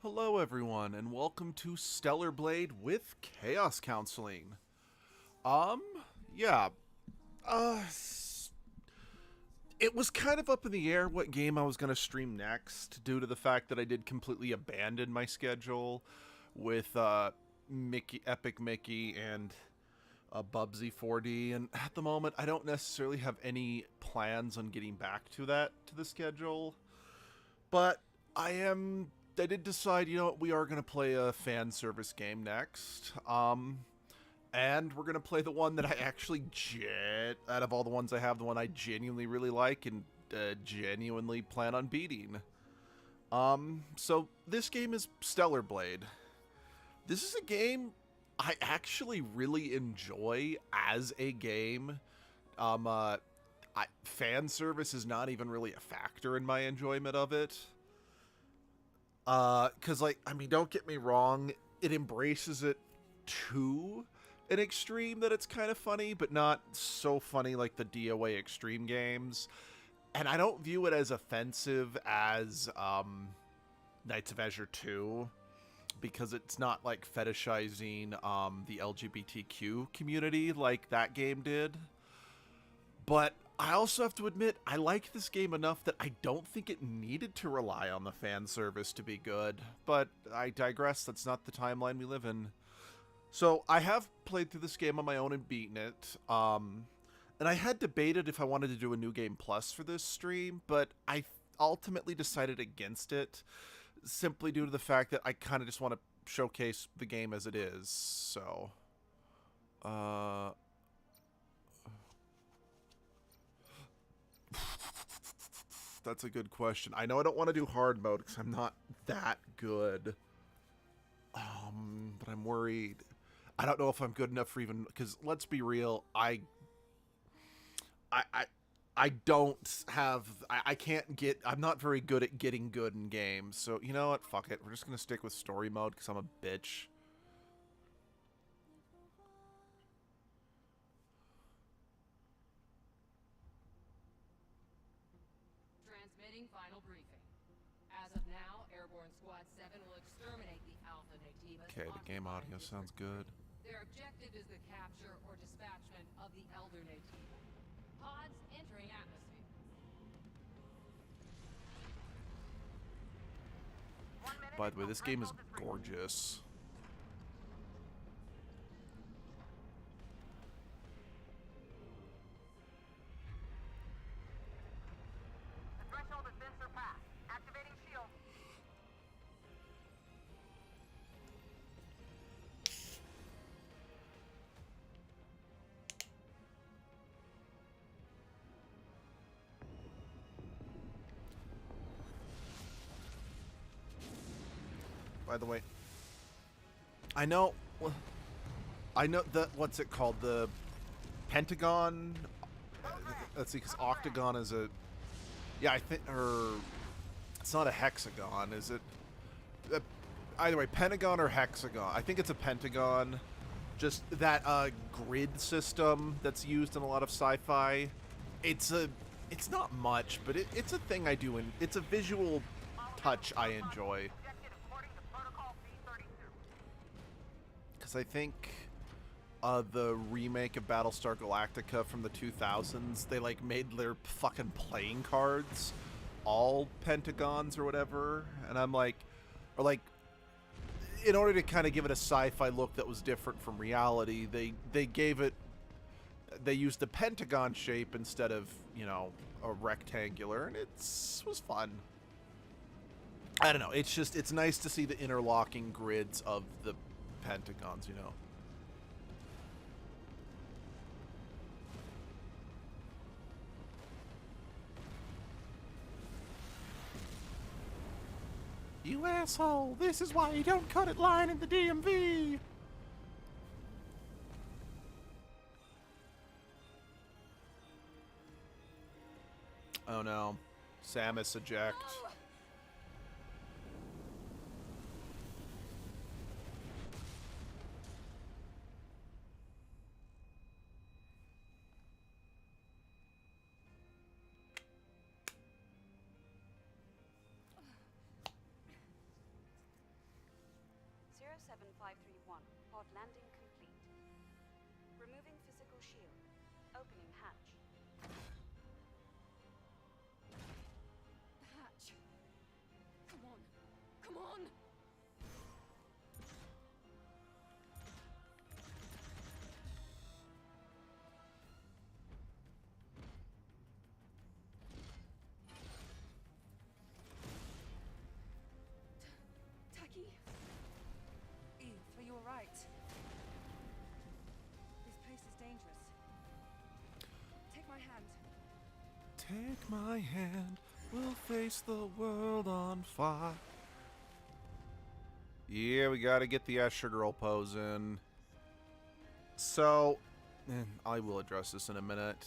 Hello, everyone, and welcome to Stellar Blade with Chaos Counseling. Um, yeah, uh, it was kind of up in the air what game I was going to stream next due to the fact that I did completely abandon my schedule with, Epic Mickey and Bubsy 4D, and at the moment, I don't necessarily have any plans on getting back to the schedule. But I did decide, we are going to play a fan service game next. And we're going to play the one that I actually, out of all the ones I have, the one I genuinely really like and genuinely plan on beating. So this game is Stellar Blade. This is a game I actually really enjoy as a game. Fan service is not even really a factor in my enjoyment of it. Because, don't get me wrong, it embraces it to an extreme that it's kind of funny, but not so funny like the DOA Extreme games. And I don't view it as offensive as Knights of Azure 2, because it's not, fetishizing the LGBTQ community like that game did. But I also have to admit, I like this game enough that I don't think it needed to rely on the fan service to be good. But I digress, that's not the timeline we live in. So I have played through this game on my own and beaten it. And I had debated if I wanted to do a New Game Plus for this stream, but I ultimately decided against it, simply due to the fact that I kind of just want to showcase the game as it is. So, that's a good question. I know I don't want to do hard mode because I'm not that good. But I'm worried. I don't know if I'm good enough for even, because let's be real, I, I, I don't have, I can't get, I'm not very good at getting good in games. So you know what? Fuck it. We're just gonna stick with story mode because I'm a bitch. Transmitting final briefing. As of now, Airborne Squad 7 will exterminate the Alpha Nativas. Okay, the game audio sounds good. Their objective is the capture or dispatchment of the Elder Nativa. Pods entering atmosphere. By the way, this game is gorgeous. The threshold has been surpassed. Activating shield. By the way, I know that, what's it called? The Pentagon? Let's see, because Octagon is a, yeah, I think, or it's not a hexagon, is it? Either way, Pentagon or hexagon. I think it's a pentagon. Just that grid system that's used in a lot of sci-fi. It's not much, but it's a thing I do, and it's a visual touch I enjoy. Objective according to Protocol B32. Because I think the remake of Battlestar Galactica from the 2000s, they made their fucking playing cards all pentagons or whatever, and I'm like, or in order to kind of give it a sci-fi look that was different from reality, they used the pentagon shape instead of, a rectangular, and was fun. I don't know, it's nice to see the interlocking grids of the pentagons, You asshole! This is why you don't cut it line in the DMV! Oh no. Samus eject. 531. Pod landing complete. Removing physical shield. Opening hatch. The hatch. Come on. Come on! Taki? Eve, are you alright? This place is dangerous. Take my hand. Take my hand, we'll face the world on fire. Yeah, we gotta get the Escher Girl pose in. So, I will address this in a minute.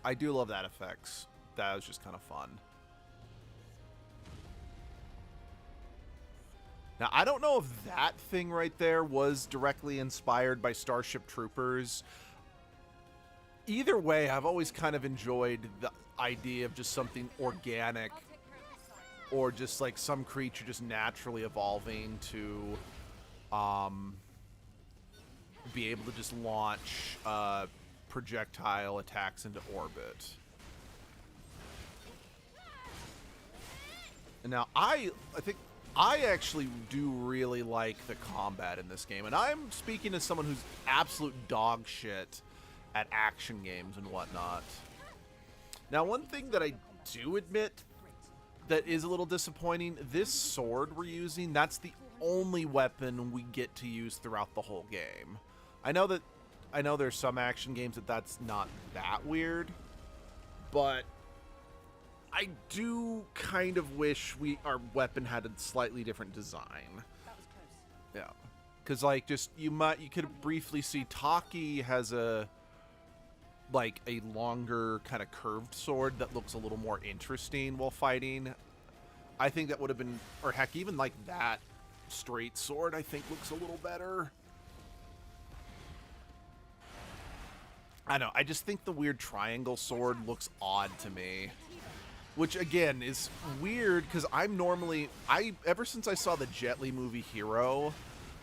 I do love that effects. That was just kind of fun. Now, I don't know if that thing right there was directly inspired by Starship Troopers. Either way, I've always kind of enjoyed the idea of just something organic, I'll take care of this side. or just like some creature just naturally evolving to be able to just launch projectile attacks into orbit. And now I think I actually do really like the combat in this game, and I'm speaking as someone who's absolute dog shit at action games and whatnot. Now, one thing that I do admit that is a little disappointing, this sword we're using, that's the only weapon we get to use throughout the whole game. I know there's some action games that's not that weird, but I do kind of wish our weapon had a slightly different design. That was close. Yeah, because like just you could briefly see Taki has a longer kind of curved sword that looks a little more interesting while fighting. I think that would have been, or heck, even like that straight sword I think looks a little better. I know, I just think the weird triangle sword looks odd to me. Which again is weird because ever since I saw the Jet Li movie Hero,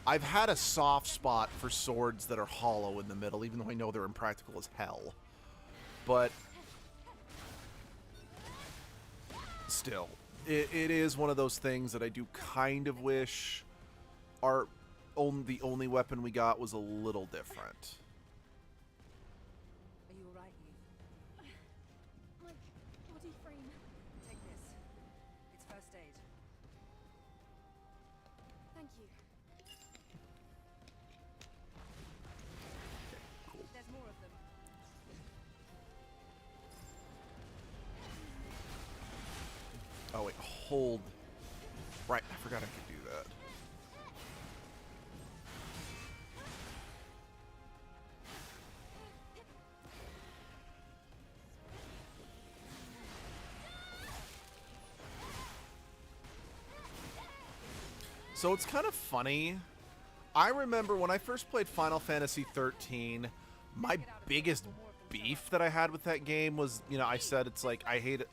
I've had a soft spot for swords that are hollow in the middle, even though I know they're impractical as hell. But still, it is one of those things that I do kind of wish the only weapon we got was a little different. Are you alright, Eve? My body frame. Take this. It's first aid. Thank you. There's more of them. Oh wait, hold. Right, I forgot I could do that. So it's kind of funny. I remember when I first played Final Fantasy 13, my biggest beef that I had with that game was, I said it's like I hated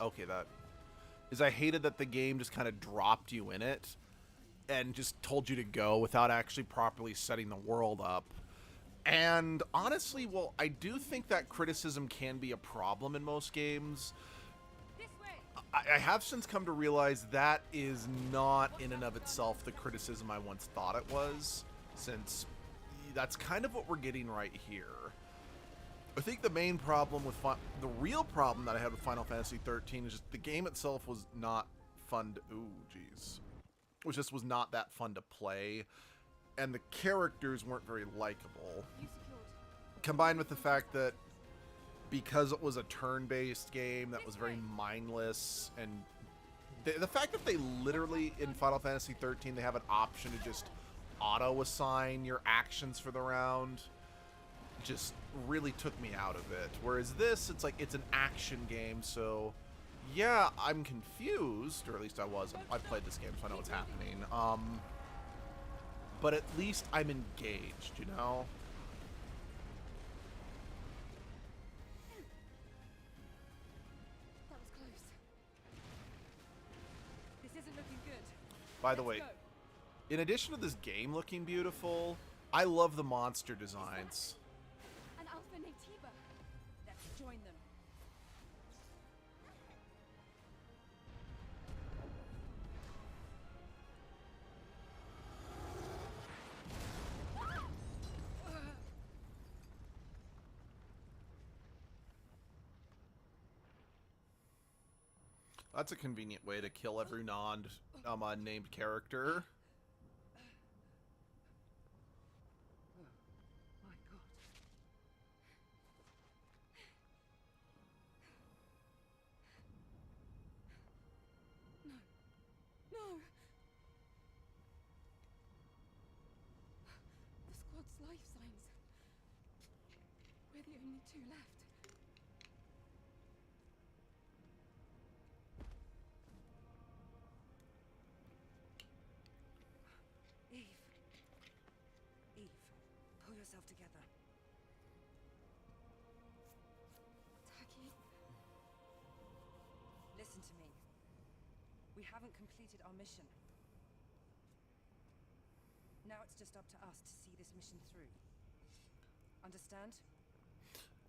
that the game just kind of dropped you in it and just told you to go without actually properly setting the world up. And honestly, well, I do think that criticism can be a problem in most games. This way. I have since come to realize that is not in and of itself the criticism I once thought it was, since that's kind of what we're getting right here. I think the main problem with the real problem that I had with Final Fantasy 13 is just the game itself was not fun to, it was not that fun to play, and the characters weren't very likable. You secured. Combined with the fact that because it was a turn-based game that was very mindless, and the fact that they literally in Final Fantasy 13 they have an option to just auto-assign your actions for the round just really took me out of it. Whereas this, it's like it's an action game, so yeah, I'm confused, or at least I was. I played this game, so I know what's happening. But at least I'm engaged, That was close. This isn't looking good. By the Let's way, go. In addition to this game looking beautiful, I love the monster designs. An Alpha Natiba. Let's join them. That's a convenient way to kill every non-named character. My God. No! The squad's life signs. We're the only two left. Eve. Eve, pull yourself together. Taki? Listen to me. We haven't completed our mission. Now it's just up to us to see this mission through. Understand?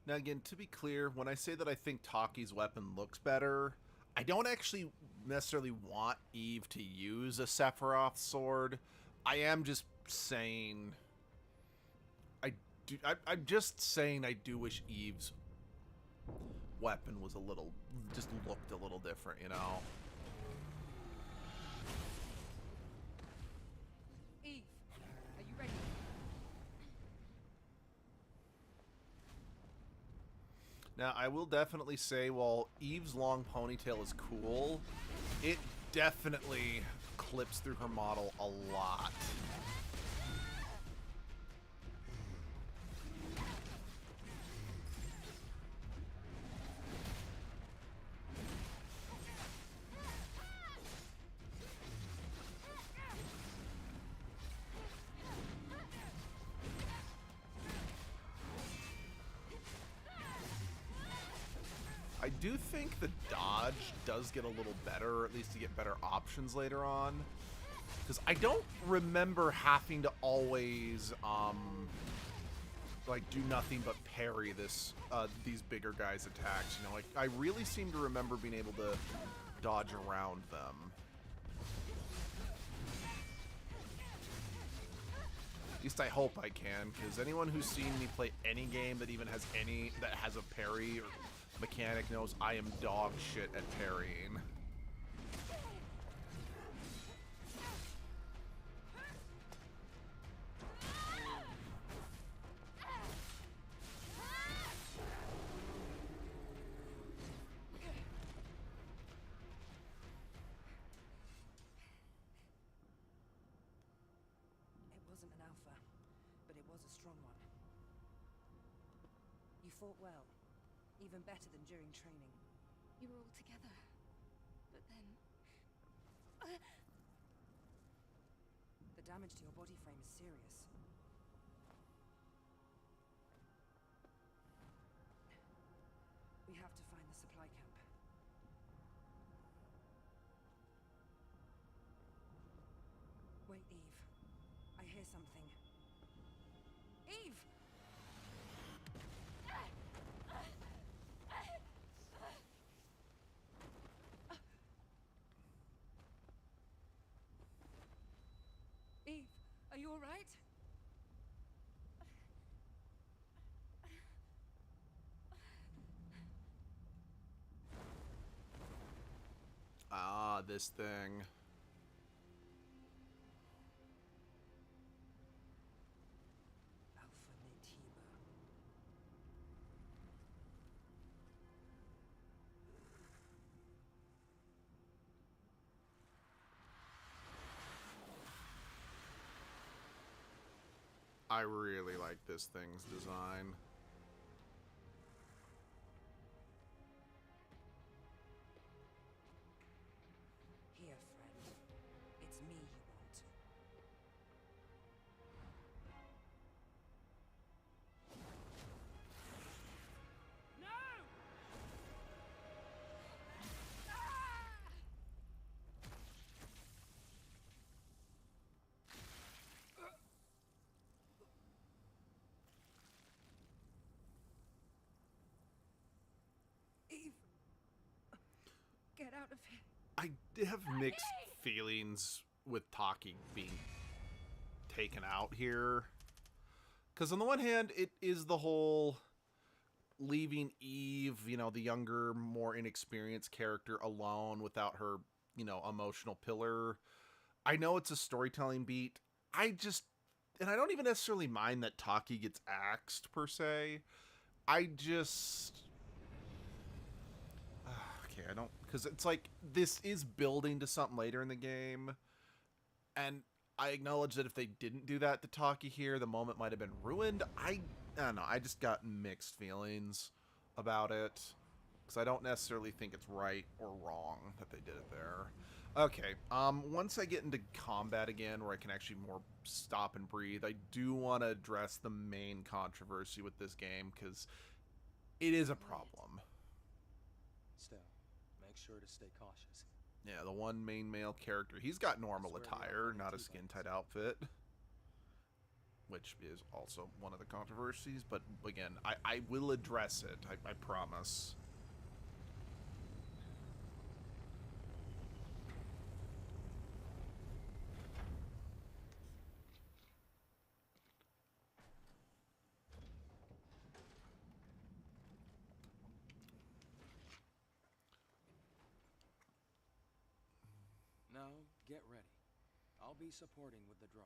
Now again, to be clear, when I say that I think Taki's weapon looks better, I don't actually necessarily want Eve to use a Sephiroth sword. I am just saying... I'm just saying I do wish Eve's weapon was just looked a little different, you know? Eve, are you ready? Now, I will definitely say, while Eve's long ponytail is cool, it definitely clips through her model a lot. I do think the dodge does get a little better, or at least to get better options later on. Because I don't remember having to always, like, do nothing but parry these bigger guys' attacks. You know, like, I really seem to remember being able to dodge around them. At least I hope I can, because anyone who's seen me play any game that even has that has a parry or mechanic knows I am dog shit at parrying. It wasn't an alpha, but it was a strong one. You fought well. Even better than during training. You were all together. But then... The damage to your body frame is serious. We have to find the supply camp. Wait, Eve. I hear something. Eve! Eve, are you all right? Ah, this thing. Alpha Natiba. I really like this thing's design. Here, friend. It's me you want. out of here. I have mixed feelings with Taki being taken out here. Because on the one hand, it is the whole leaving Eve, you know, the younger, more inexperienced character alone without her, you know, emotional pillar. I know it's a storytelling beat. And I don't even necessarily mind that Taki gets axed, per se. I just... Okay, I don't... Because it's like, this is building to something later in the game. And I acknowledge that if they didn't do that to Taki here, the moment might have been ruined. I don't know, I just got mixed feelings about it. Because I don't necessarily think it's right or wrong that they did it there. Okay, once I get into combat again, where I can actually more stop and breathe, I do want to address the main controversy with this game, because it is a problem. Still, make sure to stay cautious. Yeah, the one main male character, he's got normal attire, not a skin-tight outfit. Which is also one of the controversies, but again, I will address it, I promise. Now, get ready. I'll be supporting with the drone.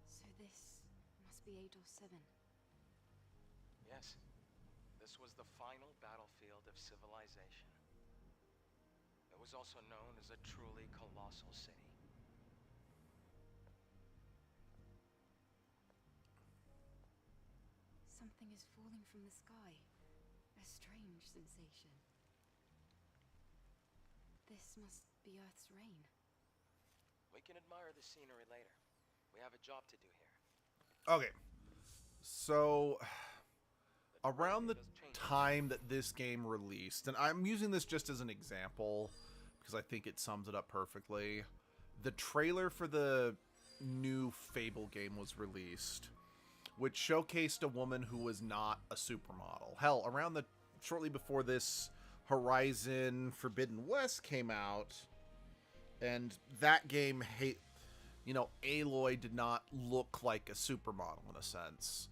So this must be Ador 7. Yes, this was the final battlefield of civilization. It was also known as a truly colossal city. Something is falling from the sky. A strange sensation. This must be Earth's rain. We can admire the scenery later. We have a job to do here. Okay, so around the time that this game released, and I'm using this just as an example because I think it sums it up perfectly, the trailer for the new Fable game was released, which showcased a woman who was not a supermodel. Hell, around the shortly before this, Horizon Forbidden West came out, and that game, you know, Aloy did not look like a supermodel in a sense.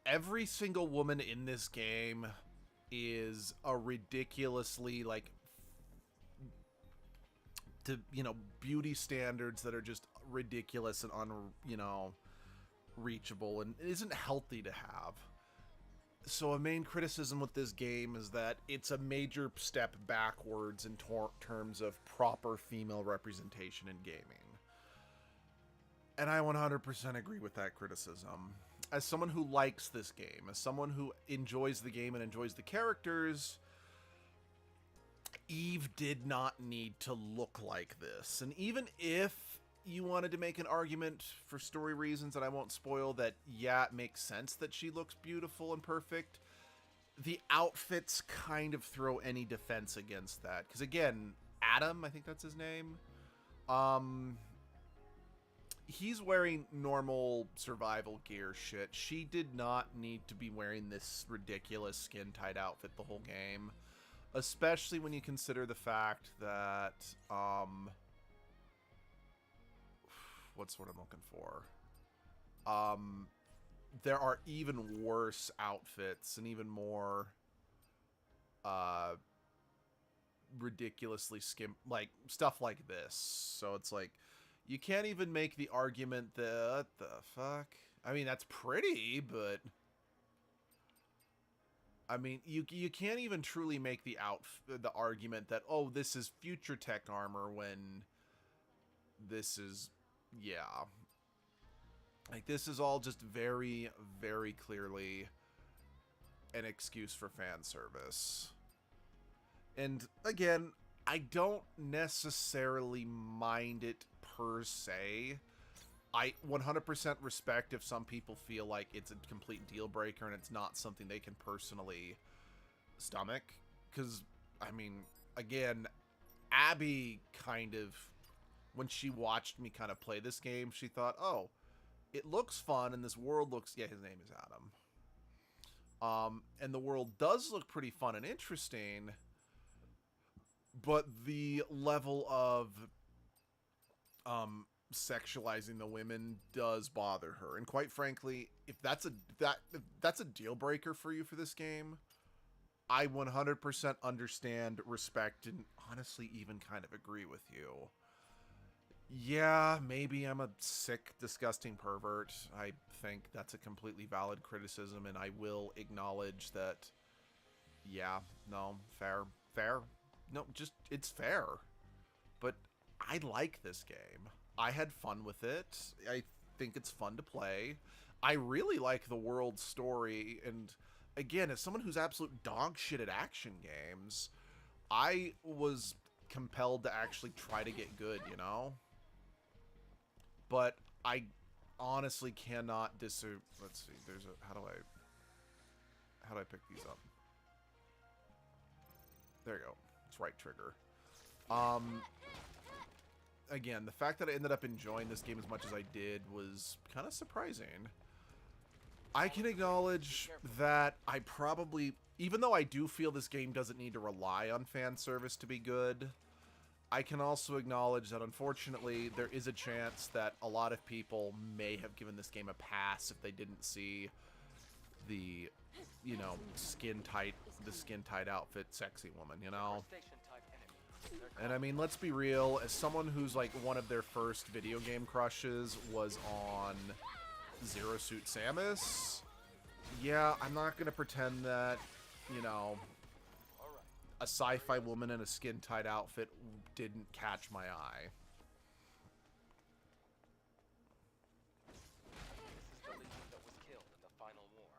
Every single woman in this game is a ridiculously, like, you know, beauty standards that are just ridiculous and reachable, and it isn't healthy to have. So a main criticism with this game is that it's a major step backwards in terms of proper female representation in gaming. And I 100% agree with that criticism. As someone who likes this game, as someone who enjoys the game and enjoys the characters, Eve did not need to look like this. And even if you wanted to make an argument for story reasons that I won't spoil that, yeah, it makes sense that she looks beautiful and perfect, the outfits kind of throw any defense against that. Because again, Adam, I think that's his name, he's wearing normal survival gear shit. She did not need to be wearing this ridiculous skin-tight outfit the whole game. Especially when you consider the fact that, what's what I'm looking for? There are even worse outfits and even more, ridiculously like, stuff like this. So it's like, you can't even make the argument that, what the fuck? I mean, that's pretty, but I mean, you can't even truly make the argument that, oh, this is future tech armor when this is, yeah. Like, this is all just very, very clearly an excuse for fan service. And again, I don't necessarily mind it per se. I 100% respect if some people feel like it's a complete deal breaker and it's not something they can personally stomach. Because, I mean, again, Abby kind of, when she watched me kind of play this game, she thought, oh, it looks fun and this world looks, yeah, his name is Adam. And the world does look pretty fun and interesting, but the level of sexualizing the women does bother her. And quite frankly, if that's a deal breaker for you for this game, I 100% understand, respect, and honestly even kind of agree with you. Yeah, maybe I'm a sick, disgusting pervert. I think that's a completely valid criticism, and I will acknowledge that, yeah, no, fair. No, just, it's fair. But I like this game. I had fun with it. I think it's fun to play. I really like the world story, and again, as someone who's absolute dog shit at action games, I was compelled to actually try to get good, you know? But I honestly cannot let's see, there's a, how do I pick these up? There you go. It's right trigger. Again, the fact that I ended up enjoying this game as much as I did was kind of surprising. I can acknowledge that I probably, even though I do feel this game doesn't need to rely on fan service to be good, I can also acknowledge that unfortunately there is a chance that a lot of people may have given this game a pass if they didn't see the, you know, skin tight outfit sexy woman, you know? And I mean, let's be real, as someone who's like one of their first video game crushes was on Zero Suit Samus, yeah, I'm not gonna pretend that, you know, a sci-fi woman in a skin-tight outfit didn't catch my eye. This is the legion that was killed in the final war.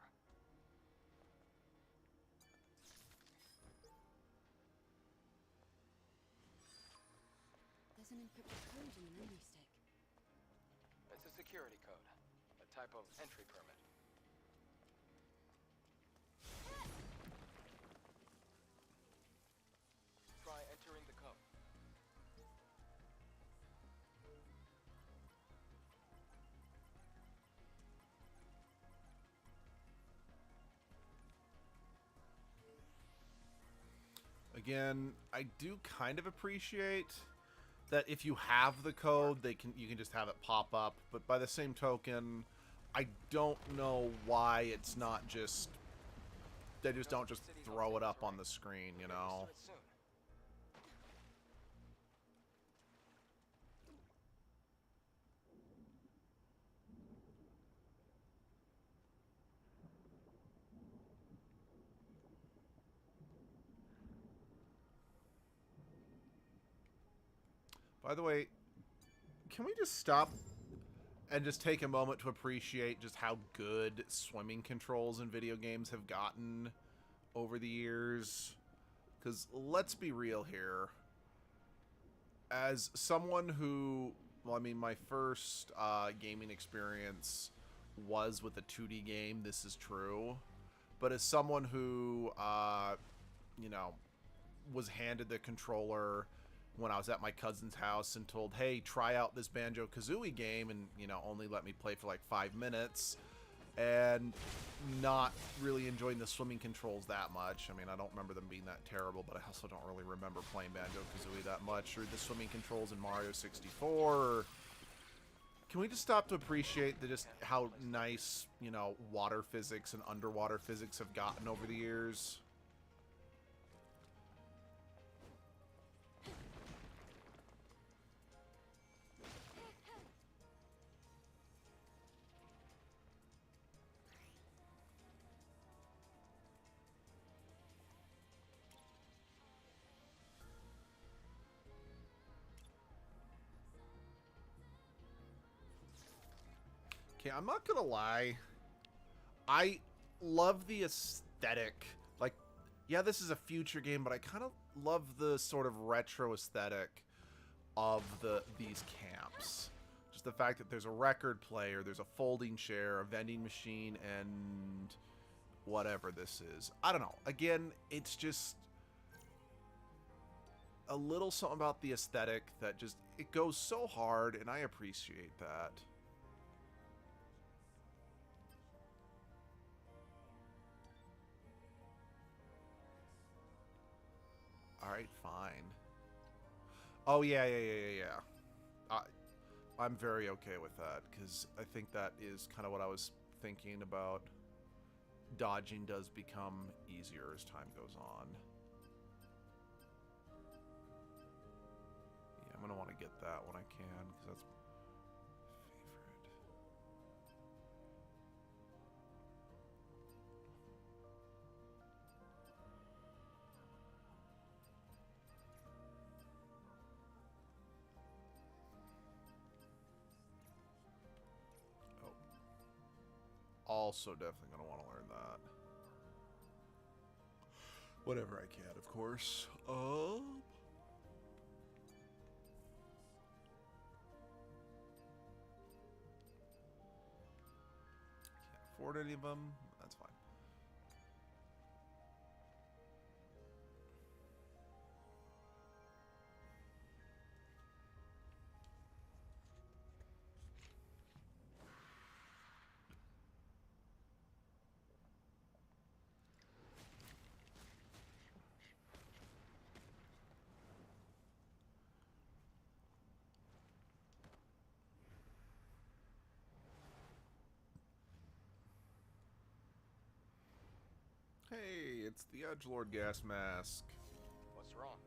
There's an encrypted code in the memory stick. It's a security code, a type of entry permit. Try entering the code. Again, I do kind of appreciate that if you have the code, you can just have it pop up. But by the same token, I don't know why it's not just, they just don't just throw it up on the screen, you know? Get used to it soon. By the way, can we just stop and just take a moment to appreciate just how good swimming controls in video games have gotten over the years? Because let's be real here. As someone who, well, I mean, my first gaming experience was with a 2D game, this is true. But as someone who, you know, was handed the controller when I was at my cousin's house and told, hey, try out this Banjo-Kazooie game, and, you know, only let me play for like 5 minutes, and not really enjoying the swimming controls that much. I mean, I don't remember them being that terrible, but I also don't really remember playing Banjo-Kazooie that much, or the swimming controls in Mario 64, or... Can we just stop to appreciate just how nice, you know, water physics and underwater physics have gotten over the years? Okay, I'm not gonna lie. I love the aesthetic. Like, yeah, this is a future game, but I kind of love the sort of retro aesthetic of these camps. Just the fact that there's a record player, there's a folding chair, a vending machine, and whatever this is. I don't know. Again, it's just... a little something about the aesthetic that just, it goes so hard, and I appreciate that. Alright, fine. Oh, yeah. I'm very okay with that, because I think that is kind of what I was thinking about. Dodging does become easier as time goes on. Yeah, I'm going to want to get that when I can, because that's my favorite. Also definitely going to want to learn that. Whatever I can, of course. Can't afford any of them. That's fine. Hey, it's the Edgelord gas mask. What's wrong?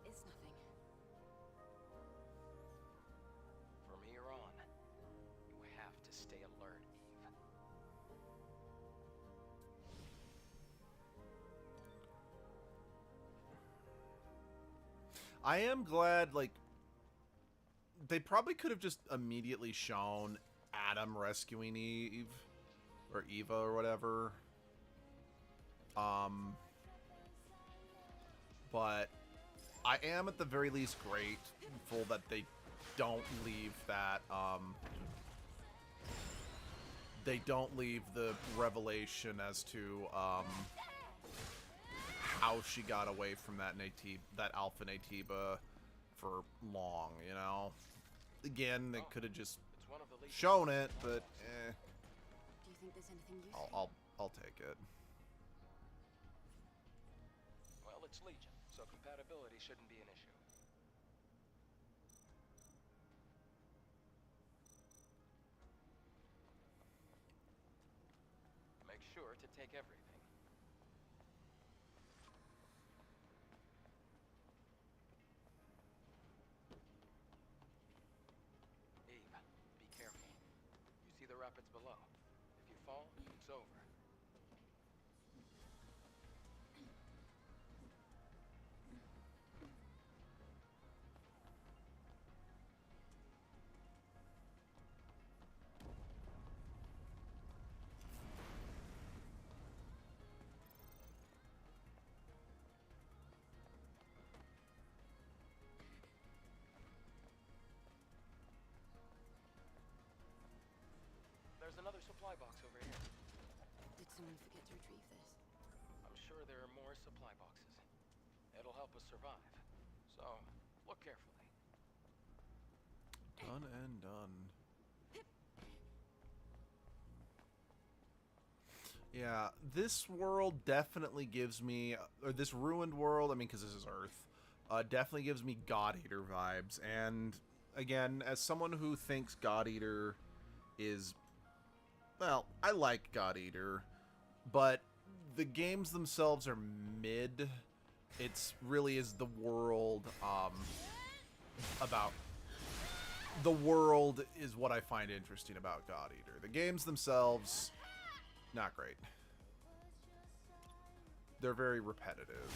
It's nothing. From here on, you have to stay alert, Eve. I am glad, like, they probably could have just immediately shown Adam rescuing Eve, or Eva, or whatever. But I am at the very least grateful that they don't leave that, they don't leave the revelation as to, how she got away from that Alpha Naytiba for long, you know? Again, they could have just It's one of the Legion's shown it, but Do you think there's anything useful? I'll take it. Well, it's Legion, so compatibility shouldn't be an issue. Make sure to take everything. Eve, be careful. You see the rapids below. If you fall, it's over. There's another supply box over here. Did someone forget to retrieve this? I'm sure there are more supply boxes. It'll help us survive. So, look carefully. Done and done. Yeah, this world definitely gives me, or this ruined world, I mean, because this is Earth, definitely gives me God Eater vibes. And again, as someone who thinks God Eater is, well, I like God Eater, but the games themselves are mid. It's really is the world, about the world is what I find interesting about God Eater. The games themselves, not great. They're very repetitive.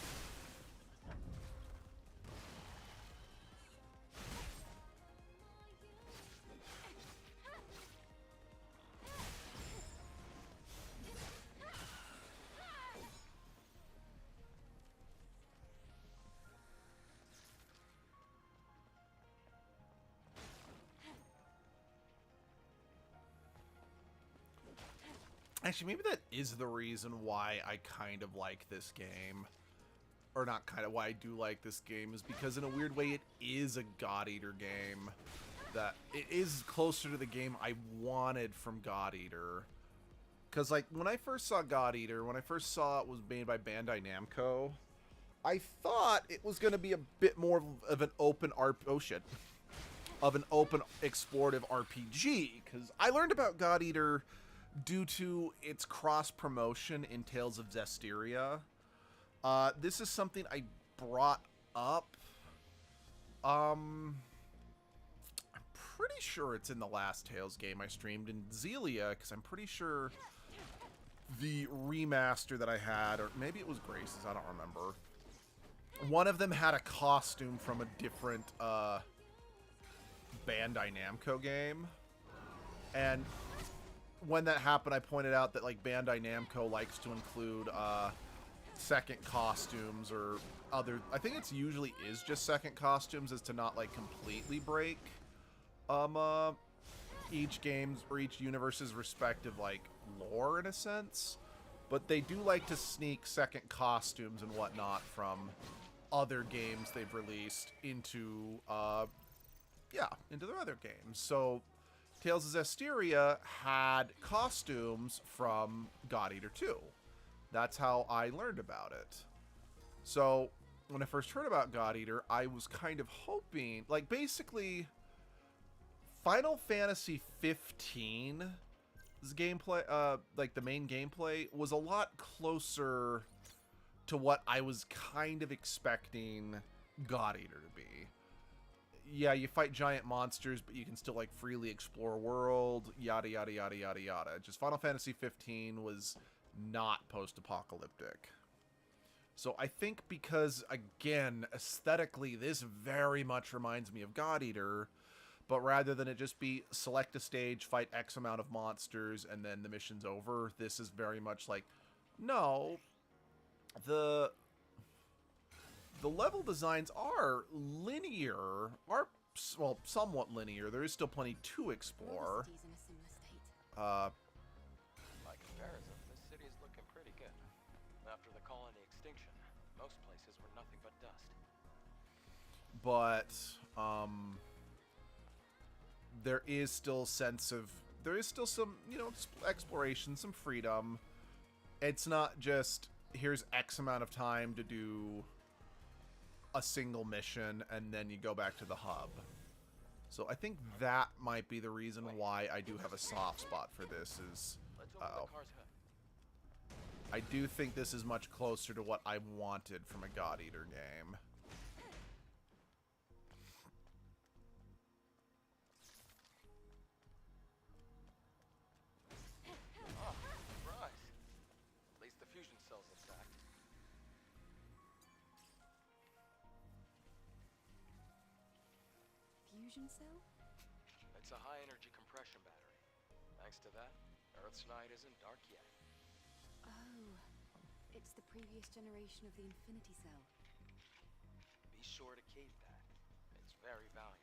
Actually, maybe that is the reason why I kind of like this game. Or not kind of, why I do like this game is because in a weird way it is a God Eater game. That it is closer to the game I wanted from God Eater. Because, like, when I first saw God Eater, when I first saw it was made by Bandai Namco, I thought it was going to be a bit more of an open of an open explorative RPG. Because I learned about God Eater due to its cross-promotion in Tales of Zestiria. This is something I brought up. I'm pretty sure it's in the last Tales game I streamed in Xillia, because I'm pretty sure the remaster that I had, or maybe it was Grace's, I don't remember. One of them had a costume from a different Bandai Namco game. And when that happened, I pointed out that, like, Bandai Namco likes to include second costumes or other, I think it's usually is just second costumes, as to not, like, completely break each game's or each universe's respective, like, lore in a sense. But they do like to sneak second costumes and whatnot from other games they've released into into their other games. So Tales of Zestiria had costumes from God Eater 2. That's how I learned about it. So when I first heard about God Eater, I was kind of hoping, like, basically Final Fantasy 15's gameplay, like the main gameplay, was a lot closer to what I was kind of expecting God Eater to be. Yeah, you fight giant monsters, but you can still, like, freely explore a world, yada yada yada yada yada. Just Final Fantasy 15 was not post-apocalyptic. So I think because, again, aesthetically, this very much reminds me of God Eater, but rather than it just be select a stage, fight X amount of monsters, and then the mission's over, this is very much like, no, the level designs are linear, well, somewhat linear. There is still plenty to explore. All the cities in a similar state. By comparison, this city is looking pretty good. After the colony extinction, most places were nothing but dust. But there is still some, you know, exploration, some freedom. It's not just, here's X amount of time to do a single mission and then you go back to the hub. So I think that might be the reason why I do have a soft spot for this is, Let's open the car's hood. I do think this is much closer to what I wanted from a God Eater game. Oh, surprise. At least the fusion cell's intact. Fusion cell? It's a high-energy compression battery. Thanks to that, Earth's night isn't dark yet. Oh, it's the previous generation of the Infinity Cell. Be sure to keep that. It's very valuable.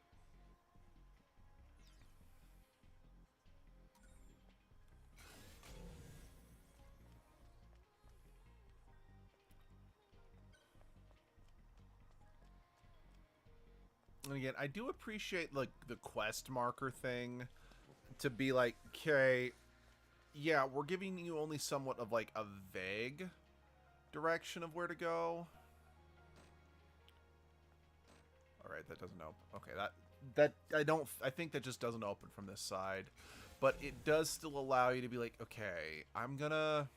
And again, I do appreciate, like, the quest marker thing to be like, okay, yeah, we're giving you only somewhat of, like, a vague direction of where to go. All right, that doesn't open. Okay, I think that just doesn't open from this side, but it does still allow you to be like, okay, I'm gonna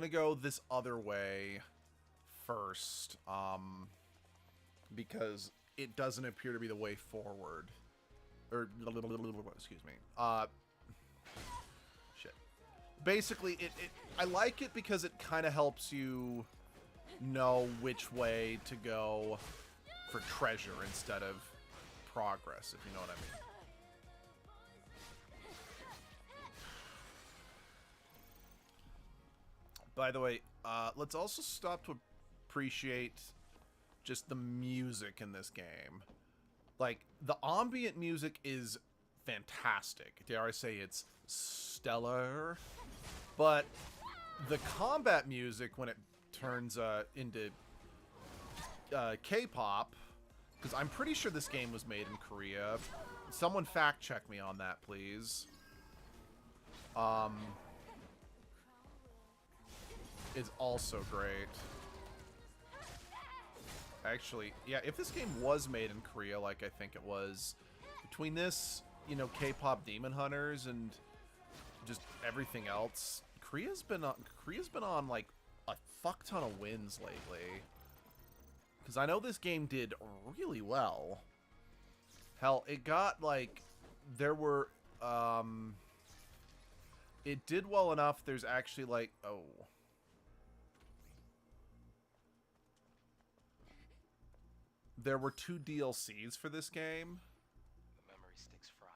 go this other way first, because it doesn't appear to be the way forward. Or, excuse me. Shit. Basically, I like it because it kind of helps you know which way to go for treasure instead of progress, if you know what I mean. By the way, let's also stop to appreciate just the music in this game. Like, the ambient music is fantastic. Dare I say it's stellar. But the combat music, when it turns into K-pop, because I'm pretty sure this game was made in Korea. Someone fact check me on that, please. Is also great. Actually, yeah, if this game was made in Korea, like I think it was, between this, you know, K-pop Demon Hunters and just everything else, Korea's been on like a fuck ton of wins lately. Because I know this game did really well. Hell, it got like, there were, it did well enough. There's actually like, oh. There were 2 DLCs for this game. The memory stick's fried.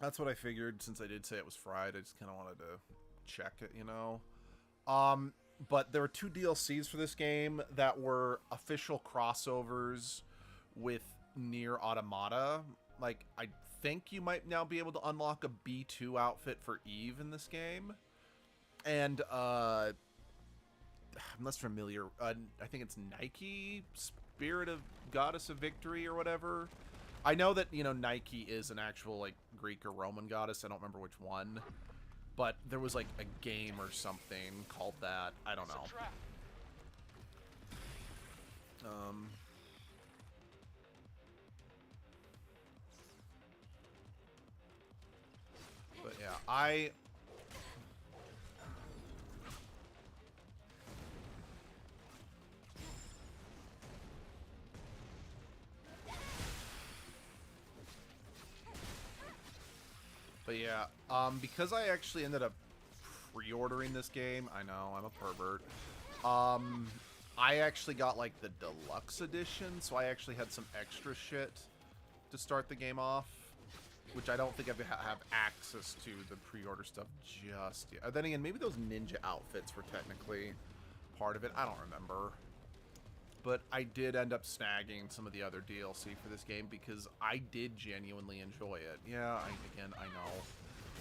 That's what I figured. Since I did say it was fried, I just kind of wanted to check it, you know. But there were 2 DLCs for this game that were official crossovers with Nier Automata. Like, I think you might now be able to unlock a B2 outfit for Eve in this game. And, I'm less familiar. I think it's Nike, Spirit of Goddess of Victory or whatever. I know that, you know, Nike is an actual, like, Greek or Roman goddess. I don't remember which one. But there was, like, a game or something called that. I don't know. It's a trap. But yeah, But yeah, because I actually ended up pre-ordering this game, I know, I'm a pervert, I actually got, like, the deluxe edition, so I actually had some extra shit to start the game off, which I don't think I have access to the pre-order stuff just yet. Then again, maybe those ninja outfits were technically part of it, I don't remember. But I did end up snagging some of the other DLC for this game because I did genuinely enjoy it. Yeah, I know.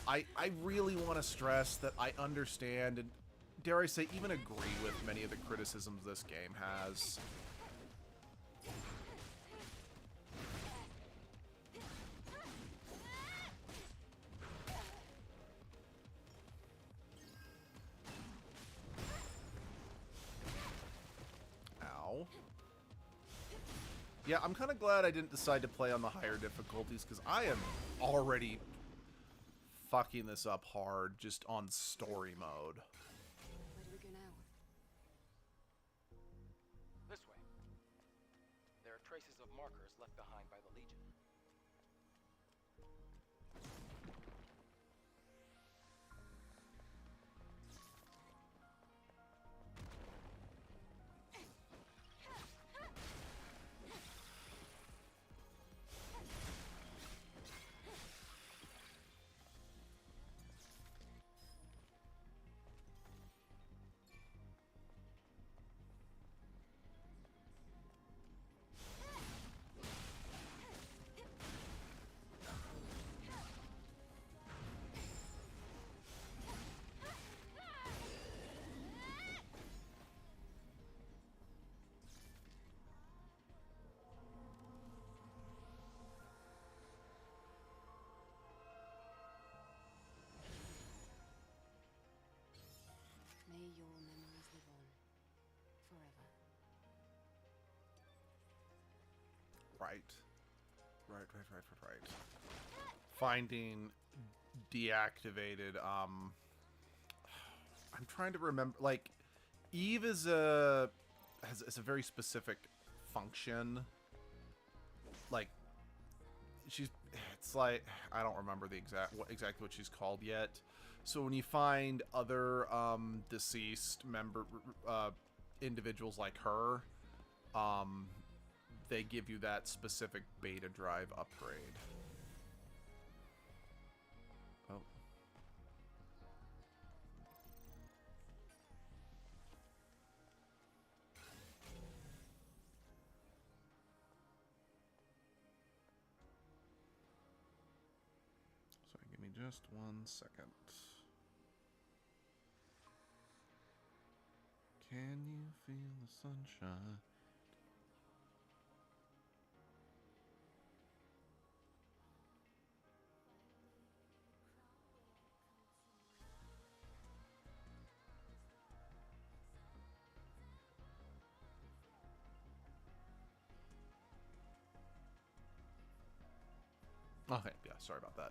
I really want to stress that I understand and, dare I say, even agree with many of the criticisms this game has. Ow. Yeah, I'm kind of glad I didn't decide to play on the higher difficulties, because I am already fucking this up hard just on story mode. Where do we go now? This way. There are traces of markers left behind by the Legion. May your memories live on. Forever. Right. Finding deactivated, I'm trying to remember, like, Eve is has a very specific function. Like, it's like, I don't remember the exactly what she's called yet. So when you find other deceased individuals like her, they give you that specific beta drive upgrade. Oh. Just 1 second. Can you feel the sunshine? Okay, yeah, sorry about that.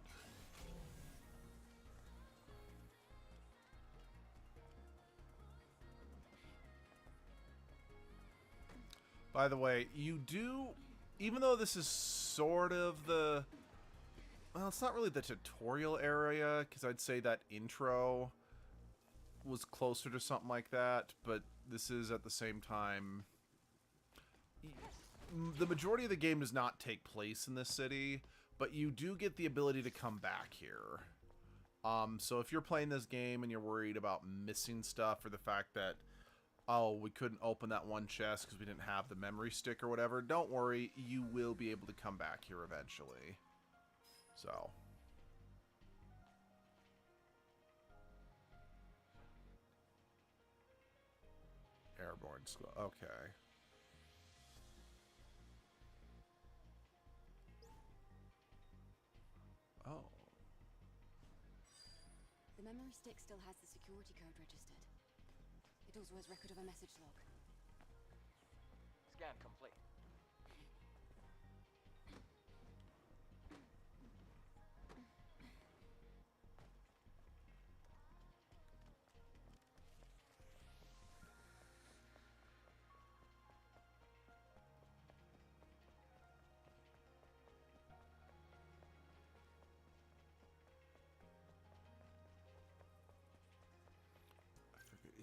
By the way, you do, even though this is sort of the, well, it's not really the tutorial area, because I'd say that intro was closer to something like that, but this is at the same time, the majority of the game does not take place in this city, but you do get the ability to come back here. So if you're playing this game and you're worried about missing stuff, or the fact that, oh, we couldn't open that one chest because we didn't have the memory stick or whatever, don't worry, you will be able to come back here eventually. So. Airborne Squad, okay. Oh. The memory stick still has the security code registered. It also has record of a message log. Scan complete.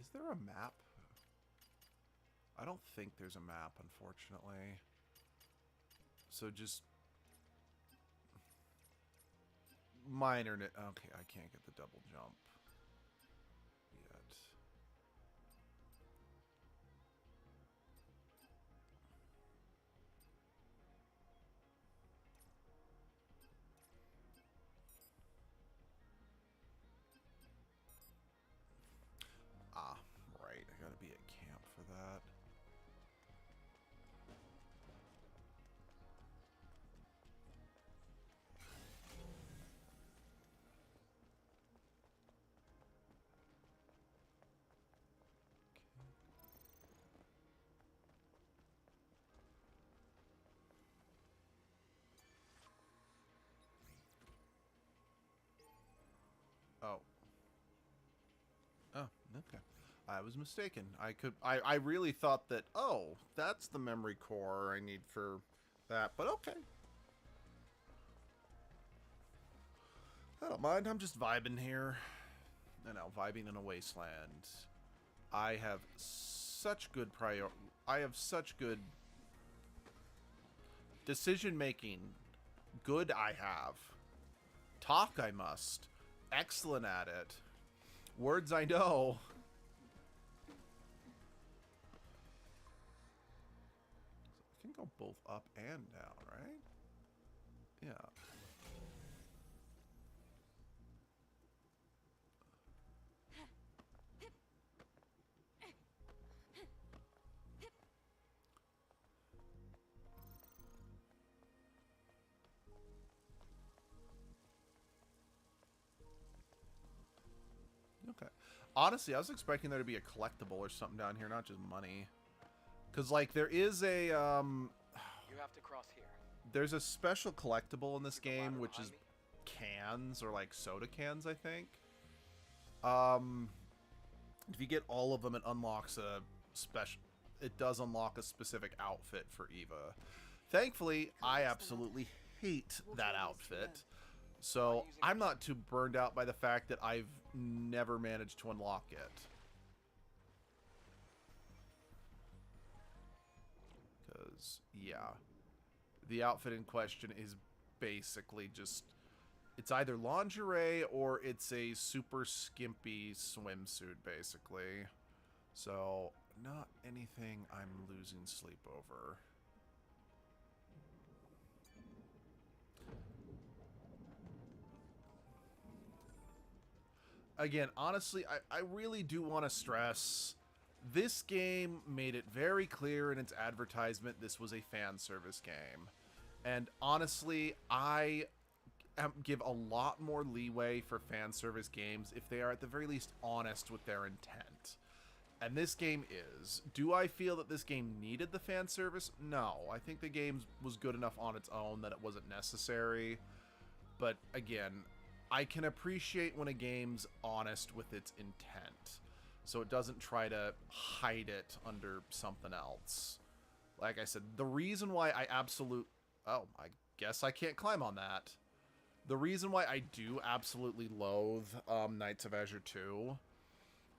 Is there a map? I don't think there's a map, unfortunately. So just... my internet... okay, I can't get the double jump yet. Ah, right. I gotta be at camp for that. Oh. Oh, okay. I was mistaken. I really thought that, oh, that's the memory core I need for that, but okay. I don't mind, I'm just vibing here. I know, vibing in a wasteland. I have such good decision making. Good I have. Talk I must. Excellent at it. Words I know. I can go both up and down, right? Yeah. Okay. Honestly, I was expecting there to be a collectible or something down here, not just money. Because, like, there is a, You have to cross here. there's a special collectible in this See the ladder game, which behind is me? cans, or, like, soda cans, I think. If you get all of them, it unlocks a special... it does unlock a specific outfit for Eva. Thankfully, I absolutely hate that outfit. So, I'm not too burned out by the fact that I've never managed to unlock it. Because, yeah. The outfit in question is basically just... it's either lingerie or it's a super skimpy swimsuit, basically. So, not anything I'm losing sleep over. again, honestly, I really do want to stress this game made it very clear in its advertisement this was a fan service game. And honestly, I give a lot more leeway for fan service games if they are at the very least honest with their intent. And this game is. Do I feel that this game needed the fan service? No. I think the game was good enough on its own that it wasn't necessary. But again, I can appreciate when a game's honest with its intent, so it doesn't try to hide it under something else. Like I said, the reason why I oh, I guess I can't climb on that. The reason why I do absolutely loathe Knights of Azure 2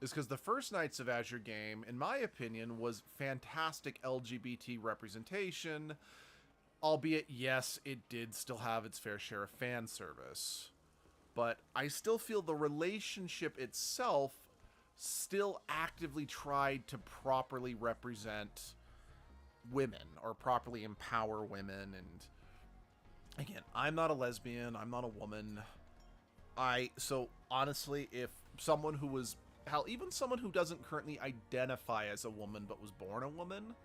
is because the first Knights of Azure game, in my opinion, was fantastic LGBT representation, albeit, yes, it did still have its fair share of fan service. But I still feel the relationship itself still actively tried to properly represent women or properly empower women. And again, I'm not a lesbian, I'm not a woman. So honestly, if someone who was, hell, even someone who doesn't currently identify as a woman but was born a woman,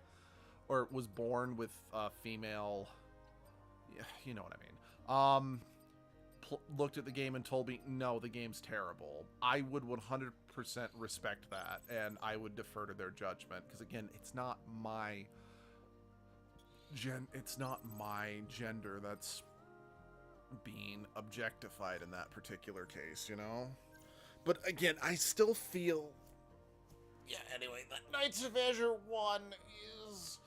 or was born with female, yeah, you know what I mean, looked at the game and told me, no, the game's terrible, I would 100% respect that, and I would defer to their judgment, because again, it's not my gender that's being objectified in that particular case, you know? But again, I still feel, yeah, anyway, that Knights of Azure 1 is,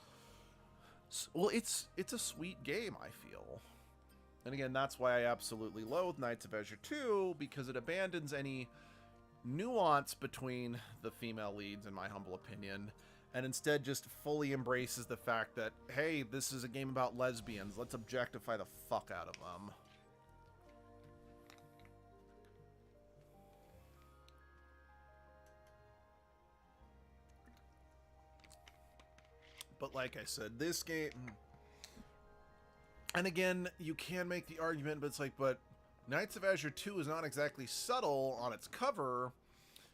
well, it's a sweet game, I feel. And again, that's why I absolutely loathe Knights of Azure 2, because it abandons any nuance between the female leads, in my humble opinion, and instead just fully embraces the fact that, hey, this is a game about lesbians, let's objectify the fuck out of them. But like I said, this game... And again, you can make the argument, but it's like, but Knights of Azure 2 is not exactly subtle on its cover,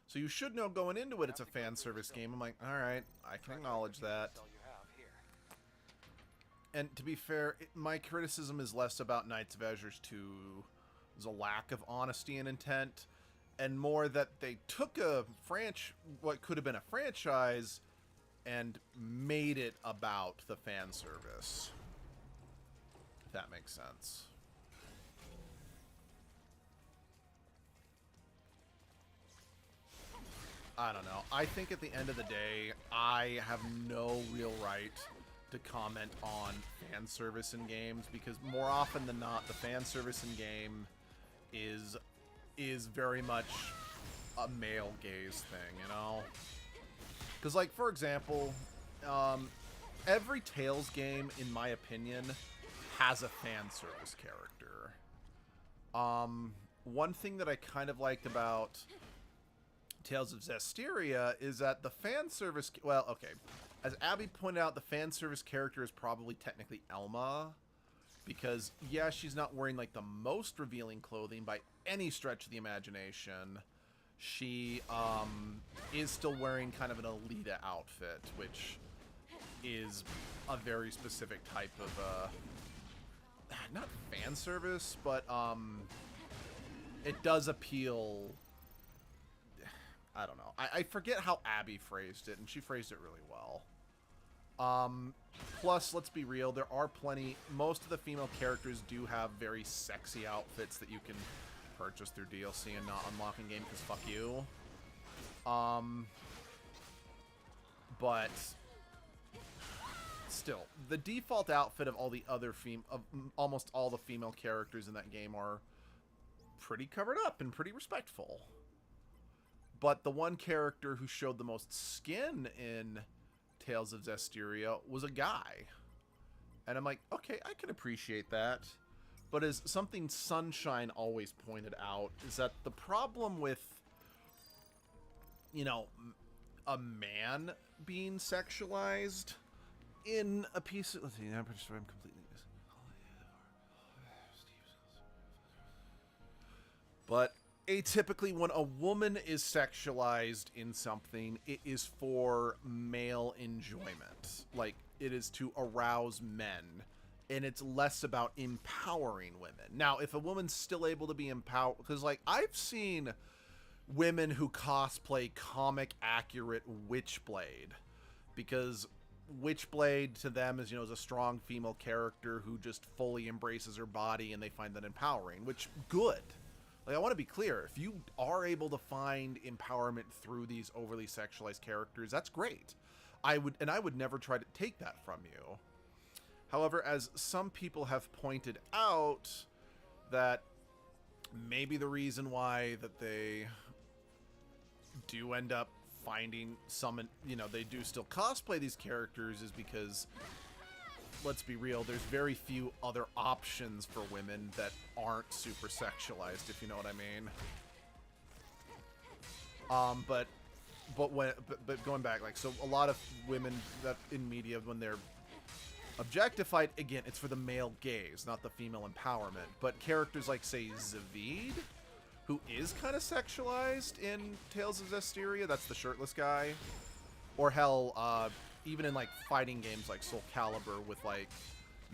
so you should know going into it it's a fan service game. I'm like, alright, I can acknowledge that. And to be fair, my criticism is less about Knights of Azure's 2's a lack of honesty and intent, and more that they took what could have been a franchise and made it about the fan service. If that makes sense. I don't know. I think at the end of the day, I have no real right to comment on fan service in games, because more often than not, the fan service in game is very much a male gaze thing, you know? Because, like, for example, every Tales game, in my opinion, has a fan service character. One thing that I kind of liked about Tales of Zestiria is that the fan service... Well, okay. As Abby pointed out, the fan service character is probably technically Elma. Because, yeah, she's not wearing, like, the most revealing clothing by any stretch of the imagination. She, is still wearing kind of an Alita outfit, which is a very specific type of, not fan service, but, it does appeal... I don't know. I forget how Abby phrased it, and she phrased it really well. Plus, let's be real, there are plenty... Most of the female characters do have very sexy outfits that you can purchase through DLC and not unlock in game, because fuck you. But... Still, the default outfit of all the other almost all the female characters in that game are pretty covered up and pretty respectful. But the one character who showed the most skin in Tales of Zestiria was a guy. And I'm like, okay, I can appreciate that. But as something Sunshine always pointed out, is that the problem with, you know, a man being sexualized in a piece of... Let's see, I'm completely... But atypically, when a woman is sexualized in something, it is for male enjoyment. Like, it is to arouse men. And it's less about empowering women. Now, if a woman's still able to be empowered... Because, like, I've seen women who cosplay comic-accurate Witchblade. Because Witchblade, to them, is, is a strong female character who just fully embraces her body, and they find that empowering. Which, good. Like, I want to be clear. If you are able to find empowerment through these overly sexualized characters, that's great. I would never try to take that from you. However, as some people have pointed out, that maybe the reason why that they do end up finding some, they do still cosplay these characters is because, let's be real, there's very few other options for women that aren't super sexualized, if you know what I mean. But going back, like, so a lot of women that in media, when they're objectified, again, it's for the male gaze, not the female empowerment. But characters like, say, Zaveid, who is kind of sexualized in Tales of Zestiria, that's the shirtless guy. Or hell, even in, like, fighting games like Soul Calibur with, like,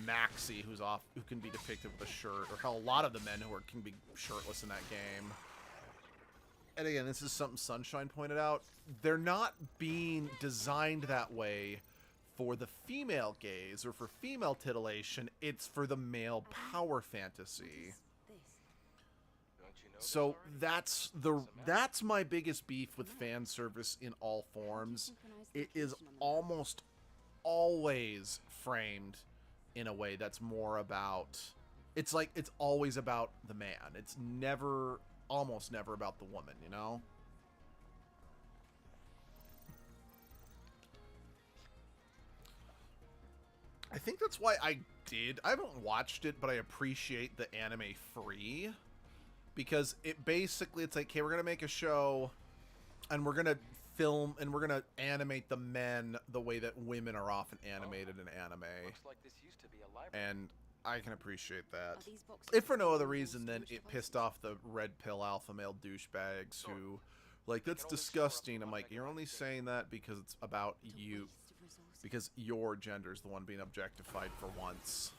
Maxi, who can be depicted with a shirt. Or hell, a lot of the men who can be shirtless in that game. And again, this is something Sunshine pointed out. They're not being designed that way for the female gaze or for female titillation. It's for the male power fantasy. So that's my biggest beef with fan service in all forms. It is almost always framed in a way that's more about, it's like it's always about the man. It's almost never about the woman, you know? I think that's why I haven't watched it, but I appreciate the anime free. Because it's like, okay, we're going to make a show, and we're going to film, and we're going to animate the men the way that women are often animated in anime. Looks like this used to be a library. And I can appreciate that. If for no other reason than it pissed off the red pill alpha male douchebags who, like, that's disgusting. I'm like, you're only saying that because it's about you. Because your gender is the one being objectified for once.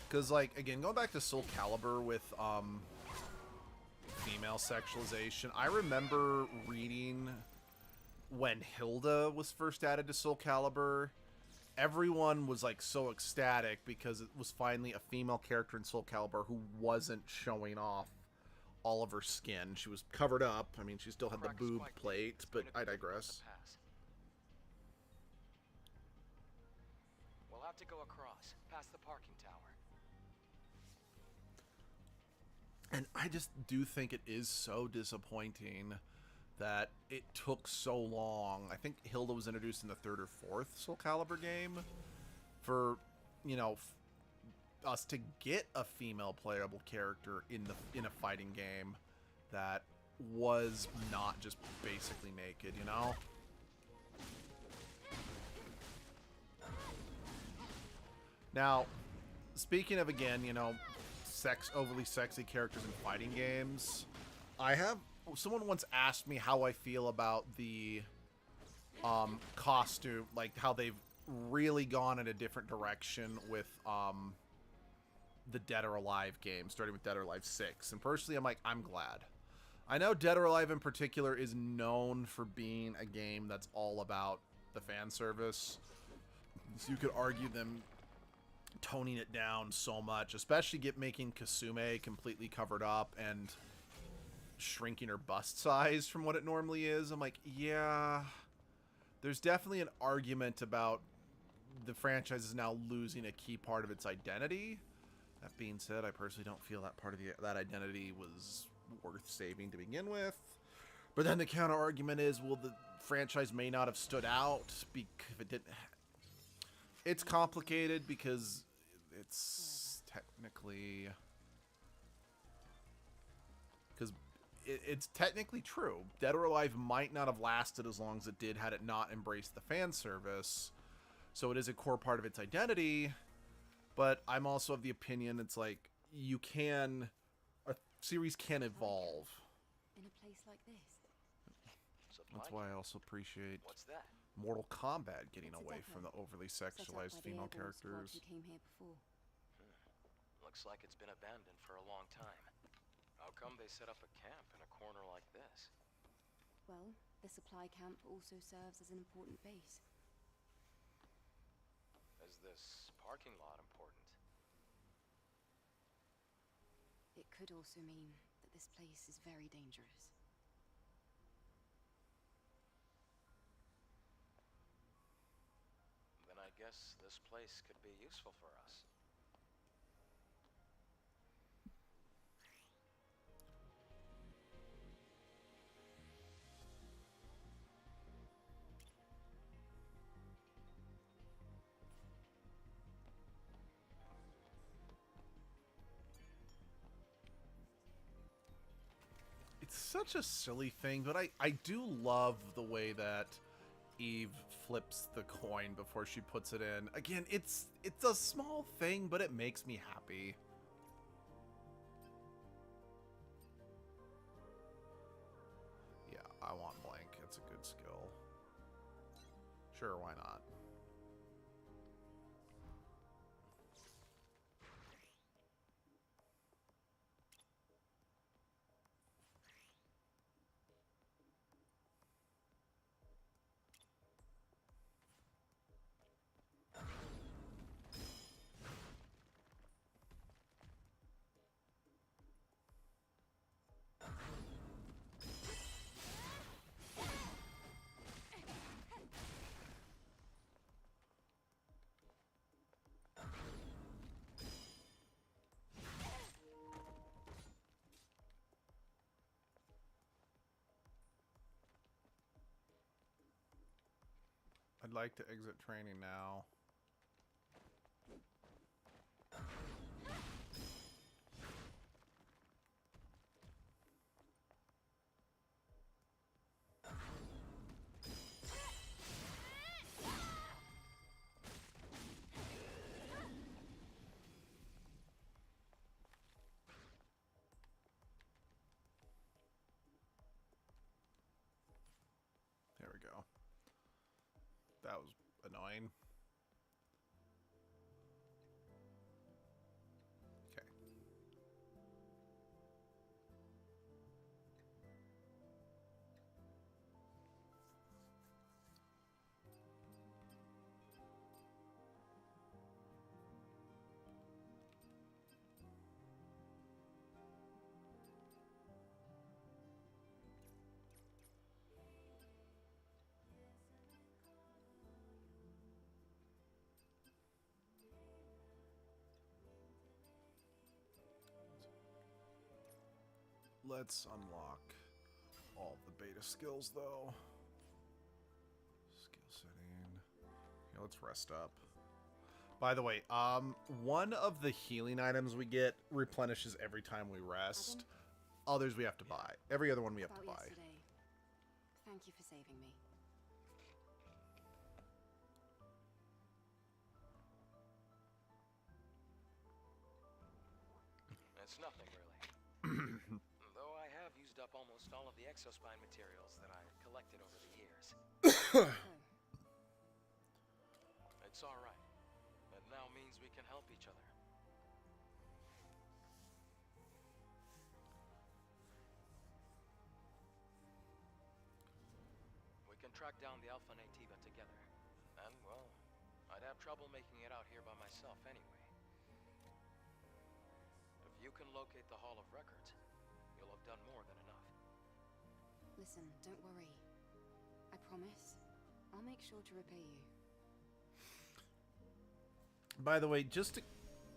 Because, like, again, going back to Soul Calibur with female sexualization, I remember reading when Hilda was first added to Soul Calibur. Everyone was, like, so ecstatic because it was finally a female character in Soul Calibur who wasn't showing off all of her skin. She was covered up. I mean, she still had the boob plate, but I digress. We'll have to go across, past the parking tower. And I just do think it is so disappointing that it took so long. I think Hilda was introduced in the 3rd or 4th Soul Calibur game for, us to get a female playable character in a fighting game that was not just basically naked, you know? Now, speaking of, again, overly sexy characters in fighting games, someone once asked me how I feel about the costume, like how they've really gone in a different direction with the Dead or Alive game, starting with Dead or Alive 6. And personally, I'm like, I'm glad. I know Dead or Alive in particular is known for being a game that's all about the fan service. So you could argue them toning it down so much, especially making Kasume completely covered up and shrinking her bust size from what it normally is. I'm like, yeah, there's definitely an argument about the franchise is now losing a key part of its identity. That being said, I personally don't feel that part of that identity was worth saving to begin with. But then the counter argument is, well, the franchise may not have stood out if it didn't. It's complicated because it's technically, it's technically true. Dead or Alive might not have lasted as long as it did had it not embraced the fan service. So it is a core part of its identity. but I'm also of the opinion it's like a series can evolve. In a place like this. Supply That's why I camp. also appreciate What's that? Mortal Kombat getting It's a away depot from the overly Set up sexualized by the female airborne squad characters. who came here before. Looks like it's been abandoned for a long time. How come they set up a camp in a corner like this? Well, the supply camp also serves as an important base. Is this parking lot important? It could also mean that this place is very dangerous. Then I guess this place could be useful for us. It's such a silly thing, but I do love the way that Eve flips the coin before she puts it in. Again, it's a small thing, but it makes me happy. Yeah, I want blank. It's a good skill. Sure, why not? I'd like to exit training now. There we go. That was annoying. Okay. Let's unlock all the beta skills, though. Skill setting. Okay, let's rest up. By the way, one of the healing items we get replenishes every time we rest. Others we have to buy. Every other one we have to About buy. yesterday. Thank you for saving me. It's nothing, really. Though I have used up almost all of the exospine materials that I collected over the years. Oh, It's alright. It now means we can help each other. We can track down the Alpha Nativa together. And, well, I'd have trouble making it out here by myself anyway. If you can locate the Hall of Records, you'll have done more than enough. listen, don't worry. I promise. I'll make sure to repay you. By the way, just to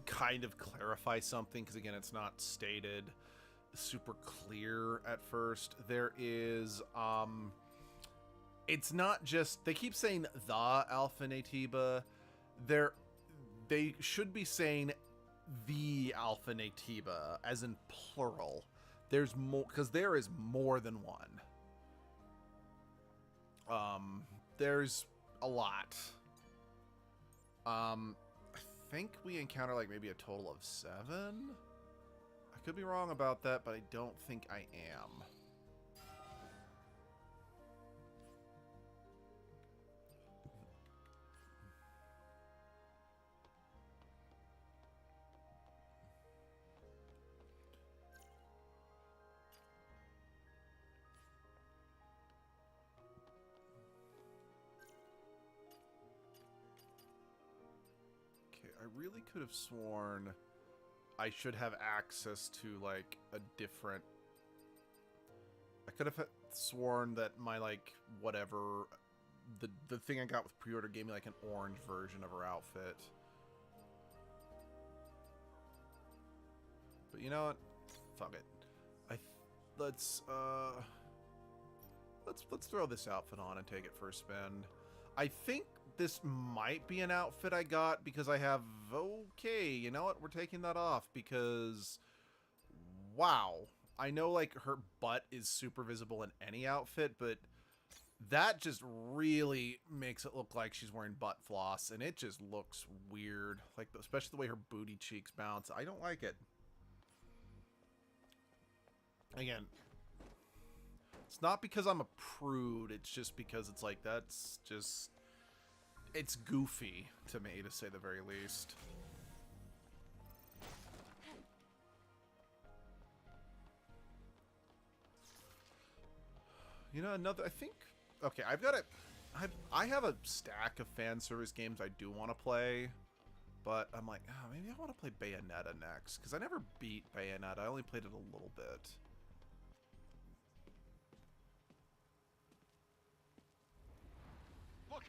kind of clarify something, because again, it's not stated super clear at first, there is, it's not just, they keep saying the Alpha Nativa. They should be saying the Alpha Nativa, as in plural. There's more, because there is more than one. There's a lot. I think we encounter like maybe a total of 7. I could be wrong about that, but I don't think I am. I really could have sworn I should have access to, like, a different... I could have sworn that my, like, whatever... The thing I got with pre-order gave me, like, an orange version of her outfit. But you know what? Fuck it. Let's throw this outfit on and take it for a spin. I think this might be an outfit I got because I have... Okay, you know what? We're taking that off because... Wow. I know, like, her butt is super visible in any outfit, but that just really makes it look like she's wearing butt floss, and it just looks weird. Like, especially the way her booty cheeks bounce. I don't like it. Again, it's not because I'm a prude, it's just because it's like, that's just... It's goofy to me, to say the very least. You know, another... I think... Okay, I've got a... I have a stack of fan service games I do want to play. But I'm like, oh, maybe I want to play Bayonetta next. Because I never beat Bayonetta. I only played it a little bit. Look!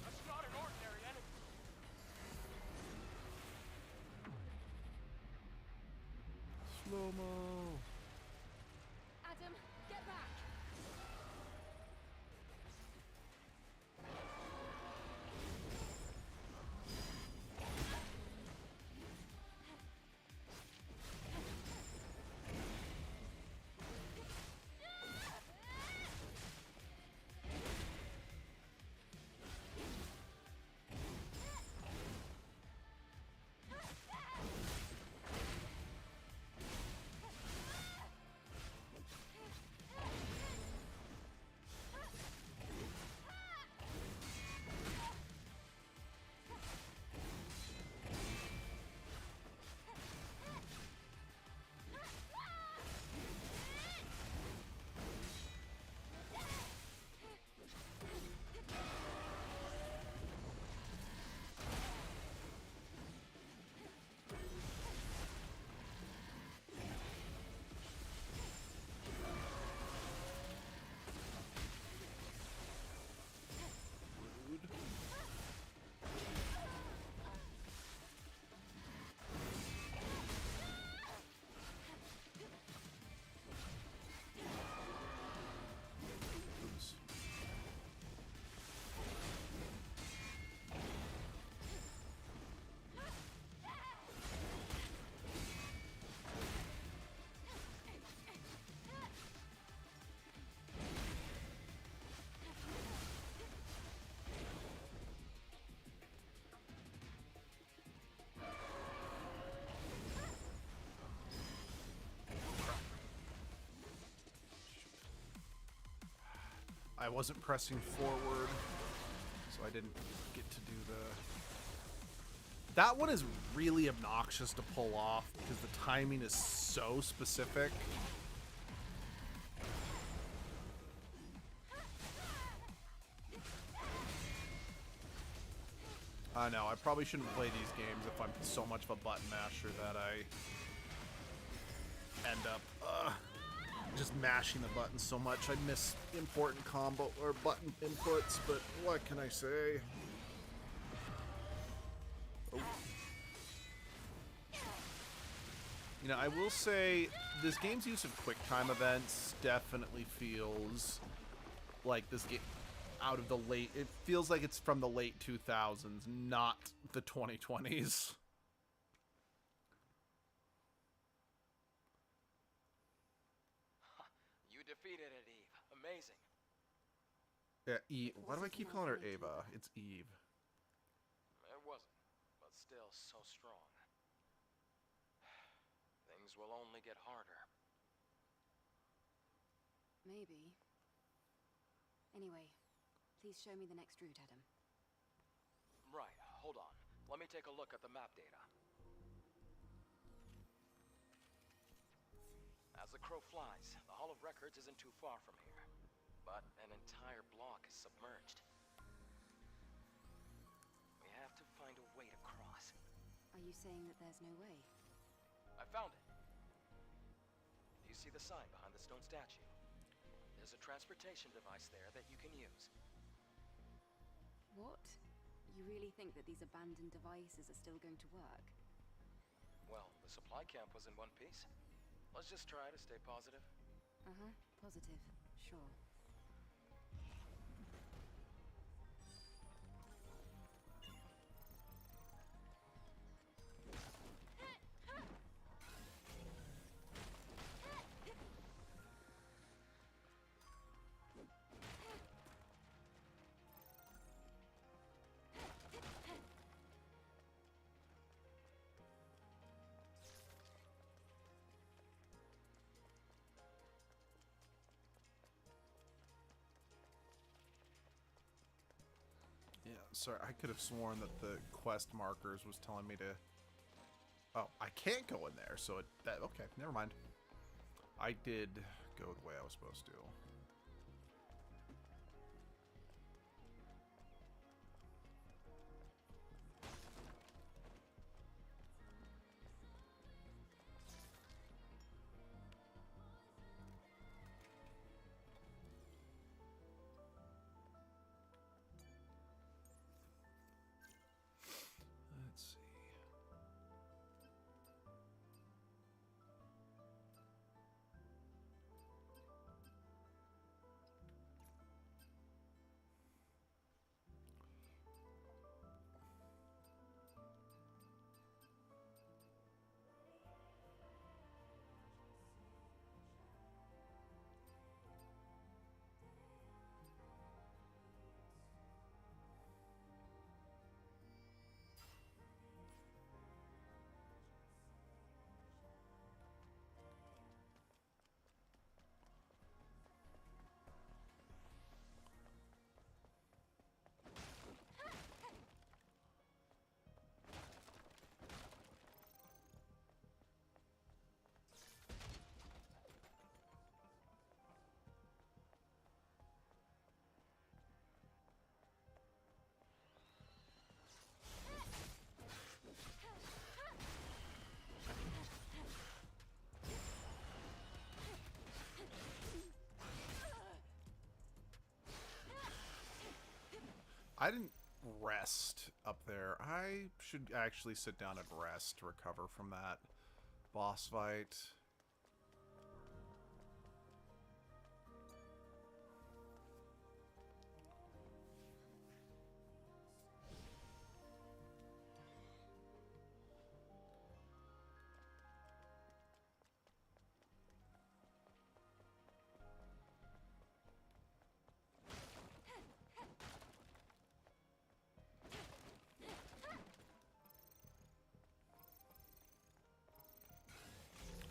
That's not an ordinary enemy. Slow-mo. Adam, get back! I wasn't pressing forward, so I didn't get to do the... That one is really obnoxious to pull off because the timing is so specific. I know, I probably shouldn't play these games if I'm so much of a button masher that I end up just mashing the buttons so much I miss important combo or button inputs, but what can I say? Oh. You know, I will say this game's use of QuickTime events definitely feels like this game out of the late... It feels like it's from the late 2000s, not the 2020s. You defeated it, Eve. Amazing. Yeah, Eve. Why do I Wasn't keep my calling her fault. Ava? It's Eve. It wasn't, but still so strong. Things will only get harder. Maybe. Anyway, please show me the next route, Adam. Right, hold on. Let me take a look at the map data. As the crow flies, the Hall of Records isn't too far from here. But an entire block is submerged. We have to find a way to cross. Are you saying that there's no way? I found it. Do you see the sign behind the stone statue? There's a transportation device there that you can use. What? You really think that these abandoned devices are still going to work? Well, the supply camp was in one piece. Let's just try to stay positive. Uh-huh, positive. Sure. Yeah, sorry, I could have sworn that the quest markers was telling me to... Oh, I can't go in there, so okay, never mind. I did go the way I was supposed to. Let's see. I didn't rest up there. I should actually sit down and rest to recover from that boss fight.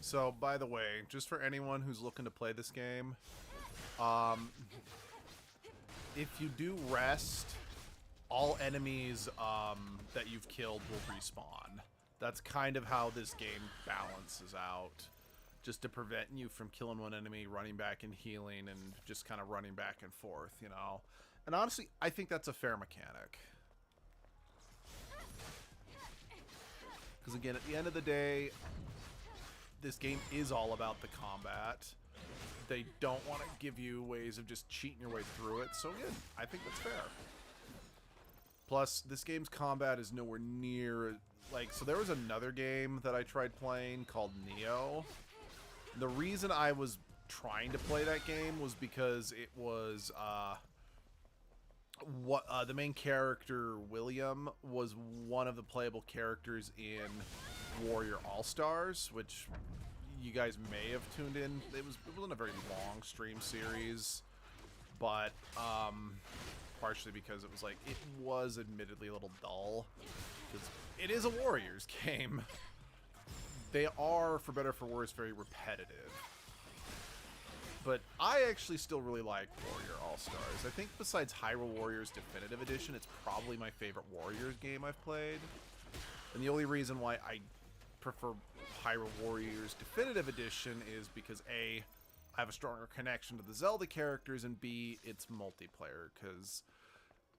So, by the way, just for anyone who's looking to play this game, if you do rest, all enemies that you've killed will respawn. That's kind of how this game balances out, just to prevent you from killing one enemy, running back and healing, and just kind of running back and forth, you know? And honestly, I think that's a fair mechanic. Because again, at the end of the day, this game is all about the combat. They don't want to give you ways of just cheating your way through it, so again, I think that's fair. Plus, this game's combat is nowhere near... Like, so there was another game that I tried playing called Neo. The reason I was trying to play that game was because it was, the main character, William, was one of the playable characters in Warrior All-Stars, which you guys may have tuned in. It wasn't a very long stream series. but partially because it was like, it was admittedly a little dull. 'Cause it is a Warriors game. They are, for better or for worse, very repetitive. But I actually still really like Warrior All-Stars. I think besides Hyrule Warriors Definitive Edition, it's probably my favorite Warriors game I've played. And the only reason why I prefer Hyrule Warriors Definitive Edition is because A, I have a stronger connection to the Zelda characters, and B, it's multiplayer, because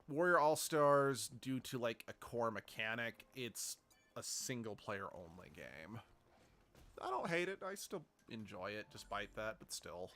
Warrior All-Stars, due to like a core mechanic, it's a single player only game. I don't hate it, I still enjoy it despite that, but still.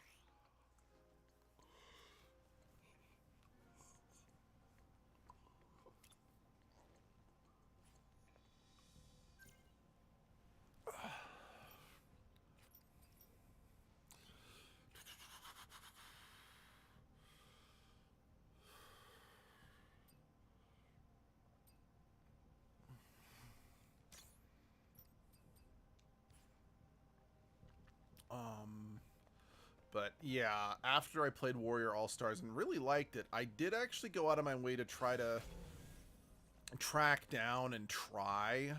But yeah, after I played Warrior All-Stars and really liked it, I did actually go out of my way to try to track down and try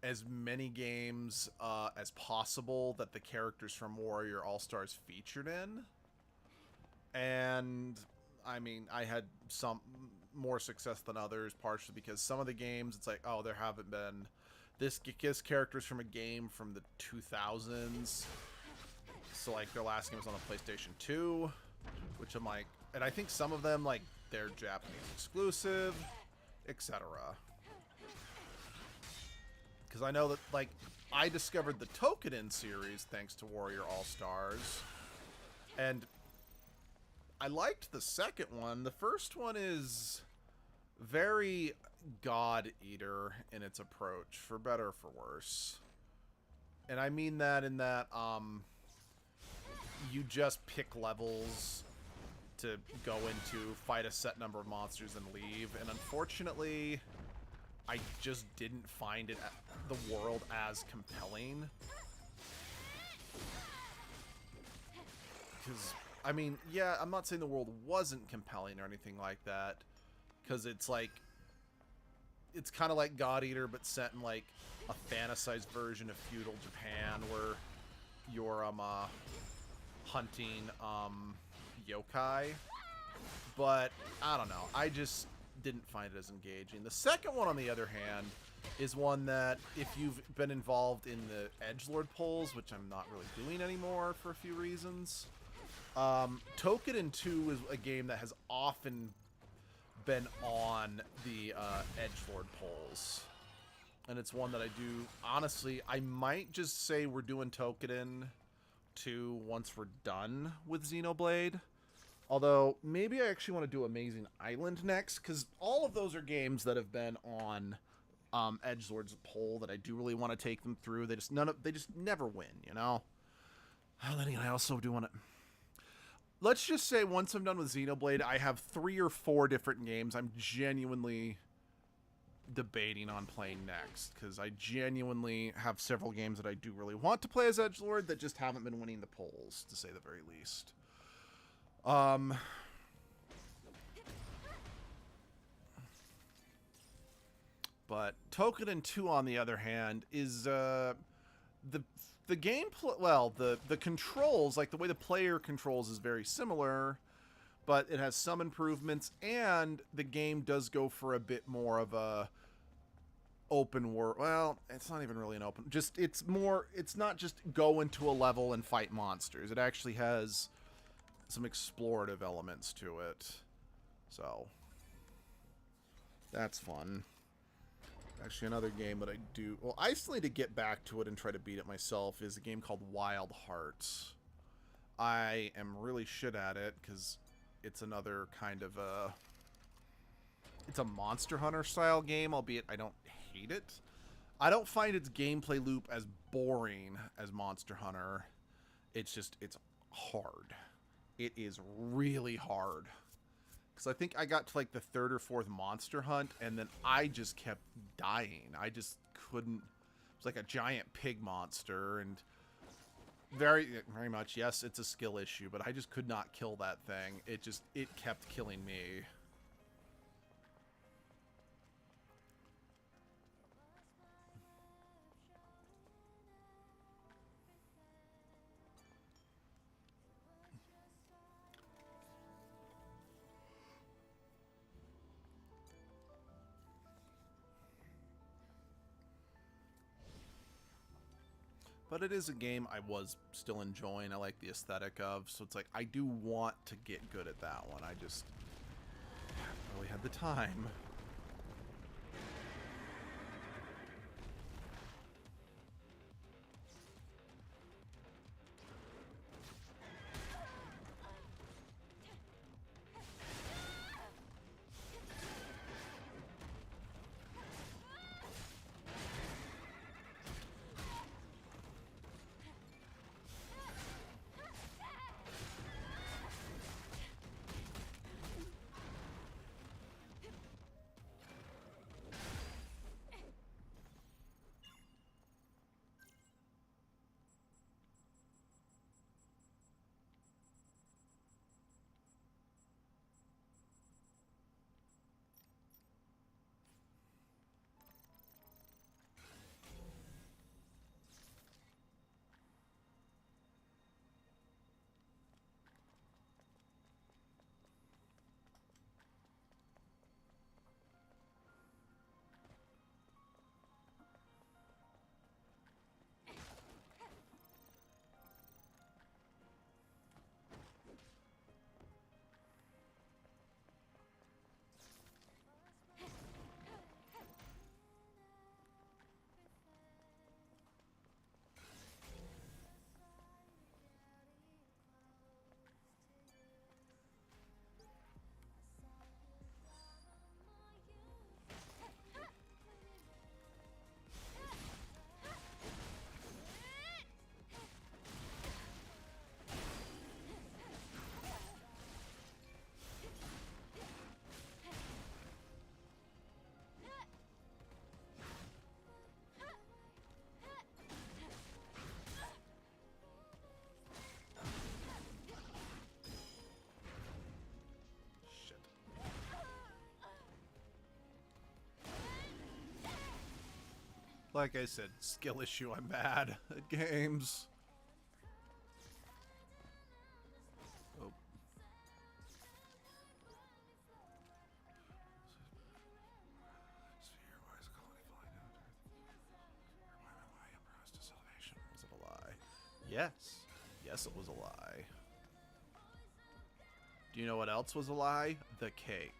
as many games as possible that the characters from Warrior All-Stars featured in. And, I mean, I had some more success than others, partially because some of the games, it's like, oh, there haven't been... This characters from a game from the 2000s. So, like, their last game was on the PlayStation 2, which I'm like... And I think some of them, like, they're Japanese exclusive, etc. Because I know that, like, I discovered the Toukiden series thanks to Warrior All-Stars. And I liked the second one. The first one is very God Eater in its approach, for better or for worse. And I mean that in that, you just pick levels to go into, fight a set number of monsters, and leave. And unfortunately, I just didn't find it, the world as compelling. Because, I mean, yeah, I'm not saying the world wasn't compelling or anything like that. Because it's like, it's kind of like God Eater, but set in like a fantasized version of feudal Japan, where you're hunting yokai. But I don't know, I just didn't find it as engaging. The second one, on the other hand, is one that if you've been involved in the Edgelord polls, which I'm not really doing anymore for a few reasons, Toukiden 2 is a game that has often been on the Edgelord polls. And it's one that I do, honestly, I might just say we're doing Toukiden 2 once we're done with Xenoblade. Although, maybe I actually want to do Amazing Island next, because all of those are games that have been on Edgelord's poll that I do really want to take them through. They just never win, you know? Well, then again, I also do want to... Let's just say once I'm done with Xenoblade, I have 3 or 4 different games I'm genuinely debating on playing next, because I genuinely have several games that I do really want to play as Edgelord that just haven't been winning the polls, to say the very least. But Toukiden 2, on the other hand, is the gameplay. Well, the controls, like the way the player controls, is very similar, but it has some improvements, and the game does go for a bit more of a open world. Well, it's not even really an open. Just it's more. It's not just go into a level and fight monsters. It actually has some explorative elements to it, so that's fun. Actually, another game that I do... Well, I still need to get back to it and try to beat it myself is a game called Wild Hearts. I am really shit at it because it's another kind of a... It's a Monster Hunter style game, albeit I don't hate it. I don't find its gameplay loop as boring as Monster Hunter. It's just, it's hard. It is really hard. Because I think I got to like the 3rd or 4th monster hunt, and then I just kept dying. I just couldn't... It was like a giant pig monster, and Very, very much. Yes, it's a skill issue, but I just could not kill that thing. It kept killing me. But it is a game I was still enjoying. I like the aesthetic of, so it's like I do want to get good at that one. I just haven't really had the time. Like I said, skill issue, I'm bad at games. Oh. Was it a lie? Yes. Yes, it was a lie. Do you know what else was a lie? The cake.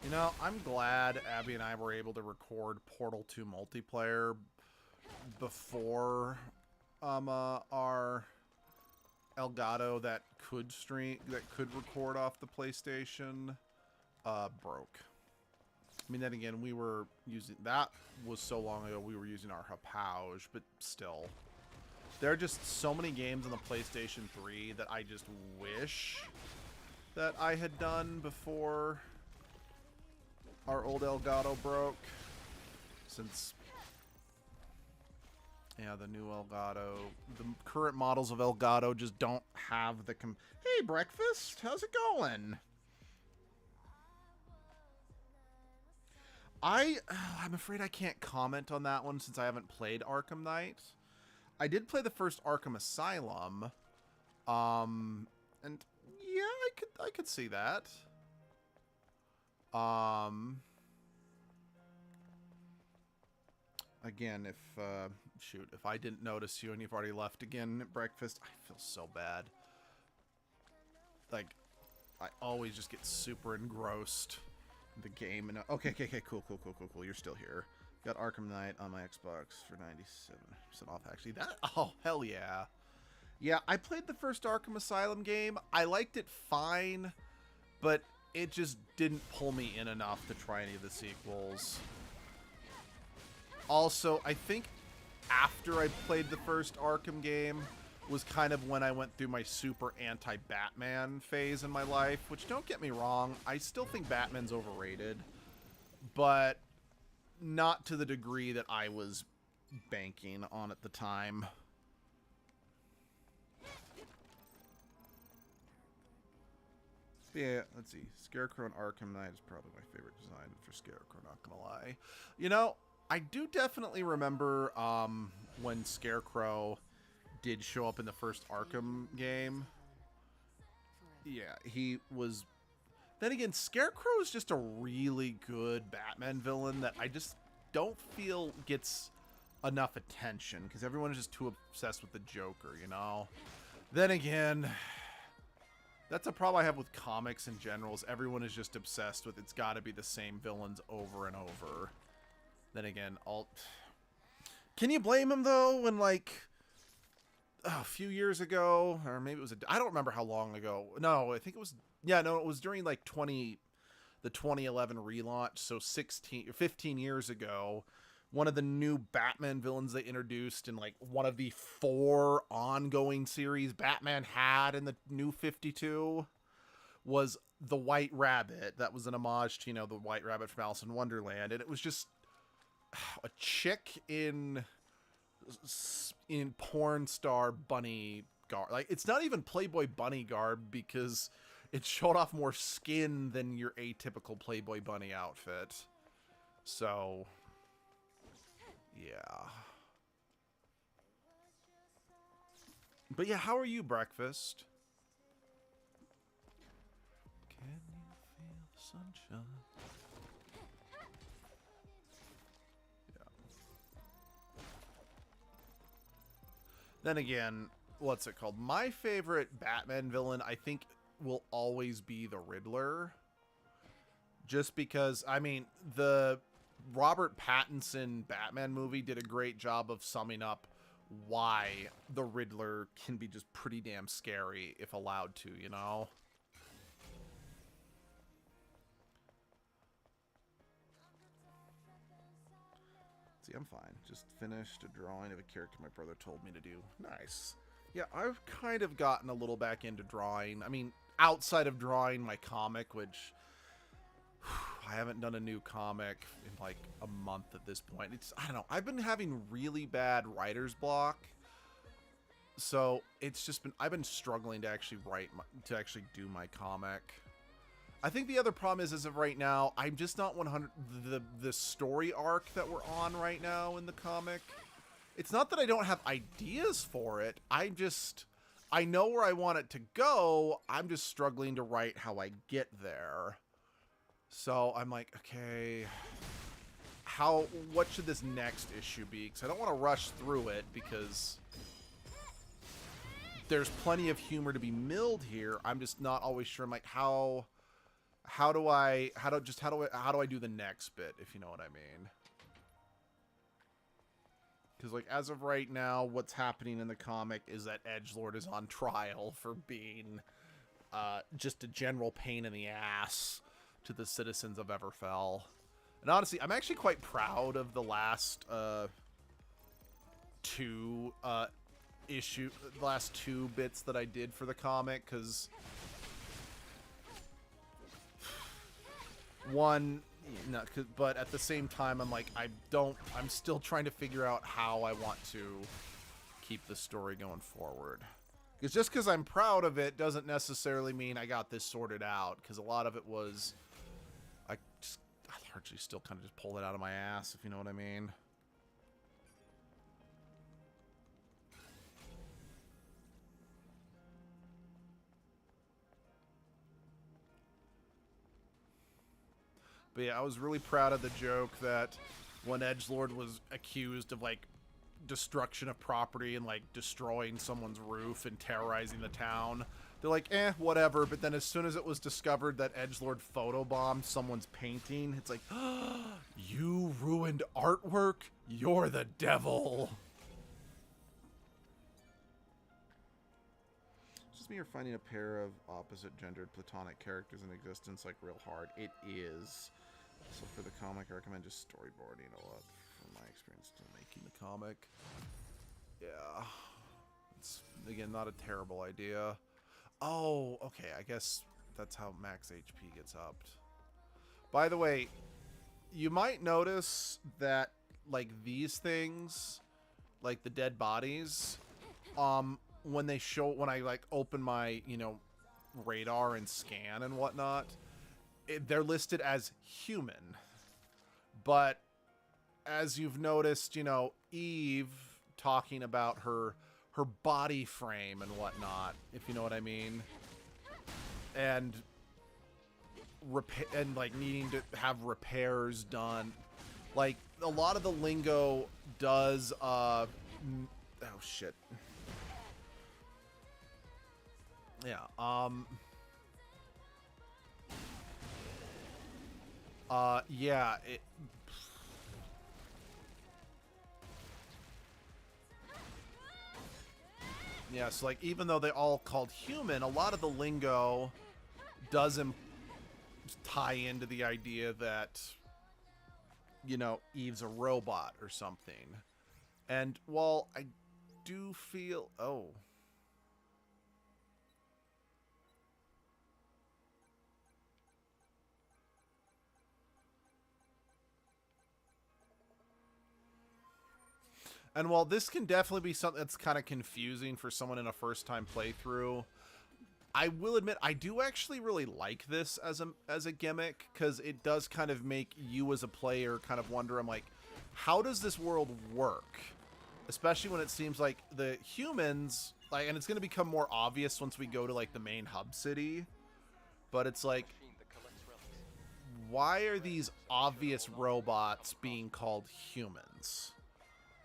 You know, I'm glad Abby and I were able to record Portal 2 multiplayer before our Elgato that could record off the PlayStation broke. I mean, then again, we were using, that was so long ago, we were using our Hauppauge, but still. There are just so many games on the PlayStation 3 that I just wish that I had done before our old Elgato broke, since, yeah, the new Elgato, the current models of Elgato just don't have the Hey, breakfast, how's it going? I'm afraid I can't comment on that one since I haven't played Arkham Knight. I did play the first Arkham Asylum, and yeah, I could see that. Again, if I didn't notice you and you've already left again at breakfast, I feel so bad. Like, I always just get super engrossed in the game. And okay, cool. You're still here. Got Arkham Knight on my Xbox for 97% off, actually. Oh, hell yeah. Yeah, I played the first Arkham Asylum game. I liked it fine, but it just didn't pull me in enough to try any of the sequels. Also, I think after I played the first Arkham game, was kind of when I went through my super anti-Batman phase in my life, which, don't get me wrong, I still think Batman's overrated, but not to the degree that I was banking on at the time. Yeah, let's see. Scarecrow and Arkham Knight is probably my favorite design for Scarecrow, not gonna lie. You know, I do definitely remember when Scarecrow did show up in the first Arkham game. Yeah, he was... Then again, Scarecrow is just a really good Batman villain that I just don't feel gets enough attention, because everyone is just too obsessed with the Joker, you know? Then again... That's a problem I have with comics in general, is everyone is just obsessed with it's got to be the same villains over and over. Then again, can you blame him, though, when, like, a few years ago, or maybe it was I don't remember how long ago. No, I think it was, yeah, no, it was during, like, the 2011 relaunch, so 15 years ago. One of the new Batman villains they introduced in, like, one of the 4 ongoing series Batman had in the New 52 was the White Rabbit. That was an homage to, you know, the White Rabbit from Alice in Wonderland. And it was just a chick in porn star bunny garb. Like, it's not even Playboy bunny garb, because it showed off more skin than your atypical Playboy bunny outfit. So... yeah. But yeah, how are you, Breakfast? Can you feel the sunshine? Yeah. Then again, what's it called? My favorite Batman villain, I think, will always be the Riddler. Just because, I mean, the Robert Pattinson Batman movie did a great job of summing up why the Riddler can be just pretty damn scary if allowed to, you know? See, I'm fine. Just finished a drawing of a character my brother told me to do. Nice. Yeah, I've kind of gotten a little back into drawing. I mean, outside of drawing my comic, which... I haven't done a new comic in like a month at this point. I don't know. I've been having really bad writer's block. So it's just been, I've been struggling to actually do my comic. I think the other problem is, as of right now, I'm just not 100, the story arc that we're on right now in the comic. It's not that I don't have ideas for it. I know where I want it to go. I'm just struggling to write how I get there. So I'm like, okay, what should this next issue be? Because I don't want to rush through it, because there's plenty of humor to be milled here. I'm just not always sure. I'm like, how do I do the next bit, if you know what I mean? Because, like, as of right now, what's happening in the comic is that Edgelord is on trial for being just a general pain in the ass to the citizens of Everfell. And honestly, I'm actually quite proud of the last two bits that I did for the comic, because one, no, but at the same time, I'm like, I'm still trying to figure out how I want to keep the story going forward. Because just because I'm proud of it doesn't necessarily mean I got this sorted out, because a lot of it was, I largely still kind of just pulled it out of my ass, if you know what I mean. But yeah, I was really proud of the joke that when Edgelord was accused of, like, destruction of property and, like, destroying someone's roof and terrorizing the town, they're like, whatever. But then as soon as it was discovered that Edgelord photobombed someone's painting, it's like, you ruined artwork? You're the devil. It's just me, you're finding a pair of opposite-gendered platonic characters in existence, like, real hard. It is. So for the comic, I recommend just storyboarding a lot, from my experience to making the comic. Yeah. It's, again, not a terrible idea. Oh, okay, I guess that's how max HP gets upped. By the way, you might notice that, like, these things, like the dead bodies, when they show, when I, like, open my, you know, radar and scan and whatnot, they're listed as human. But as you've noticed, you know, Eve talking about her body frame and whatnot, if you know what I mean, and like needing to have repairs done, like a lot of the lingo does oh shit. Yeah, yeah, yeah, so like even though they're all called human, a lot of the lingo doesn't tie into the idea that, you know, Eve's a robot or something. And while I do feel, oh, and while this can definitely be something that's kind of confusing for someone in a first-time playthrough, I will admit I do actually really like this as a gimmick, because it does kind of make you as a player kind of wonder, I'm like, how does this world work? Especially when it seems like the humans, like, and it's going to become more obvious once we go to like the main hub city, but it's like, why are these obvious robots being called humans?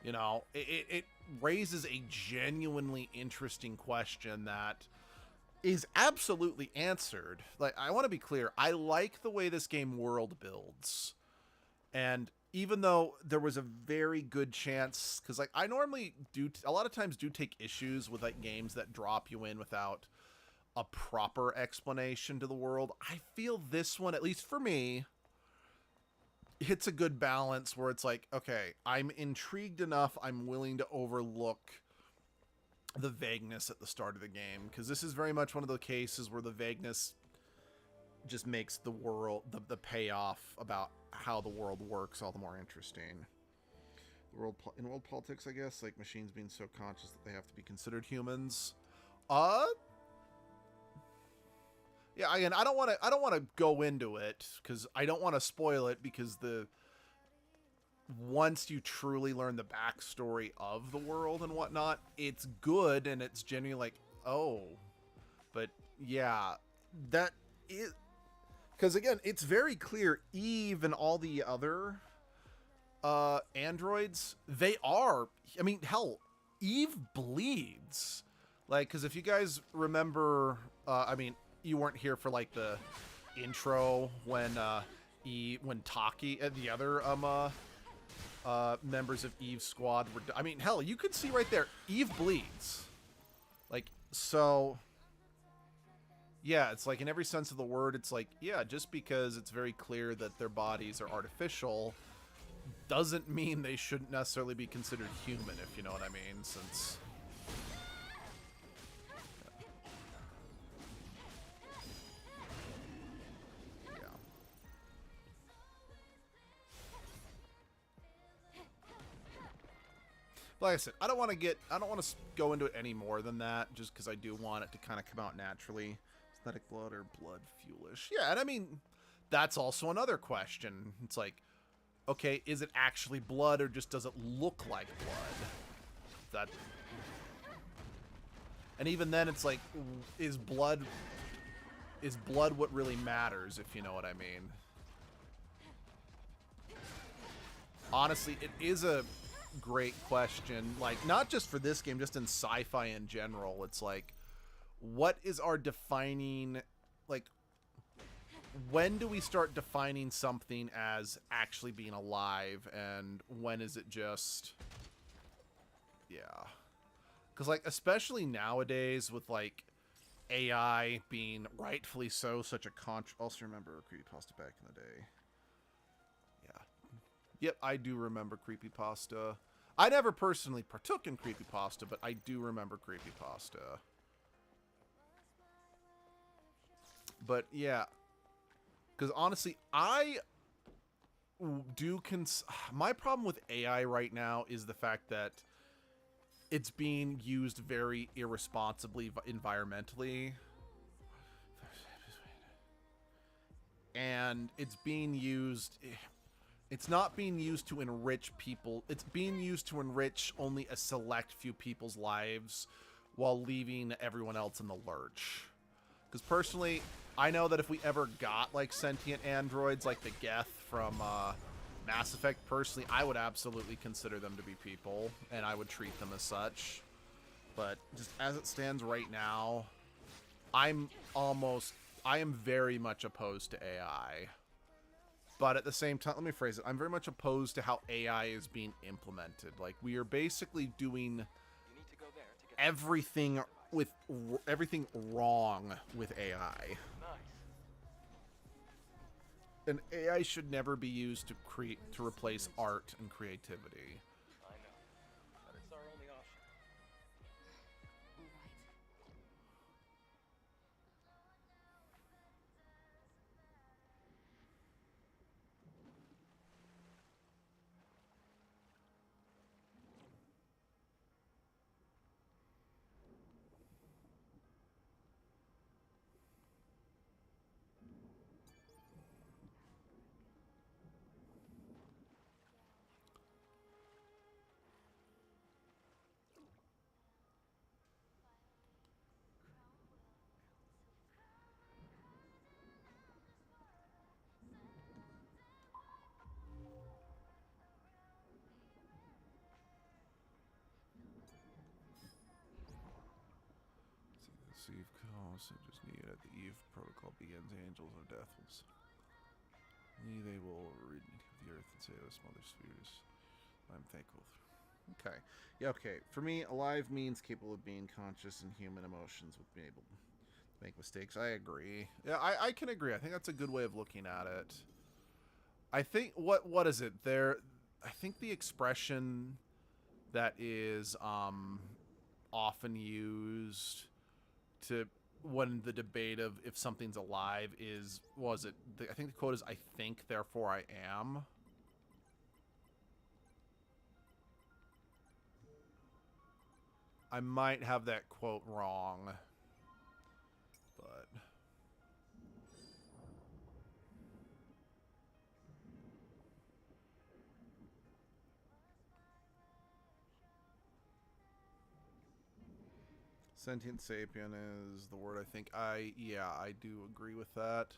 You know, it raises a genuinely interesting question that is absolutely answered. Like, I want to be clear, I like the way this game world builds. And even though there was a very good chance, because like I normally do, a lot of times do take issues with like games that drop you in without a proper explanation to the world, I feel this one, at least for me, hits a good balance where it's like, okay, I'm intrigued enough, I'm willing to overlook the vagueness at the start of the game, because this is very much one of the cases where the vagueness just makes the world, the payoff about how the world works all the more interesting. In world politics, I guess, like machines being so conscious that they have to be considered humans. Yeah, again, I don't want to go into it because I don't want to spoil it, because once you truly learn the backstory of the world and whatnot, it's good, and it's genuinely like, oh, but yeah, that is, because again, it's very clear Eve and all the other androids, they are, I mean, hell, Eve bleeds, like, because if you guys remember, I mean, you weren't here for like the intro when when Taki and the other members of Eve's squad were, I mean, hell, you could see right there, Eve bleeds. Like, so, yeah, it's like in every sense of the word, it's like, yeah, just because it's very clear that their bodies are artificial doesn't mean they shouldn't necessarily be considered human, if you know what I mean, since... Like I said, I don't want to go into it any more than that, just because I do want it to kind of come out naturally. Synthetic blood or blood fuelish? Yeah, and I mean, that's also another question. It's like, okay, is it actually blood, or just does it look like blood? And even then, it's like, is blood what really matters, if you know what I mean? Honestly, it is a great question, like, not just for this game, just in sci-fi in general. It's like, what is our defining, like, when do we start defining something as actually being alive, and when is it just, yeah, because like, especially nowadays with like AI being rightfully so such a also remember creepypasta back in the day. Yep, I do remember creepypasta. I never personally partook in creepypasta, but I do remember creepypasta. But yeah, because honestly, I do my problem with AI right now is the fact that it's being used very irresponsibly environmentally. And it's being used... It's not being used to enrich people. It's being used to enrich only a select few people's lives while leaving everyone else in the lurch. Because personally, I know that if we ever got, like, sentient androids like the Geth from Mass Effect, personally, I would absolutely consider them to be people, and I would treat them as such. But just as it stands right now, I am very much opposed to AI. But at the same time, let me phrase it. I'm very much opposed to how AI is being implemented. Like, we are basically doing You need to go there to get everything wrong with AI. nice. And AI should never be used to replace art and creativity. I know. But it's our only option. All right. The Eve calls, so just need at the Eve protocol begins. Angels of death they will read the earth and say, "Oh, Mother Spheres, I'm thankful." Okay, yeah, okay. For me, alive means capable of being conscious and human emotions with being able to make mistakes. I agree. Yeah, I can agree. I think that's a good way of looking at it. I think what is it there? I think the expression that is often used to when the debate of if something's alive is I think the quote is, "I think, therefore I am." I might have that quote wrong, but sentient sapien is the word. I think I do agree with that.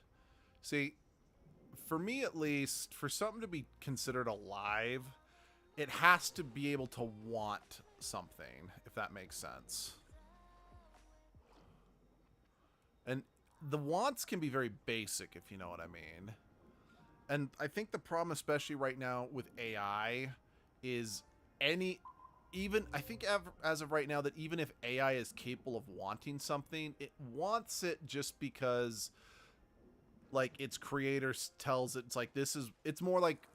See, for me at least, for something to be considered alive, it has to be able to want something, if that makes sense. And the wants can be very basic, if you know what I mean. And I think the problem, especially right now with AI, is I think as of right now, that even if AI is capable of wanting something, it wants it just because, like, its creator tells it, it's more like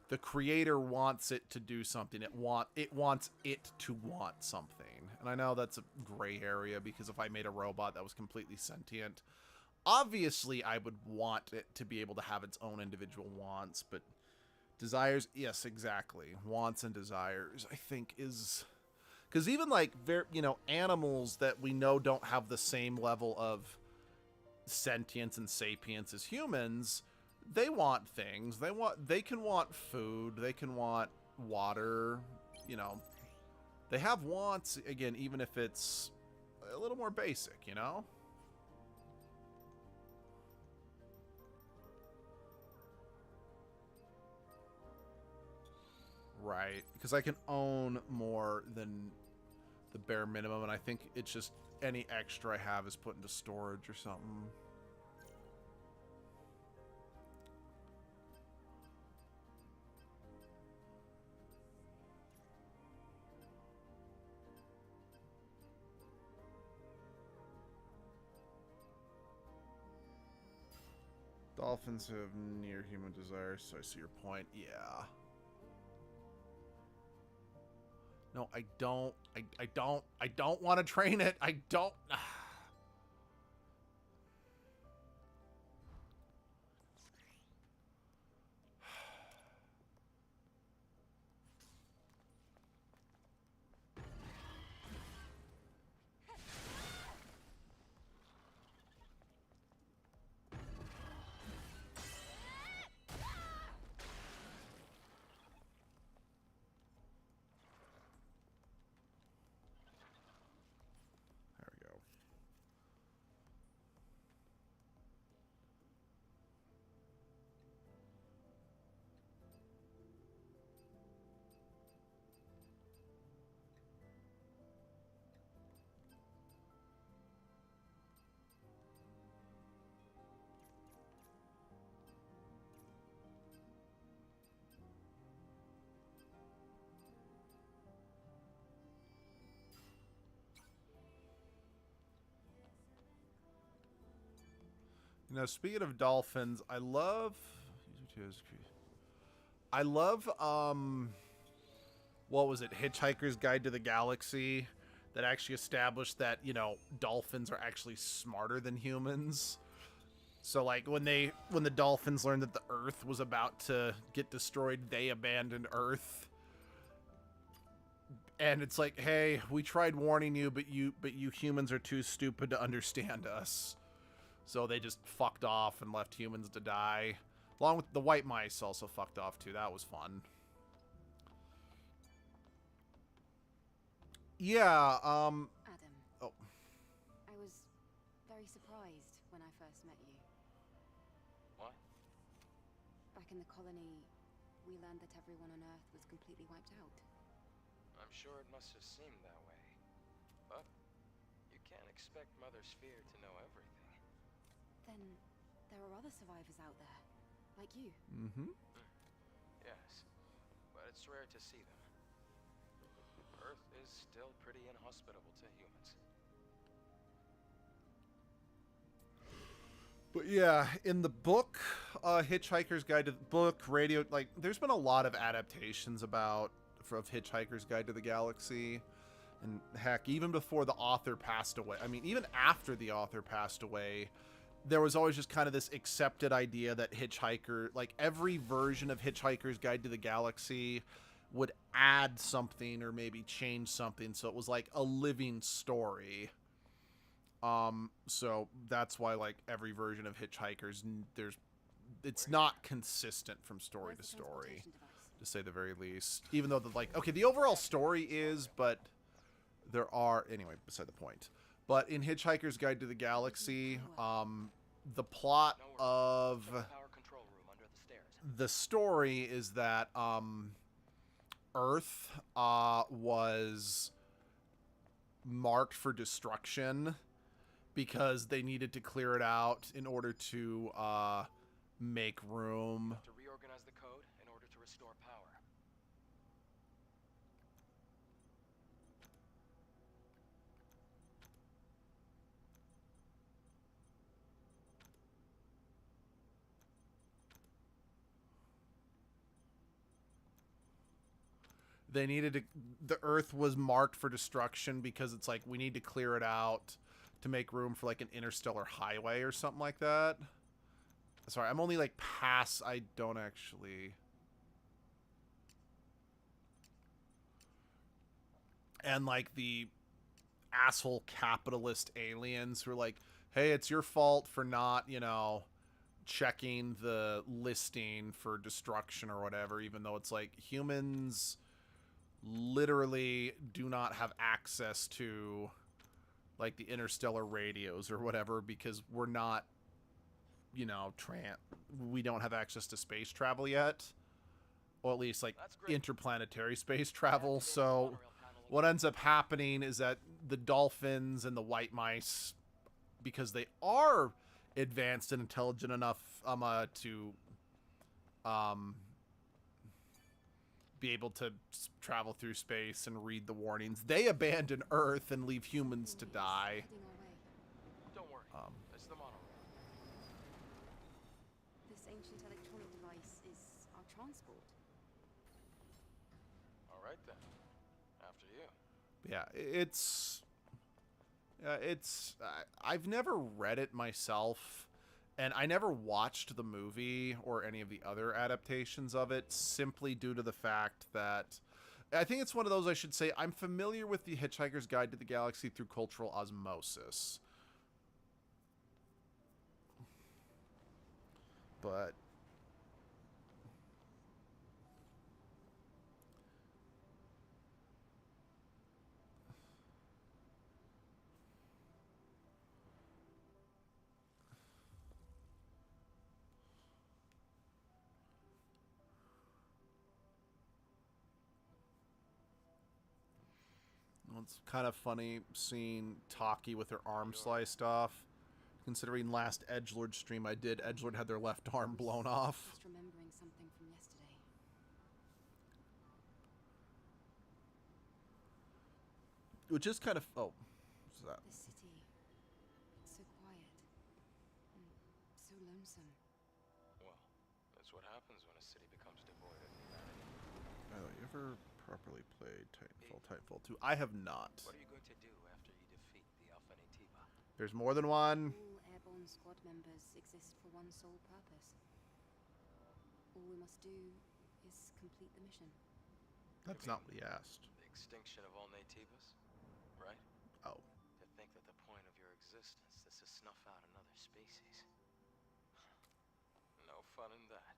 the creator wants it to do something. It wants it to want something. And I know that's a gray area, because if I made a robot that was completely sentient, obviously I would want it to be able to have its own individual wants, but desires, yes, exactly. Wants and desires, I think, is... Because even, like, animals that we know don't have the same level of sentience and sapience as humans, they want things. They can want food. They can want water. They have wants, again, even if it's a little more basic, Right, because I can own more than the bare minimum, and I think it's just any extra I have is put into storage or something. Dolphins have near human desires, so I see your point. Yeah. No, I don't. I don't want to train it. I don't. There we go. You know, speaking of dolphins, I love what was it, Hitchhiker's Guide to the Galaxy, that actually established that, you know, dolphins are actually smarter than humans. So like when the dolphins learned that the Earth was about to get destroyed, they abandoned Earth. And it's like, hey, we tried warning you, but you humans are too stupid to understand us. So they just fucked off and left humans to die. Along with the white mice also fucked off too. That was fun. Yeah, Adam. Oh. I was very surprised when I first met you. What? Back in the colony, we learned that everyone on Earth was completely wiped out. I'm sure it must have seemed that way. But you can't expect Mother Sphere to know everything. Then there are other survivors out there, like you. Mm-hmm. Yes, but it's rare to see them. Earth is still pretty inhospitable to humans. But yeah, in the book, Hitchhiker's Guide to the book, radio, like, there's been a lot of adaptations of Hitchhiker's Guide to the Galaxy. And heck, even before the author passed away, I mean, even after the author passed away, there was always just kind of this accepted idea that like every version of Hitchhiker's Guide to the Galaxy would add something or maybe change something. So it was like a living story. So that's why like every version of Hitchhiker's, it's not consistent from story to story, to say the very least. Even though the overall story is, but there are, anyway, beside the point. But in Hitchhiker's Guide to the Galaxy, the plot of the story is that Earth was marked for destruction because they needed to clear it out in order to make room. To reorganize the code in order to restore power. They needed to, the Earth was marked for destruction because it's like, we need to clear it out to make room for like an interstellar highway or something like that. Sorry, I'm only like past, I don't actually. And like the asshole capitalist aliens who are like, hey, it's your fault for not, you know, checking the listing for destruction or whatever, even though it's like humans literally do not have access to like the interstellar radios or whatever because we're not, you know, we don't have access to space travel yet, or at least like interplanetary space travel. So what ends up happening is that the dolphins and the white mice, because they are advanced and intelligent enough to be able to travel through space and read the warnings, they abandon Earth and leave humans to die. Don't worry, it's the monorail. This ancient electronic device is our transport. All right then. After Yeah, I've never read it myself, and I never watched the movie or any of the other adaptations of it simply due to the fact that I think it's one of those, I should say, I'm familiar with The Hitchhiker's Guide to the Galaxy through cultural osmosis. But it's kind of funny seeing Taki with her arm sliced off. Considering last Edgelord stream I did, Edgelord had their left arm blown off. Just remembering something from yesterday. Which is kind of... Oh, what's that? The city. It's so quiet. And so lonesome. Well, that's what happens when a city becomes devoid of humanity. Oh, you ever properly played Titanfall 2? I have not. What are you going to do after you defeat the Alpha Naytiba? There's more than one. All airborne squad members exist for one sole purpose. All we must do is complete the mission. That's not what he asked. The extinction of all Naytibas? Right? Oh. To think that the point of your existence is to snuff out another species. No fun in that.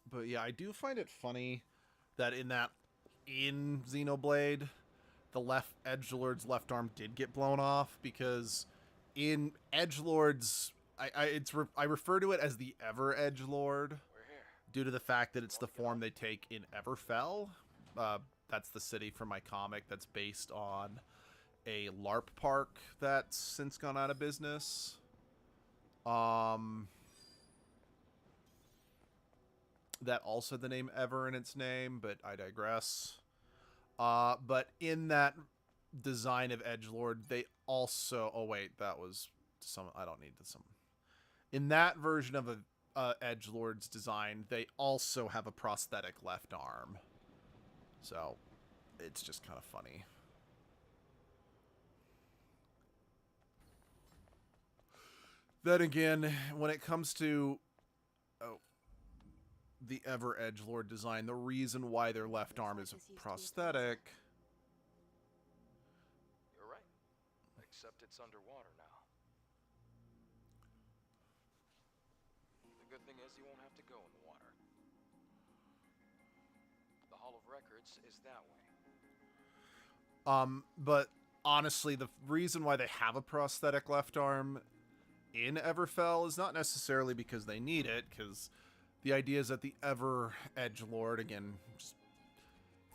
But yeah, I do find it funny that in Xenoblade, the left Edgelord's left arm did get blown off, because in Edgelord's I refer to it as the Ever Edgelord We're here. due to the fact that it's the form they take in Everfell. That's the city from my comic that's based on a LARP park that's since gone out of business. That also had the name Ever in its name, but I digress. But in that design of Edgelord, they also... Oh, wait, that was some... I don't need some... In that version of Edgelord's design, they also have a prosthetic left arm. So, it's just kind of funny. Then again, when it comes to the Ever Edgelord design, the reason why their left arm is a prosthetic... You're right. Except it's underwater now. The good thing is you won't have to go in the water. The Hall of Records is that way. But honestly, the reason why they have a prosthetic left arm in Everfell is not necessarily because they need it, because the idea is that the Ever Edgelord, again, just,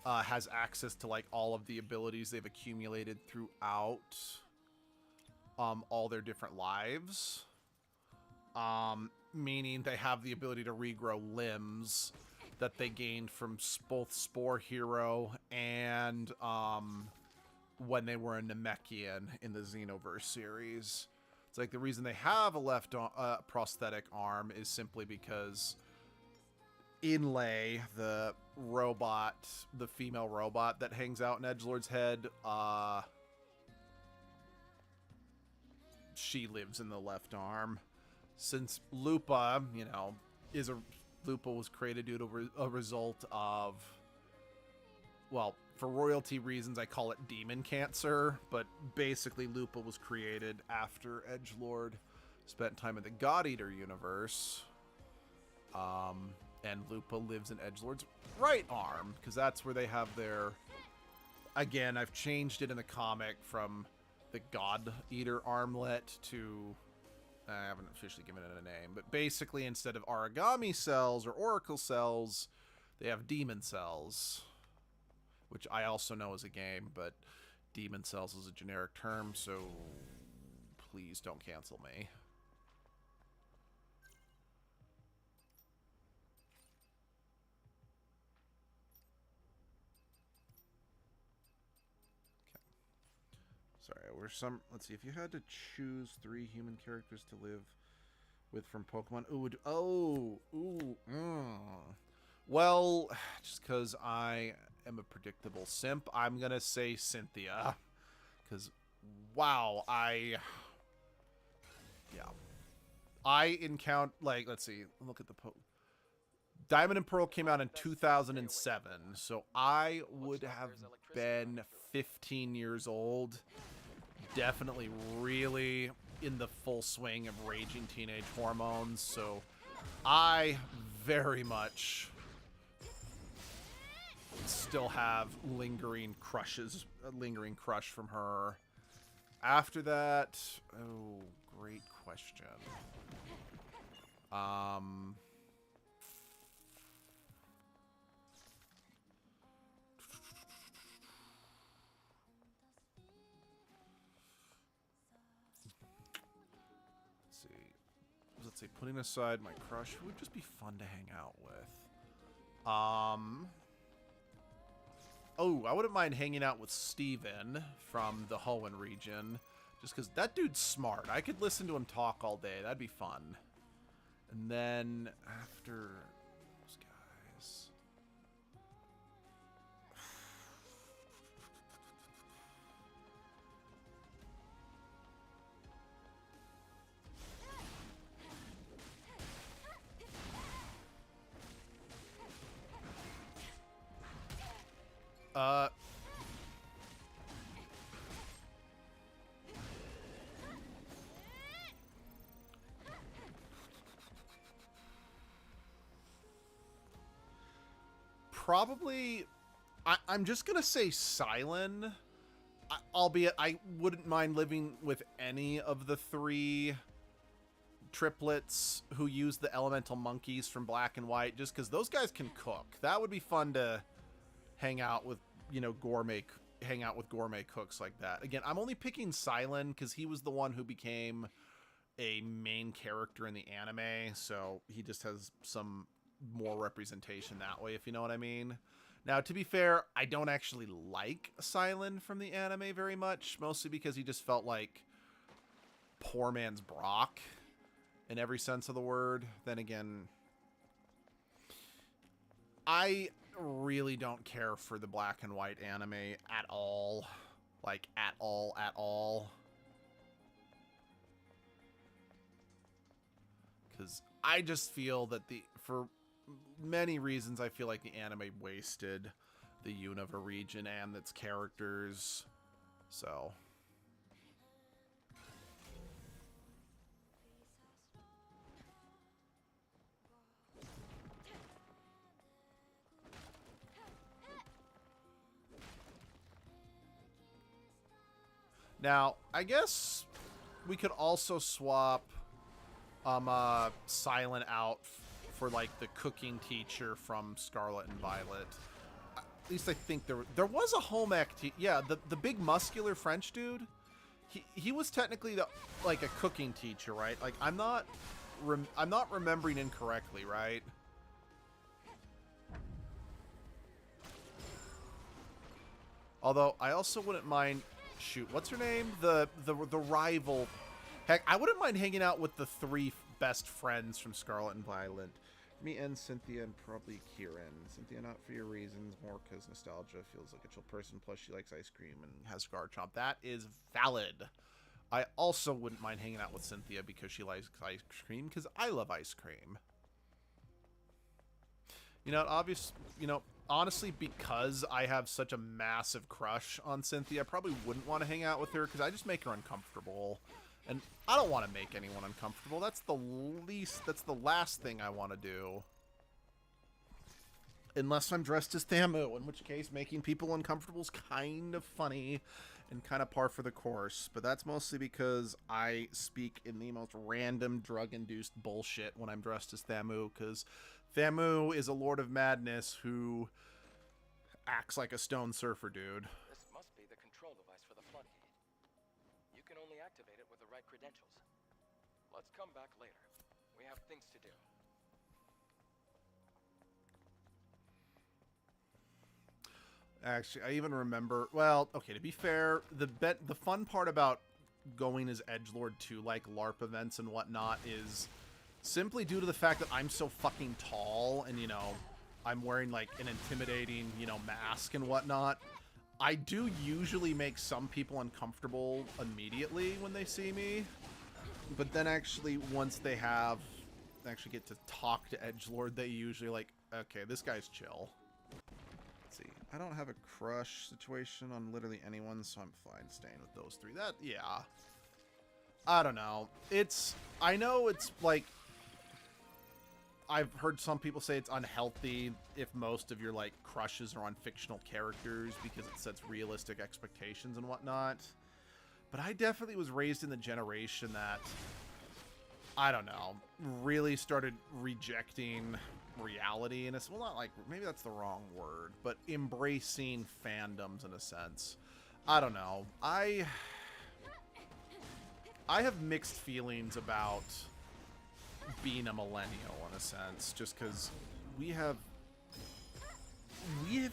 has access to like all of the abilities they've accumulated throughout all their different lives. Meaning they have the ability to regrow limbs that they gained from both Spore Hero and when they were a Namekian in the Xenoverse series. It's like the reason they have a left prosthetic arm is simply because Inlay, the robot, the female robot that hangs out in Edgelord's head, she lives in the left arm. Since Lupa, you know, Lupa was created due to a result of, well, for royalty reasons, I call it demon cancer, but basically Lupa was created after Edgelord spent time in the God Eater universe. And Lupa lives in Edgelord's right arm, because that's where they have their... Again, I've changed it in the comic from the God Eater armlet to... I haven't officially given it a name, but basically instead of origami cells or oracle cells, they have demon cells, which I also know is a game, but demon cells is a generic term, so please don't cancel me. Sorry, let's see, if you had to choose 3 human characters to live with from Pokemon, well, just because I am a predictable simp. I'm gonna say Cynthia. Because, wow, I encounter, like, let's see, look at the Diamond and Pearl came out in 2007, so I would have been 15 years old. Definitely really in the full swing of raging teenage hormones, so I very much still have a lingering crush from her. After that, oh, great question. Let's see, putting aside my crush, who would just be fun to hang out with? Oh, I wouldn't mind hanging out with Steven from the Hoenn region, just because that dude's smart. I could listen to him talk all day. That'd be fun. And then after those guys, probably, I'm just gonna say Sylens, albeit I wouldn't mind living with any of the three triplets who use the elemental monkeys from Black and White, just because those guys can cook. That would be fun to hang out with, you know, gourmet cooks like that. Again, I'm only picking Sylens because he was the one who became a main character in the anime, so he just has some more representation that way, if you know what I mean. Now, to be fair, I don't actually like Sylens from the anime very much, mostly because he just felt like poor man's Brock in every sense of the word. Then again, I really don't care for the Black and White anime at all. Like, at all. Because I just feel that for many reasons, I feel like the anime wasted the Unova region and its characters. So now, I guess we could also swap Sylens out for like the cooking teacher from Scarlet and Violet. At least I think there was a home ec. Yeah, the big muscular French dude. He was technically like a cooking teacher, right? Like I'm not remembering incorrectly, right? Although I also wouldn't mind. Shoot, what's her name? The rival. Heck, I wouldn't mind hanging out with the three best friends from Scarlet and Violet. Me and Cynthia and probably Kieran. Cynthia, not for your reasons, more because nostalgia, feels like a chill person, plus she likes ice cream and has Garchomp. That is valid. I also wouldn't mind hanging out with Cynthia because she likes ice cream, because I love ice cream. You know, honestly, because I have such a massive crush on Cynthia, I probably wouldn't want to hang out with her because I just make her uncomfortable. And I don't want to make anyone uncomfortable. That's the last thing I want to do. Unless I'm dressed as Thamu, in which case making people uncomfortable is kind of funny and kind of par for the course. But that's mostly because I speak in the most random drug-induced bullshit when I'm dressed as Thamu, because Thamu is a Lord of Madness who acts like a stone surfer dude. This must be the control device for the floodgate. You can only activate it with the right credentials. Let's come back later. We have things to do. Actually, I even remember. Well, okay. To be fair, the fun part about going as Edgelord to like LARP events and whatnot is simply due to the fact that I'm so fucking tall, and you know, I'm wearing like an intimidating, you know, mask and whatnot, I do usually make some people uncomfortable immediately when they see me. But then actually, once they actually get to talk to Edgelord, they usually like, okay, this guy's chill. Let's see. I don't have a crush situation on literally anyone, so I'm fine staying with those three. That, yeah. I don't know. I know it's like, I've heard some people say it's unhealthy if most of your like crushes are on fictional characters because it sets realistic expectations and whatnot. But I definitely was raised in the generation that, I don't know, really started rejecting reality, and it's, well, not like, maybe that's the wrong word, but embracing fandoms in a sense. I don't know. I have mixed feelings about being a millennial in a sense, just because we have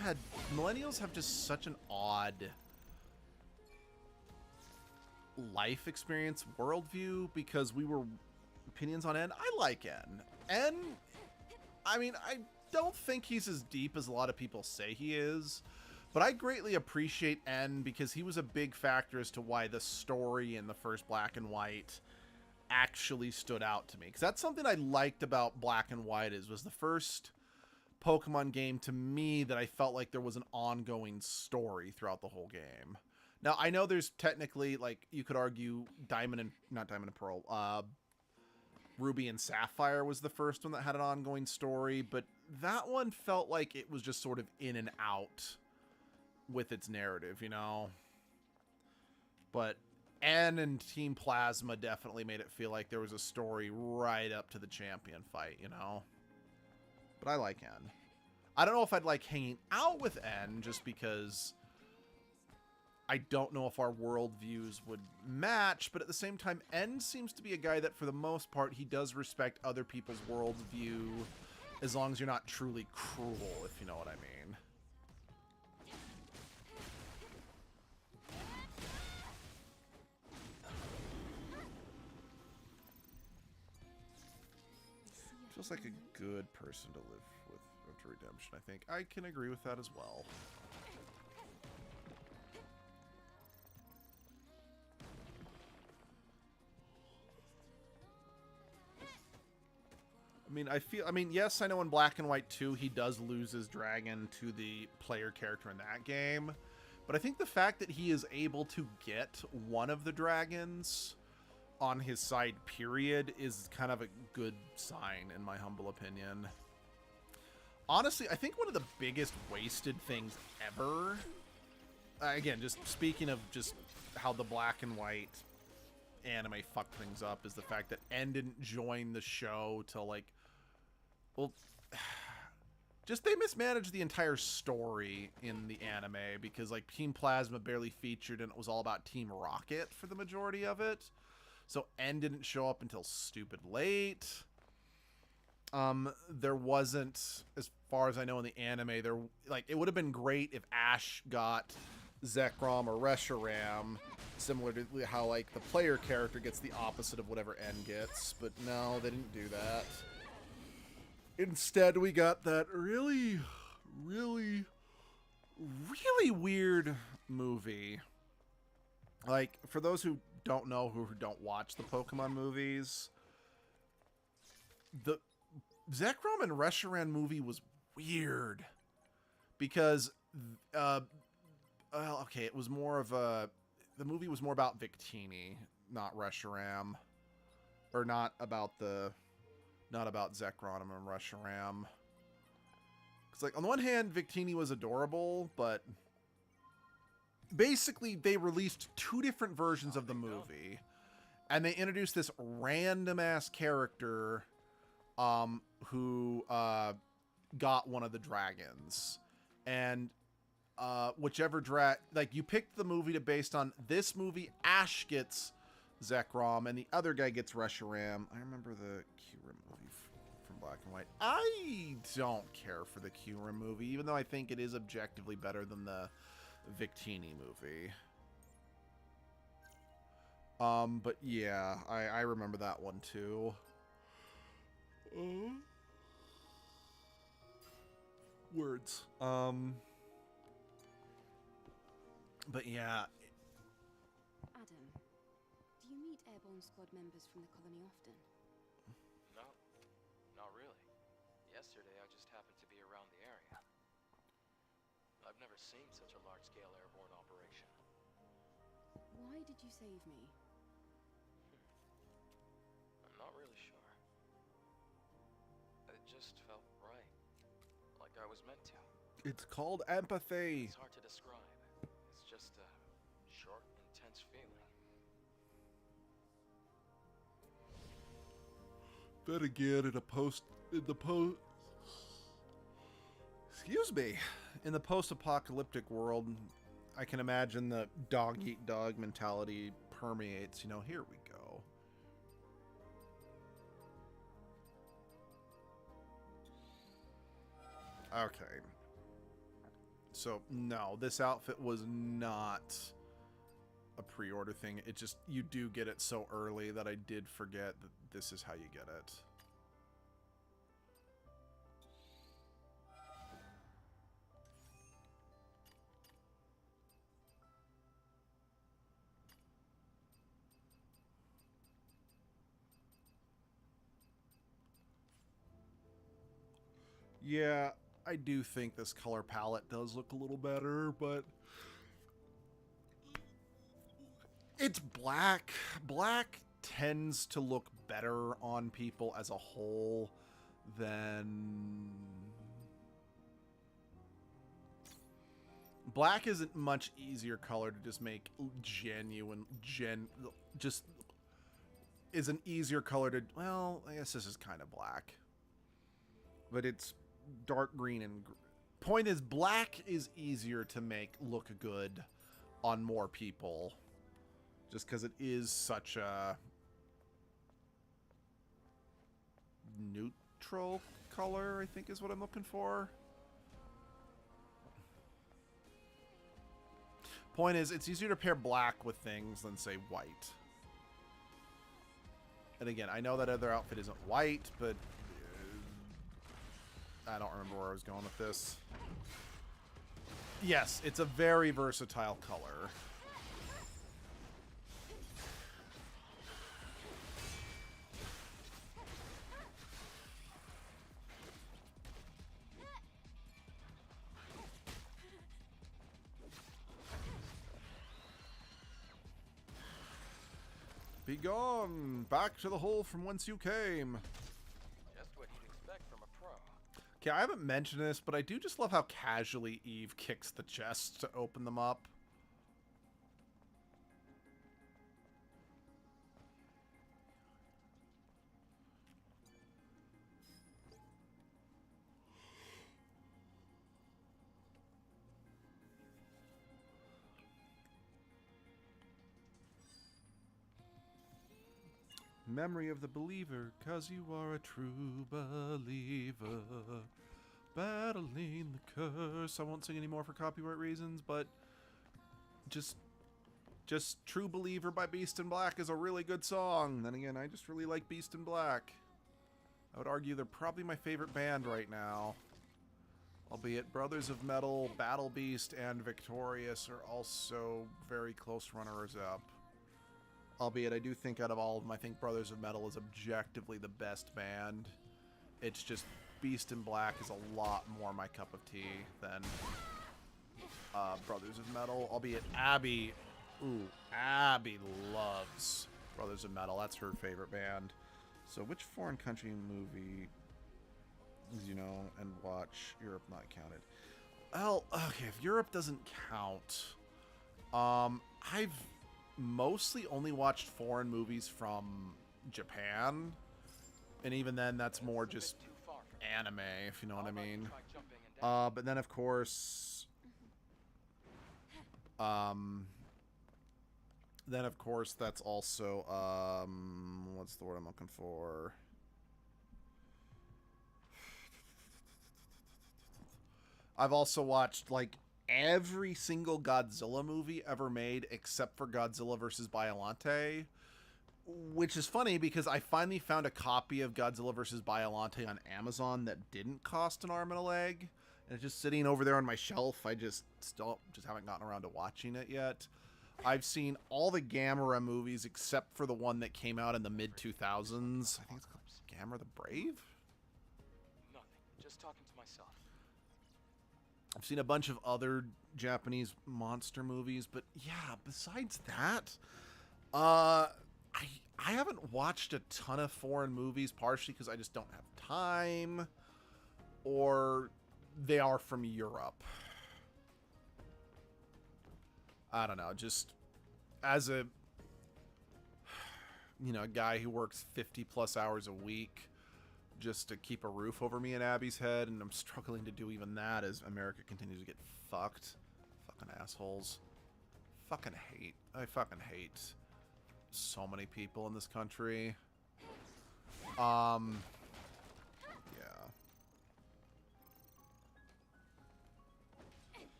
had, millennials have just such an odd life experience, worldview, because we were opinions on N. I like N. N, I mean, I don't think he's as deep as a lot of people say he is, but I greatly appreciate N because he was a big factor as to why the story in the first Black and White actually stood out to me. Because that's something I liked about Black and White, was the first Pokemon game to me that I felt like there was an ongoing story throughout the whole game. Now, I know there's technically, like, you could argue not Diamond and Pearl, Ruby and Sapphire was the first one that had an ongoing story, but that one felt like it was just sort of in and out with its narrative, you know? But N and Team Plasma definitely made it feel like there was a story right up to the champion fight, you know? But I like N. I don't know if I'd like hanging out with N just because I don't know if our worldviews would match, but at the same time, N seems to be a guy that, for the most part, he does respect other people's worldview, as long as you're not truly cruel, if you know what I mean. Feels like a good person to live with after redemption, I think. I can agree with that as well. I mean, yes, I know in Black and White 2, he does lose his dragon to the player character in that game. But I think the fact that he is able to get one of the dragons on his side, period, is kind of a good sign, in my humble opinion. Honestly, I think one of the biggest wasted things ever, again, just speaking of just how the Black and White anime fucked things up, is the fact that N didn't join the show till, like, well, just they mismanaged the entire story in the anime because, like, Team Plasma barely featured and it was all about Team Rocket for the majority of it. So N didn't show up until stupid late. There wasn't, as far as I know in the anime, it would have been great if Ash got Zekrom or Reshiram, similar to how, like, the player character gets the opposite of whatever N gets, but no, they didn't do that. Instead, we got that really, really, really weird movie. Like, for those who don't know, who don't watch the Pokemon movies, the Zekrom and Reshiram movie was weird because, well, okay, it was more of a, the movie was more about Victini, not Reshiram, or not about Zekrom and Reshiram. Because, like, on the one hand, Victini was adorable, but basically they released two different versions of the movie, and they introduced this random-ass character who got one of the dragons. And whichever like, you picked the movie based on this movie, Ash gets Zekrom, and the other guy gets Reshiram. I remember the Kyurem movie from Black and White. I don't care for the Kyurem movie, even though I think it is objectively better than the Victini movie. But yeah, I remember that one too. Words. But yeah, Adam, do you meet Airborne Squad members from the colony often? No, not really. Yesterday I just happened to be around the area. I've never seen such a large-scale airborne operation. Why did you save me? I'm not really sure. It just felt right. Like I was meant to. it's called empathy. It's hard to describe. It's just a short, intense feeling. Then again, in the post-apocalyptic world, I can imagine the dog-eat-dog mentality permeates. You know, here we go. Okay. So, no, this outfit was not a pre-order thing. It just, you do get it so early that I did forget that this is how you get it. Yeah, I do think this color palette does look a little better, but it's black. Black tends to look better on people as a whole than... Black isn't much easier color to just make just is an easier color to, well, I guess this is kind of black. But it's dark green and point is black is easier to make look good on more people just because it is such a neutral color, I think is what I'm looking for. Point is, it's easier to pair black with things than say white. And again, I know that other outfit isn't white, but I don't remember where I was going with this. Yes, it's a very versatile color. Be gone! Back to the hole from whence you came. Just what you'd expect from a pro. Okay, I haven't mentioned this, but I do just love how casually Eve kicks the chests to open them up. Memory of the believer, 'cause you are a true believer. Battling the curse. I won't sing anymore for copyright reasons, but just True Believer by Beast in Black is a really good song. Then again, I just really like Beast in Black. I would argue they're probably my favorite band right now. Albeit Brothers of Metal, Battle Beast, and Victorious are also very close runners-up. Albeit I do think out of all of them, I think Brothers of Metal is objectively the best band. It's just Beast in Black is a lot more my cup of tea than Brothers of Metal. Albeit Abby loves Brothers of Metal. That's her favorite band. So which foreign country movie, you know, and watch Europe not counted? Well, okay, if Europe doesn't count, I've mostly only watched foreign movies from Japan, and even then that's more just anime, if you know what I mean. But then of course that's also what's the word I'm looking for? I've also watched like every single Godzilla movie ever made except for Godzilla vs. Biollante, which is funny because I finally found a copy of Godzilla vs. Biollante on Amazon that didn't cost an arm and a leg, and it's just sitting over there on my shelf. I just haven't gotten around to watching it yet. I've seen all the Gamera movies except for the one that came out in the mid 2000s. I think it's called Gamera the Brave. Nothing. Just talking to myself. I've seen a bunch of other Japanese monster movies, but yeah, besides that, I haven't watched a ton of foreign movies, partially because I just don't have time, or they are from Europe. I don't know, just as a, you know, a guy who works 50 plus hours a week just to keep a roof over me and Abby's head, and I'm struggling to do even that as America continues to get fucked. Fucking assholes. I fucking hate so many people in this country. Yeah.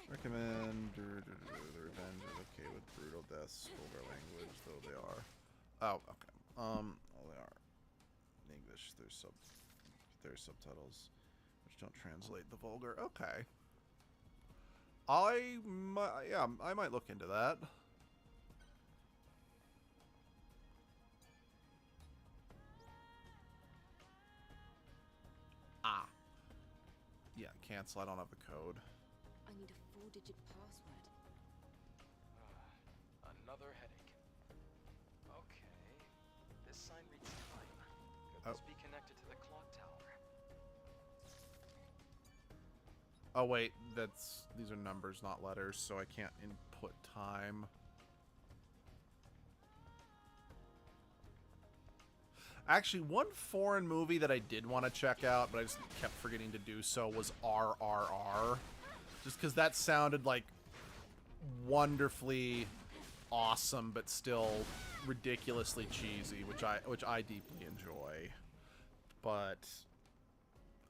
Recommend The Revenge is okay with brutal deaths, vulgar language, though they are. Oh, okay. Oh, they are. In English, there's subtitles which don't translate the vulgar. Okay. I might look into that. Ah. Yeah, cancel. I don't have the code. I need a 4-digit password. Another headache. Okay. This sign reads time. Could this be connected to the clock tower? Oh wait, these are numbers, not letters, so I can't input time. Actually, one foreign movie that I did want to check out, but I just kept forgetting to do so, was RRR. Just because that sounded like wonderfully awesome, but still ridiculously cheesy, which I deeply enjoy. But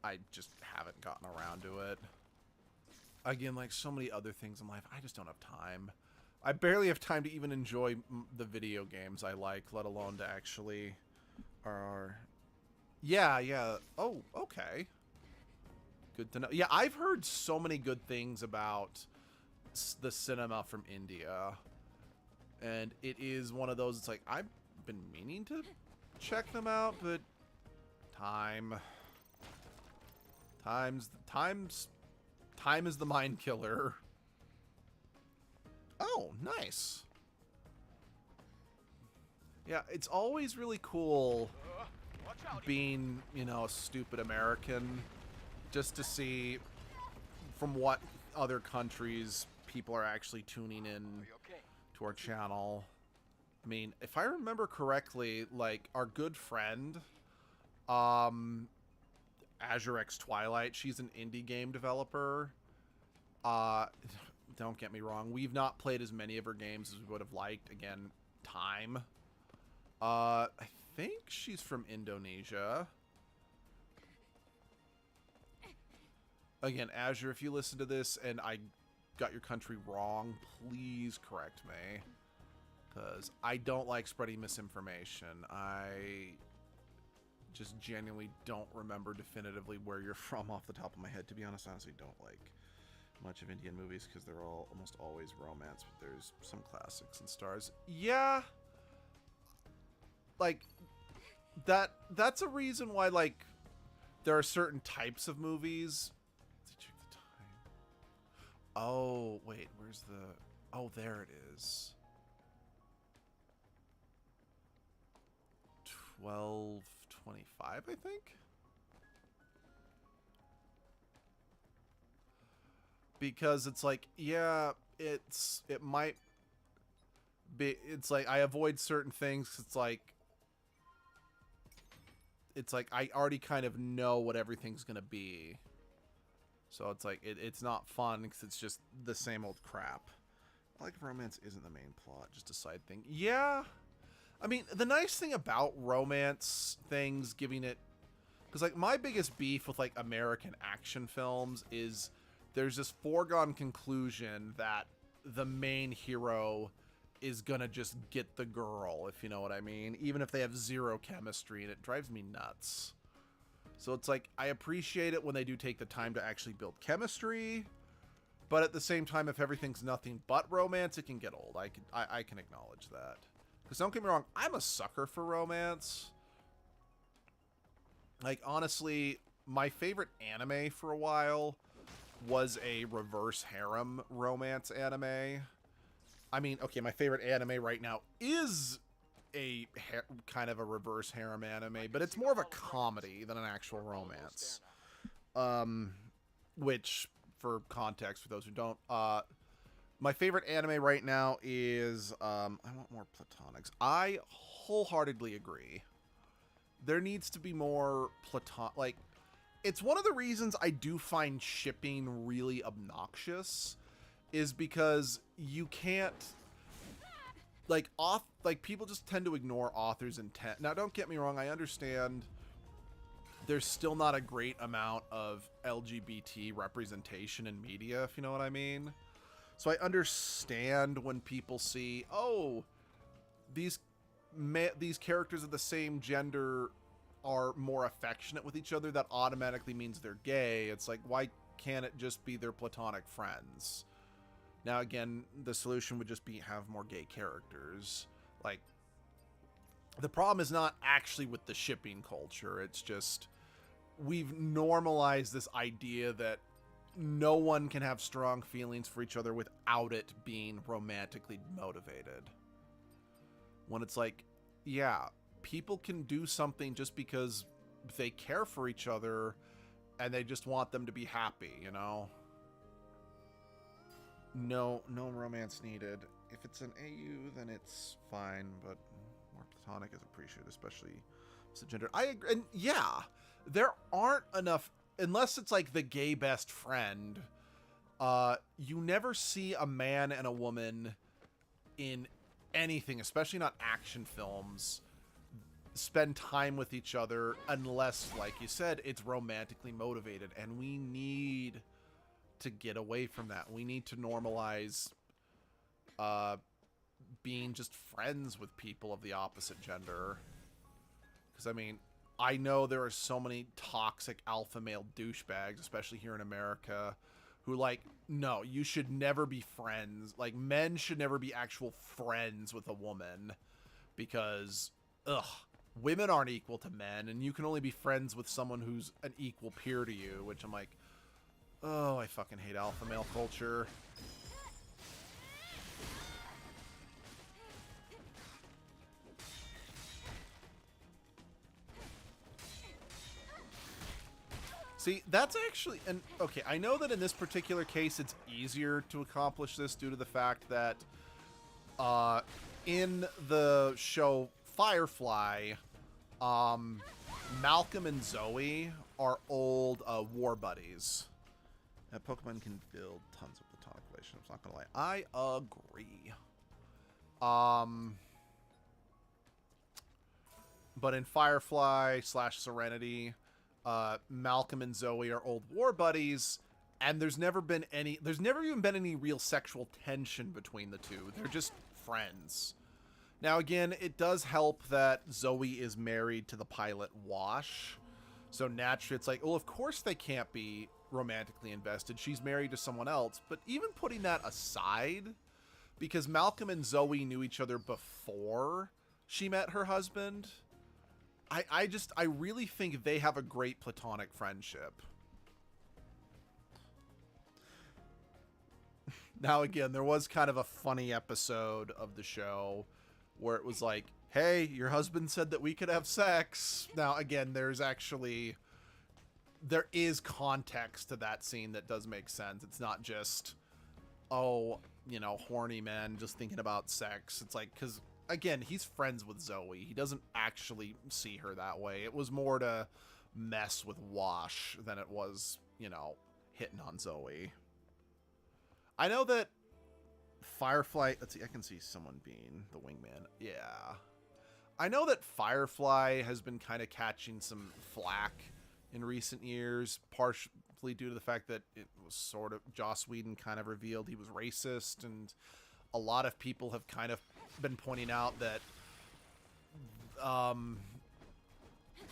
I just haven't gotten around to it. Again, like so many other things in life, I just don't have time. I barely have time to even enjoy the video games I like, let alone to actually... Yeah. Oh, okay. Good to know. Yeah, I've heard so many good things about the cinema from India. And it is one of those, it's like, I've been meaning to check them out, but time is the mind killer. Oh, nice. Yeah, it's always really cool being, you know, a stupid American, just to see from what other countries people are actually tuning in to our channel. I mean, if I remember correctly, like, our good friend, Azure X Twilight, she's an indie game developer. Don't get me wrong, we've not played as many of her games as we would have liked. Again, time. I think she's from Indonesia. Again, Azure, if you listen to this and I got your country wrong, please correct me. Because I don't like spreading misinformation. I just genuinely don't remember definitively where you're from off the top of my head. To be honest, I honestly don't like much of Indian movies because they're all almost always romance, but there's some classics and stars. Yeah. Like, that's a reason why, like, there are certain types of movies. Let's check the time. Oh, wait, where's the... Oh, there it is. 12:25, I think? Because it's like, yeah, it might be... It's like, I avoid certain things. It's like I already kind of know what everything's gonna be, so it's like it's not fun because it's just the same old crap. I like if romance isn't the main plot, just a side thing. Yeah, I mean, the nice thing about romance things, giving it, because like my biggest beef with like American action films is there's this foregone conclusion that the main hero is gonna just get the girl, if you know what I mean, even if they have zero chemistry, and it drives me nuts. So it's like, I appreciate it when they do take the time to actually build chemistry, but at the same time, if everything's nothing but romance, it can get old. I can acknowledge that. Because don't get me wrong, I'm a sucker for romance. Like, honestly, my favorite anime for a while was a reverse harem romance anime. I mean, okay, my favorite anime right now is a kind of a reverse harem anime, but it's more of a comedy than an actual romance. Which, for context, for those who don't, my favorite anime right now is, I want more platonics. I wholeheartedly agree. There needs to be more like, it's one of the reasons I do find shipping really obnoxious, is because you can't, like, people just tend to ignore authors' intent. Now, don't get me wrong, I understand there's still not a great amount of LGBT representation in media, if you know what I mean. So I understand when people see, oh, these characters of the same gender are more affectionate with each other, that automatically means they're gay. It's like, why can't it just be their platonic friends? Now, again, the solution would just be have more gay characters. Like, the problem is not actually with the shipping culture. It's just, we've normalized this idea that no one can have strong feelings for each other without it being romantically motivated. When it's like, yeah, people can do something just because they care for each other and they just want them to be happy, you know? No romance needed. If it's an AU, then it's fine, but more platonic is appreciated, especially if it's gender. I agree, and yeah, there aren't enough, unless it's like the gay best friend. You never see a man and a woman in anything, especially not action films, spend time with each other unless, like you said, it's romantically motivated, and we need to get away from that. We need to normalize being just friends with people of the opposite gender. Because, I mean, I know there are so many toxic alpha male douchebags, especially here in America, who, like, no, you should never be friends. Like, men should never be actual friends with a woman because, ugh, women aren't equal to men, and you can only be friends with someone who's an equal peer to you, which I'm like, oh, I fucking hate alpha male culture. See, that's actually, and okay, I know that in this particular case it's easier to accomplish this due to the fact that in the show Firefly, Malcolm and Zoe are old war buddies. That Pokemon can build tons of platonic relationships, not gonna lie. I agree. But in Firefly / Serenity, Malcolm and Zoe are old war buddies, and there's never even been any real sexual tension between the two. They're just friends. Now, again, it does help that Zoe is married to the pilot Wash, so naturally it's like, well, of course they can't be romantically invested. She's married to someone else. But even putting that aside, because Malcolm and Zoe knew each other before she met her husband, I really think they have a great platonic friendship. Now, again, there was kind of a funny episode of the show where it was like, hey, your husband said that we could have sex. Now, again, there is context to that scene that does make sense. It's not just, oh, you know, horny men just thinking about sex. It's like, because, again, he's friends with Zoe. He doesn't actually see her that way. It was more to mess with Wash than it was, you know, hitting on Zoe. I know that Firefly, let's see, I can see someone being the wingman. Yeah. I know that Firefly has been kind of catching some flack in recent years, partially due to the fact that it was sort of, Joss Whedon kind of revealed he was racist, and a lot of people have kind of been pointing out that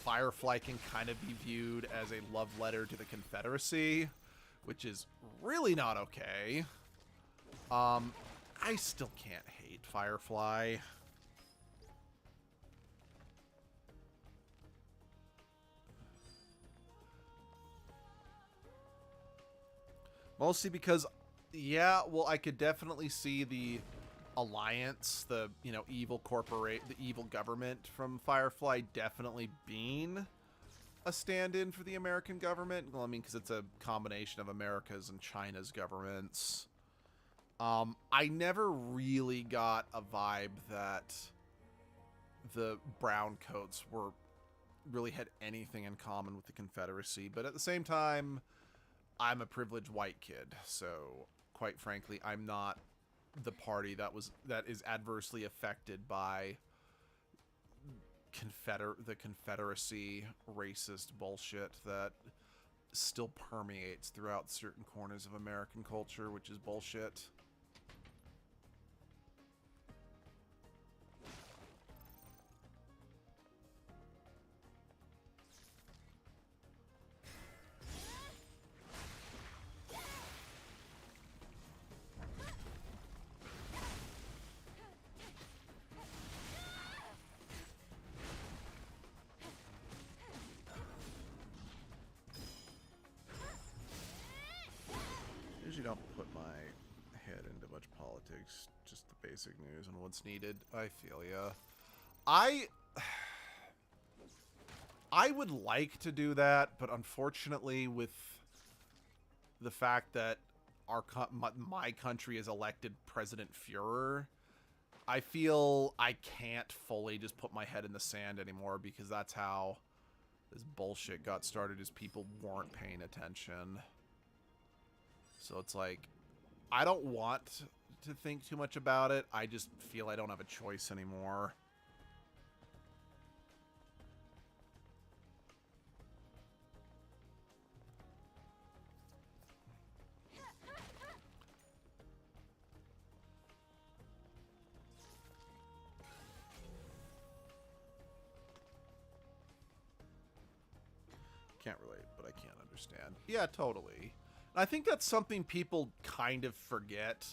Firefly can kind of be viewed as a love letter to the Confederacy, which is really not okay. I still can't hate Firefly. Mostly because, yeah, well, I could definitely see the alliance, the, you know, the evil government from Firefly definitely being a stand-in for the American government. Well, I mean, because it's a combination of America's and China's governments. I never really got a vibe that the brown coats really had anything in common with the Confederacy, but at the same time, I'm a privileged white kid, so quite frankly, I'm not the party that is adversely affected by the Confederacy racist bullshit that still permeates throughout certain corners of American culture, which is bullshit. Usually don't put my head into much politics, just the basic news and what's needed. I feel ya. I would like to do that, but unfortunately with the fact that my country has elected President Fuhrer, I feel I can't fully just put my head in the sand anymore, because that's how this bullshit got started, is people weren't paying attention. So it's like, I don't want to think too much about it. I just feel I don't have a choice anymore. Can't relate, but I can't understand. Yeah, totally. I think that's something people kind of forget.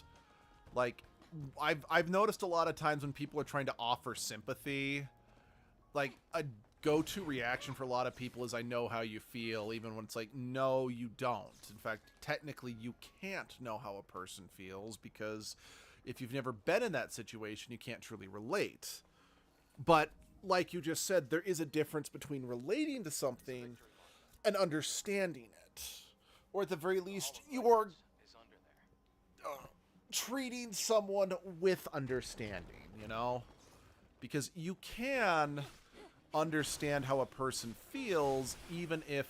Like, I've noticed a lot of times when people are trying to offer sympathy, like, a go-to reaction for a lot of people is, I know how you feel, even when it's like, no, you don't. In fact, technically, you can't know how a person feels, because if you've never been in that situation, you can't truly relate. But, like you just said, there is a difference between relating to something and understanding it. Or at the very least, you are treating someone with understanding, you know? Because you can understand how a person feels, even if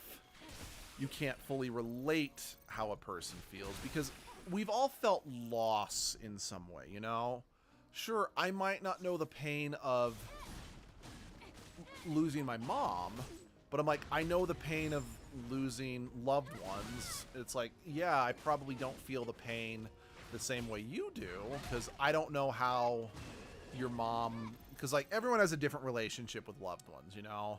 you can't fully relate how a person feels. Because we've all felt loss in some way, you know? Sure, I might not know the pain of losing my mom, but I'm like, I know the pain of losing loved ones. It's like, yeah, I probably don't feel the pain the same way you do, because I don't know how your mom, because like everyone has a different relationship with loved ones, you know?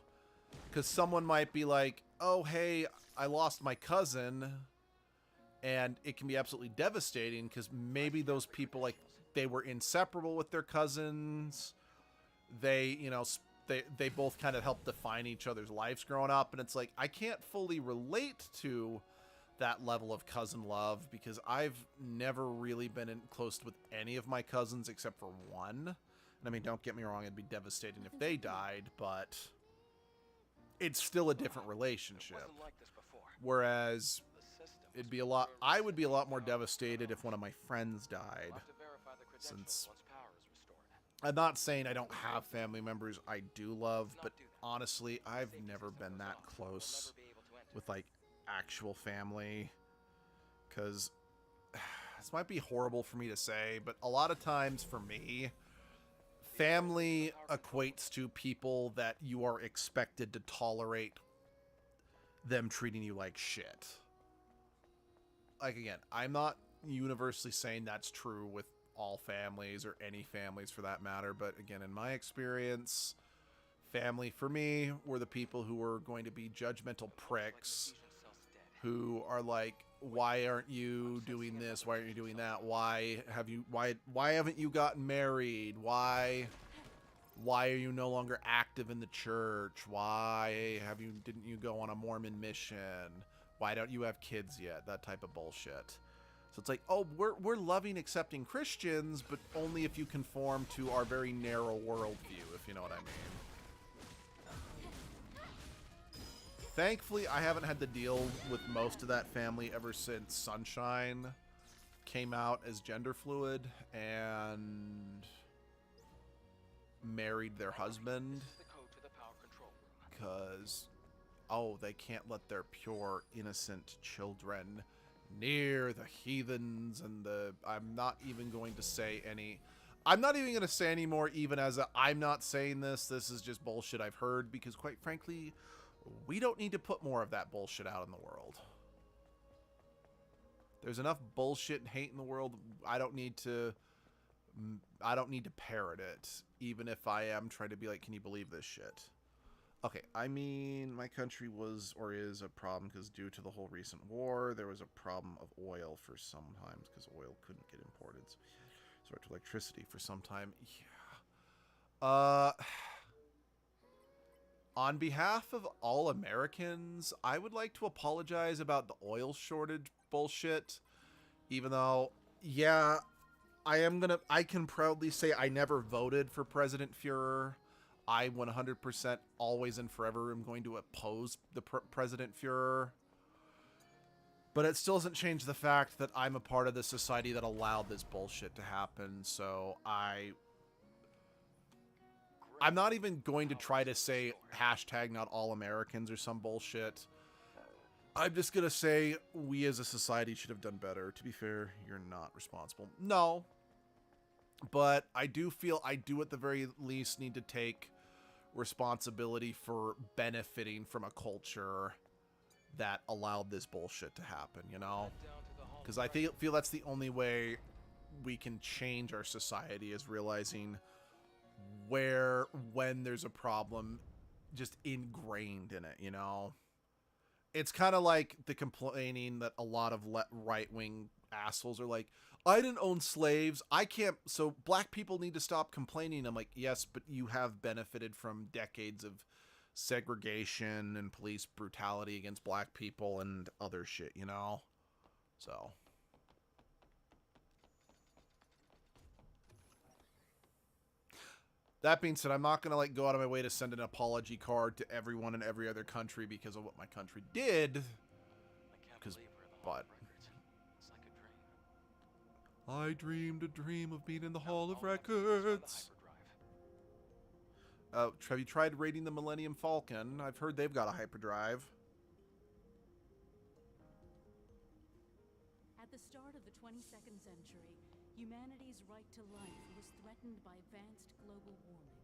Because someone might be like, oh, hey, I lost my cousin, and it can be absolutely devastating, because maybe those people, like, they were inseparable with their cousins, they, you know, they both kind of helped define each other's lives growing up, and it's like, I can't fully relate to that level of cousin love, because I've never really been close with any of my cousins except for one. And I mean, don't get me wrong, it'd be devastating if they died, but it's still a different relationship. Whereas I would be a lot more devastated if one of my friends died, since I'm not saying I don't have family members I do love, but honestly, I've never been that close with, like, actual family. Because this might be horrible for me to say, but a lot of times for me, family equates to people that you are expected to tolerate them treating you like shit. Like, again, I'm not universally saying that's true with all families, or any families for that matter, but again, in my experience, Family for me were the people who were going to be judgmental pricks, who are like, why aren't you doing this? Why aren't you doing that? Why haven't you gotten married? Why are you no longer active in the church? Didn't you go on a Mormon mission? Why don't you have kids yet? That type of bullshit. So it's like, oh, we're loving, accepting Christians, but only if you conform to our very narrow worldview, if you know what I mean. Thankfully, I haven't had to deal with most of that family ever since Sunshine came out as gender fluid and married their husband. Because, oh, they can't let their pure, innocent children near the heathens and the... I'm not even going to say any more, even as I'm not saying this. This is just bullshit I've heard, because quite frankly, we don't need to put more of that bullshit out in the world. There's enough bullshit and hate in the world. I don't need to parrot it, even if I am trying to be like, can you believe this shit? Okay, I mean, my country was or is a problem because due to the whole recent war, there was a problem of oil for some times because oil couldn't get imported. So to electricity for some time. Yeah. On behalf of all Americans, I would like to apologize about the oil shortage bullshit. Even though, yeah, I can proudly say I never voted for President Fuhrer. I 100% always and forever am going to oppose the President Fuhrer. But it still doesn't change the fact that I'm a part of the society that allowed this bullshit to happen. So I'm not even going to try to say hashtag not all Americans or some bullshit. I'm just going to say we as a society should have done better. To be fair, you're not responsible. No. But I do feel I do at the very least need to take responsibility for benefiting from a culture that allowed this bullshit to happen, you know? Because I feel that's the only way we can change our society, is realizing when there's a problem, just ingrained in it, you know? It's kind of like the complaining that a lot of right-wing assholes are like, I didn't own slaves, I can't, so black people need to stop complaining. I'm like, yes, but you have benefited from decades of segregation and police brutality against black people and other shit, you know? So... that being said, I'm not going to like go out of my way to send an apology card to everyone in every other country because of what my country did. But I dreamed a dream of being in the Hall of Records. Have you tried raiding the Millennium Falcon? I've heard they've got a hyperdrive. At the start of the 22nd century, humanity's right to life was threatened by advanced global warming.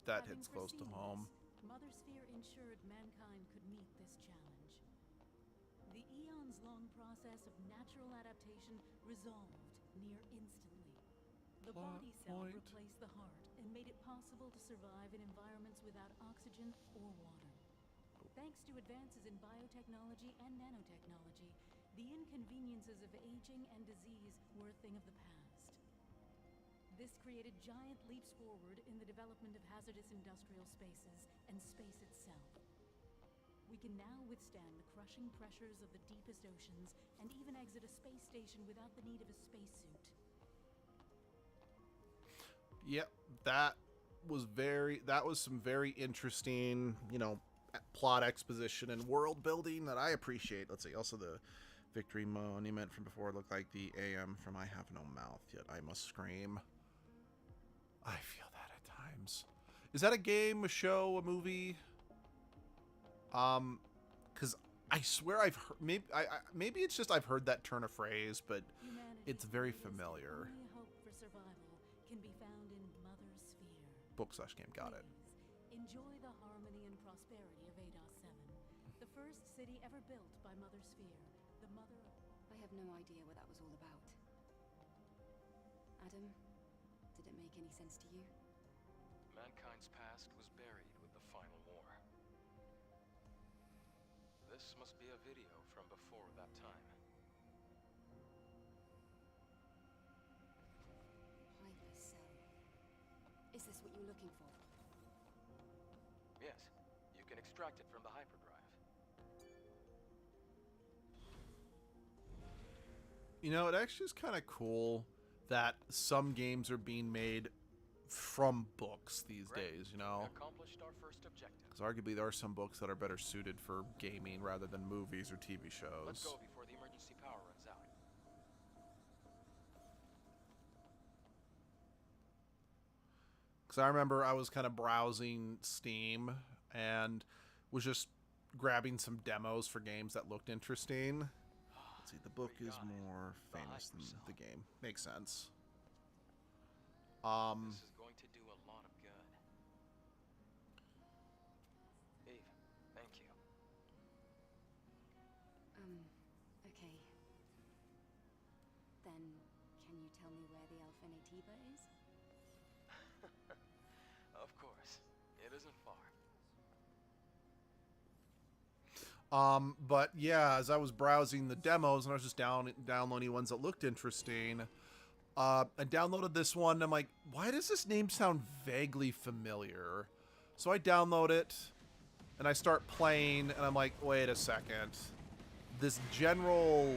That hits close to home. Mother Sphere ensured mankind could meet this challenge. The eons-long process of natural adaptation resolved near instantly. The body cell replaced the heart and made it possible to survive in environments without oxygen or water. Thanks to advances in biotechnology and nanotechnology, the inconveniences of aging and disease were a thing of the past. This created giant leaps forward in the development of hazardous industrial spaces and space itself. We can now withstand the crushing pressures of the deepest oceans and even exit a space station without the need of a spacesuit. Yep, that was some very interesting, you know, plot exposition and world building that I appreciate. Let's see, also the Victory Monument from before looked like the AM from I Have No Mouth, Yet I Must Scream. I feel that at times. Is that a game, a show, a movie? Because I swear I've heard, maybe it's just I've heard that turn of phrase, but it's very familiar. Only hope for survival can be found in Mother Sphere. Book/game, got it. Enjoy the harmony and prosperity of Eidos 7, the first city ever built by Mother Sphere, the mother of... I have no idea what that was all about. Adam, did it make any sense to you? Mankind's past was buried with This must be a video from before that time. Hypercell. Is this what you're looking for? Yes, you can extract it from the hyperdrive. You know, it actually is kind of cool that some games are being made from books these Great. days, you We know? accomplished our first objective. Because arguably there are some books that are better suited for gaming rather than movies or TV Let's shows. go before the emergency power runs out. Because I remember I was kind of browsing Steam and was just grabbing some demos for games that looked interesting. Let's see, the book We is got it. more The famous than Hypercell. the game. Makes sense. This is going to do a lot of good. Eve, thank you. Okay. Then, can you tell me where the Alpha Nativa is? Of course. It isn't far. But yeah, as I was browsing the demos and I was just downloading ones that looked interesting, I downloaded this one and I'm like, why does this name sound vaguely familiar? So I download it and I start playing and I'm like, wait a second. This general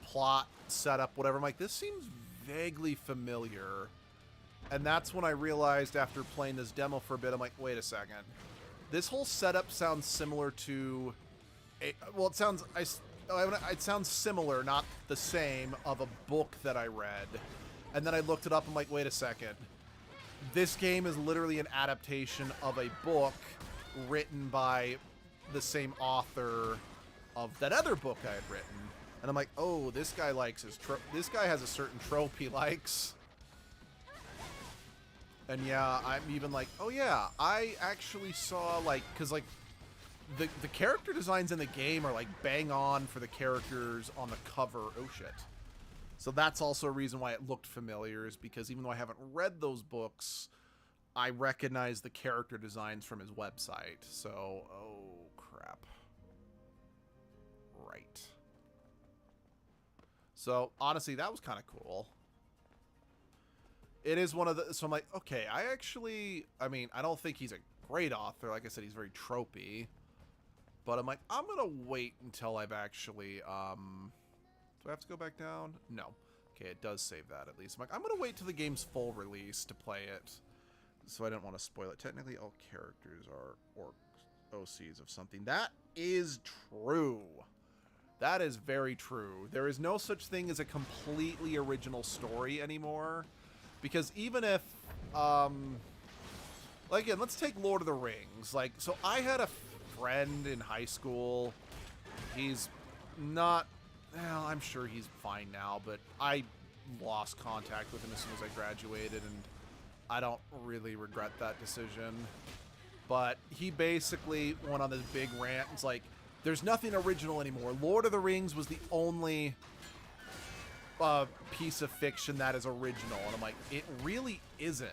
plot setup, whatever, I'm like, this seems vaguely familiar. And that's when I realized after playing this demo for a bit, I'm like, wait a second. This whole setup sounds similar to it sounds similar, not the same, of a book that I read. And then I looked it up, I'm like, wait a second. This game is literally an adaptation of a book written by the same author of that other book I had written. And I'm like, oh, this guy likes this guy has a certain trope he likes. And yeah, I'm even like, oh yeah, I actually saw, like, because, like, the character designs in the game are, like, bang on for the characters on the cover. Oh, shit. So that's also a reason why it looked familiar, is because even though I haven't read those books, I recognize the character designs from his website. So, oh, crap. Right. So, honestly, that was kind of cool. It is one of the... So I'm like, okay, I mean, I don't think he's a great author. Like I said, he's very tropey. But I'm like, I'm going to wait until I've actually... do I have to go back down? No. Okay, it does save that at least. I'm like, I'm going to wait till the game's full release to play it. So I didn't want to spoil it. Technically, all characters are OCs of something. That is true. That is very true. There is no such thing as a completely original story anymore. Because even if, like, again, let's take Lord of the Rings. Like, so I had a friend in high school. He's not, well, I'm sure he's fine now, but I lost contact with him as soon as I graduated, and I don't really regret that decision. But he basically went on this big rant. It's like, there's nothing original anymore. Lord of the Rings was the only piece of fiction that is original. And I'm like, it really isn't.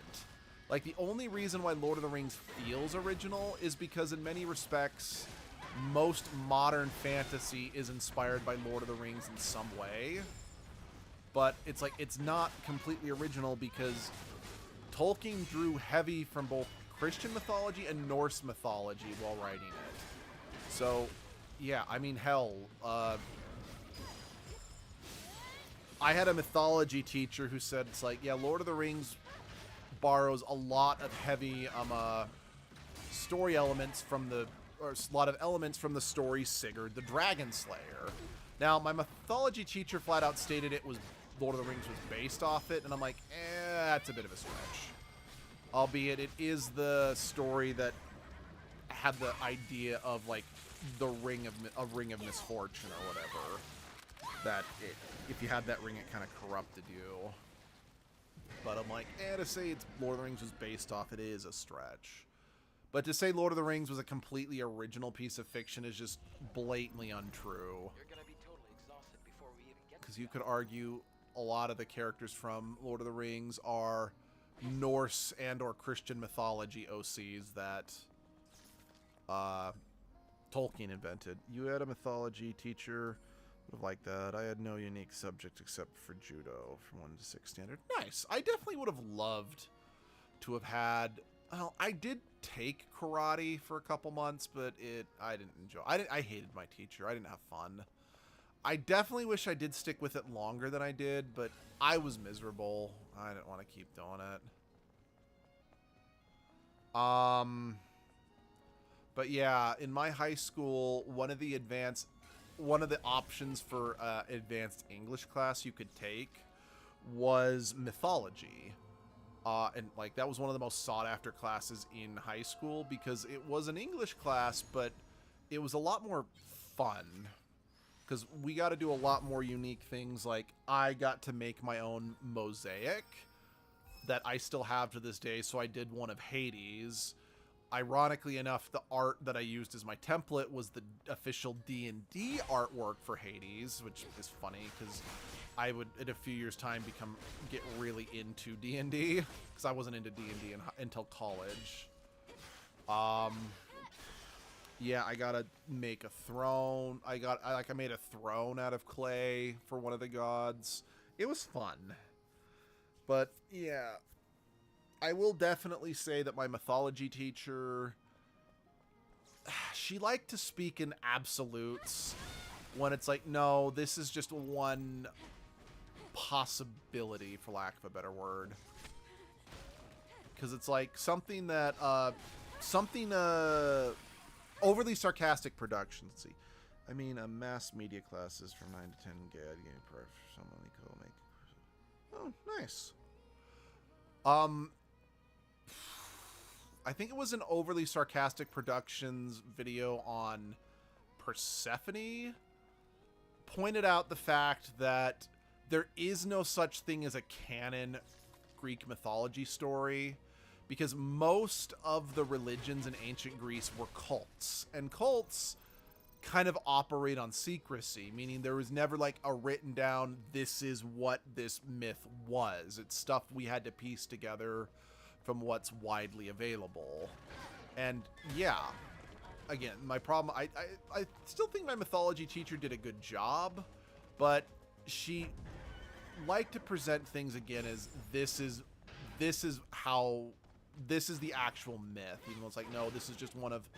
Like, the only reason why Lord of the Rings feels original is because in many respects, most modern fantasy is inspired by Lord of the Rings in some way. But it's like, it's not completely original because Tolkien drew heavy from both Christian mythology and Norse mythology while writing it. So, yeah, I mean, hell, I had a mythology teacher who said, it's like, yeah, Lord of the Rings borrows a lot of heavy story elements from a lot of elements from the story Sigurd the Dragon Slayer. Now, my mythology teacher flat out stated it was Lord of the Rings was based off it, and I'm like, that's a bit of a stretch. Albeit it is the story that had the idea of, like, the ring of misfortune or whatever. That if you had that ring, it kind of corrupted you. But I'm like, to say it's Lord of the Rings was based off it is a stretch. But to say Lord of the Rings was a completely original piece of fiction is just blatantly untrue. You're gonna be totally exhausted before we even get to Because you could argue a lot of the characters from Lord of the Rings are Norse and or Christian mythology OCs that Tolkien invented. You had a mythology teacher. Would have liked that. I had no unique subject except for judo from 1 to 6 standard. Nice. I definitely would have loved to have had. Well, I did take karate for a couple months, but I didn't enjoy. I hated my teacher. I didn't have fun. I definitely wish I did stick with it longer than I did, but I was miserable. I didn't want to keep doing it. But yeah, in my high school, one of the options for advanced English class you could take was mythology. And like that was one of the most sought after classes in high school because it was an English class, but it was a lot more fun because we got to do a lot more unique things. Like I got to make my own mosaic that I still have to this day. So I did one of Hades. Ironically enough, the art that I used as my template was the official D&D artwork for Hades, which is funny because I would, in a few years' time, get really into D&D because I wasn't into D&D until college. Yeah, I gotta make a throne. I made a throne out of clay for one of the gods. It was fun, but yeah. I will definitely say that my mythology teacher, she liked to speak in absolutes when it's like, no, this is just one possibility, for lack of a better word. Because it's like something that, overly sarcastic productions. Let's see. I mean, mass media classes from 9 to 10 GAD game for someone cool make. Oh, nice. I think it was an overly sarcastic productions video on Persephone. Pointed out the fact that there is no such thing as a canon Greek mythology story because most of the religions in ancient Greece were cults, and cults kind of operate on secrecy, meaning there was never like a written down, this is what this myth was. It's stuff we had to piece together from what's widely available. And yeah, again, my problem, I still think my mythology teacher did a good job, but she liked to present things again as this is the actual myth, even though it's like, no, this is just one of